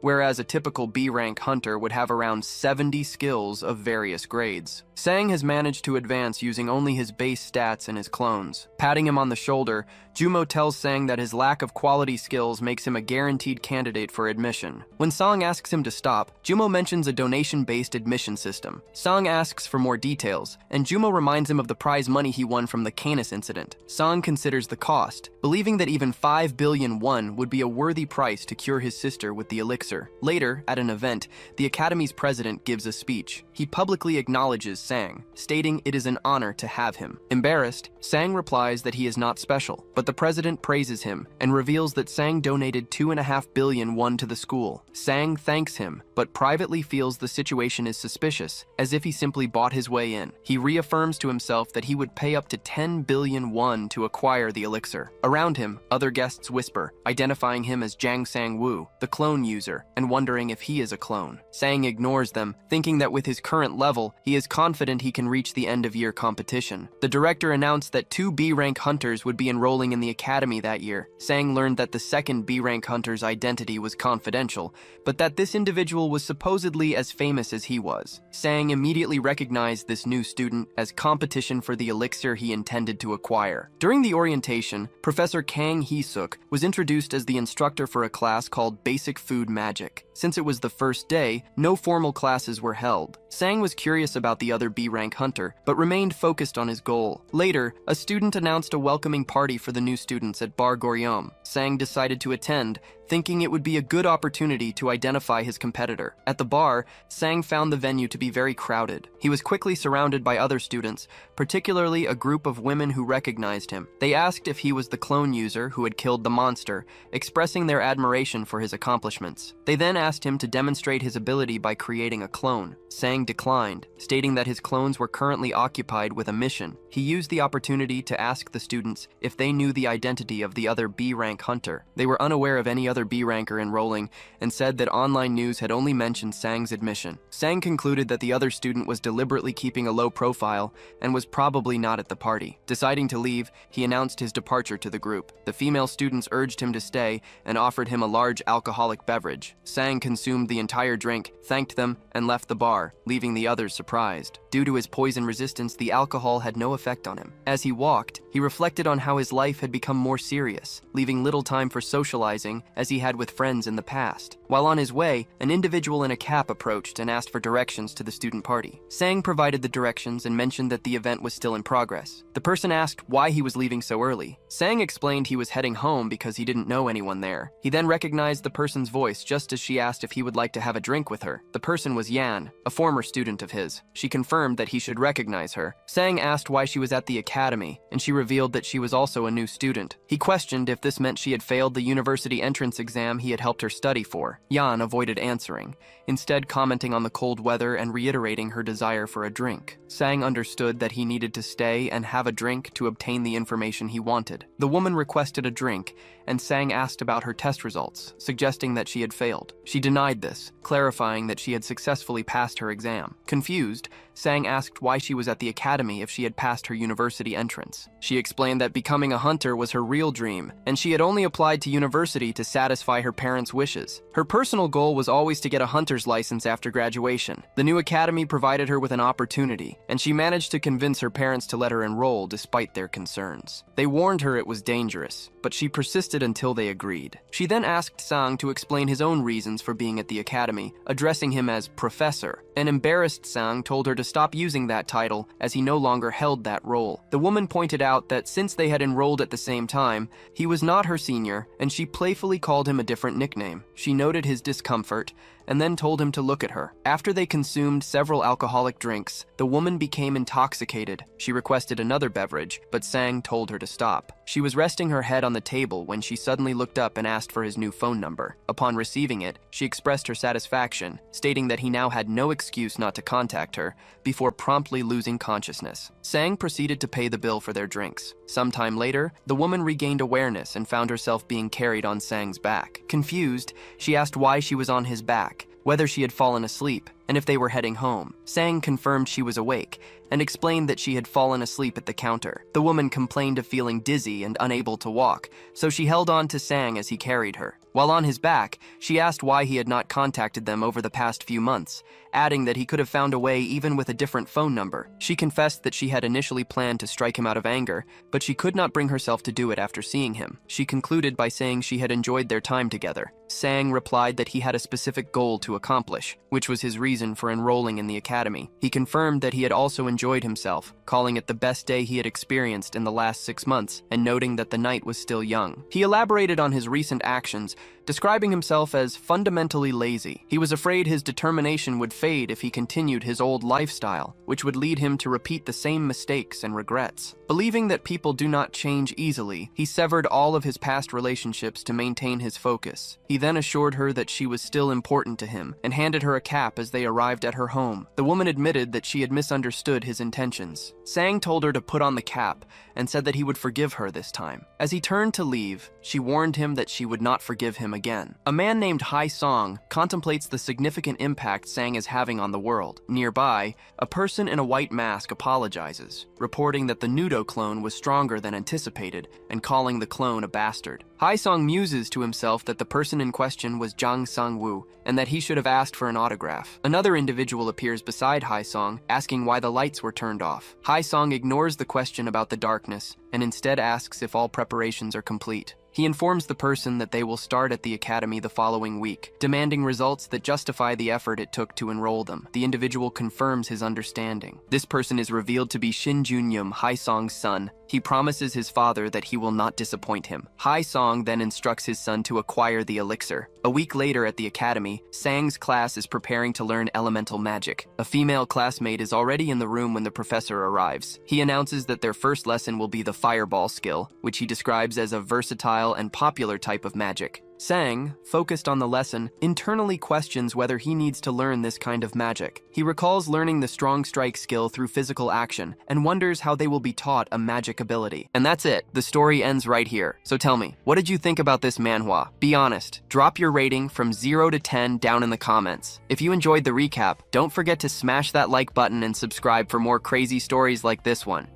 whereas a typical B rank hunter would have around 70 skills of various grades. Sang has managed to advance using only his base stats and his clones. Patting him on the shoulder, Jumo tells Sang that his lack of quality skills makes him a guaranteed candidate for admission. When Sang asks him to stop, Jumo mentions a donation-based admission system. Sang asks for more details, and Jumo reminds him of the prize money he won from the Canis incident. Sang considers the cost, believing that even 5 billion won would be a worthy price to cure his sister with the elixir. Later, at an event, the Academy's president gives a speech. He publicly acknowledges Sang, stating it is an honor to have him. Embarrassed, Sang replies that he is not special, but the president praises him and reveals that Sang donated 2.5 billion won to the school. Sang thanks him, but privately feels the situation is suspicious, as if he simply bought his way in. He reaffirms to himself that he would pay up to 10 billion won to acquire the elixir. Around him, other guests whisper, identifying him as Jang Sang-woo, the clone user, and wondering if he is a clone. Sang ignores them, thinking that with his current level, he is confident he can reach the end-of-year competition. The director announced that 2 B-rank hunters would be enrolling in the academy that year. Sang learned that the second B-rank hunter's identity was confidential, but that this individual was supposedly as famous as he was. Sang immediately recognized this new student as competition for the elixir he intended to acquire. During the orientation, Professor Kang Hee-suk was introduced as the instructor for a class called Basic Food Magic. Since it was the first day, no formal classes were held. Sang was curious about the other B-rank hunter, but remained focused on his goal. Later, a student announced a welcoming party for the new students at Bar Goryeo. Sang decided to attend, thinking it would be a good opportunity to identify his competitor. At the bar, Sang found the venue to be very crowded. He was quickly surrounded by other students, particularly a group of women who recognized him. They asked if he was the clone user who had killed the monster, expressing their admiration for his accomplishments. They then asked him to demonstrate his ability by creating a clone. Sang declined, stating that his clones were currently occupied with a mission. He used the opportunity to ask the students if they knew the identity of the other B-rank hunter. They were unaware of any other B-ranker enrolling and said that online news had only mentioned Sang's admission. Sang concluded that the other student was deliberately keeping a low profile and was probably not at the party. Deciding to leave, he announced his departure to the group. The female students urged him to stay and offered him a large alcoholic beverage. Sang consumed the entire drink, thanked them, and left the bar, leaving the others surprised. Due to his poison resistance, the alcohol had no effect on him. As he walked, he reflected on how his life had become more serious, leaving little time for socializing as he had with friends in the past. While on his way, an individual in a cap approached and asked for directions to the student party. Sang provided the directions and mentioned that the event was still in progress. The person asked why he was leaving so early. Sang explained he was heading home because he didn't know anyone there. He then recognized the person's voice just as she asked if he would like to have a drink with her. The person was Yan, a former student of his. She confirmed that he should recognize her. Sang asked why she was at the academy, and she revealed that she was also a new student. He questioned if this meant she had failed the university entrance exam he had helped her study for. Yan avoided answering, instead commenting on the cold weather and reiterating her desire for a drink. Sang understood that he needed to stay and have a drink to obtain the information he wanted. The woman requested a drink, and Sang asked about her test results, suggesting that she had failed. She denied this, clarifying that she had successfully passed her exam. Confused, Sang asked why she was at the academy if she had passed her university entrance. She explained that becoming a hunter was her real dream, and she had only applied to university to satisfy her parents' wishes. Her personal goal was always to get a hunter's license after graduation. The new academy provided her with an opportunity, and she managed to convince her parents to let her enroll despite their concerns. They warned her it was dangerous, but she persisted until they agreed. She then asked Sang to explain his own reasons for being at the academy, addressing him as professor. An embarrassed Sang told her to stop using that title as he no longer held that role. The woman pointed out that since they had enrolled at the same time, he was not her senior, and she playfully called him a different nickname. She noted his discomfort and then told him to look at her. After they consumed several alcoholic drinks, the woman became intoxicated. She requested another beverage, but Sang told her to stop. She was resting her head on the table when she suddenly looked up and asked for his new phone number. Upon receiving it, she expressed her satisfaction, stating that he now had no excuse not to contact her, before promptly losing consciousness. Sang proceeded to pay the bill for their drinks. Sometime later, the woman regained awareness and found herself being carried on Sang's back. Confused, she asked why she was on his back, whether she had fallen asleep, and if they were heading home. Sang confirmed she was awake and explained that she had fallen asleep at the counter. The woman complained of feeling dizzy and unable to walk, so she held on to Sang as he carried her. While on his back, she asked why he had not contacted them over the past few months, adding that he could have found a way even with a different phone number. She confessed that she had initially planned to strike him out of anger, but she could not bring herself to do it after seeing him. She concluded by saying she had enjoyed their time together. Sang replied that he had a specific goal to accomplish, which was his reason for enrolling in the academy. He confirmed that he had also enjoyed himself, calling it the best day he had experienced in the last 6 months, and noting that the night was still young. He elaborated on his recent actions, describing himself as fundamentally lazy. He was afraid his determination would fade if he continued his old lifestyle, which would lead him to repeat the same mistakes and regrets. Believing that people do not change easily, he severed all of his past relationships to maintain his focus. He then assured her that she was still important to him and handed her a cap as they arrived at her home. The woman admitted that she had misunderstood his intentions. Sang told her to put on the cap and said that he would forgive her this time. As he turned to leave, she warned him that she would not forgive him again. A man named Hai Song contemplates the significant impact Sang is having on the world. Nearby, a person in a white mask apologizes, reporting that the Nudo clone was stronger than anticipated and calling the clone a bastard. Hai Song muses to himself that the person in question was Jang Sang-woo and that he should have asked for an autograph. Another individual appears beside Hai Song, asking why the lights were turned off. Hai Song ignores the question about the darkness and instead asks if all preparations are complete. He informs the person that they will start at the academy the following week, demanding results that justify the effort it took to enroll them. The individual confirms his understanding. This person is revealed to be Shin Junyum, Hai Song's son. He promises his father that he will not disappoint him. Hai Song then instructs his son to acquire the elixir. A week later at the academy, Sang's class is preparing to learn elemental magic. A female classmate is already in the room when the professor arrives. He announces that their first lesson will be the fireball skill, which he describes as a versatile and popular type of magic. Sang, focused on the lesson, internally questions whether he needs to learn this kind of magic. He recalls learning the strong strike skill through physical action and wonders how they will be taught a magic ability. And that's it. The story ends right here. So tell me, what did you think about this manhwa? Be honest. Drop your rating from 0 to 10 down in the comments. If you enjoyed the recap, don't forget to smash that like button and subscribe for more crazy stories like this one.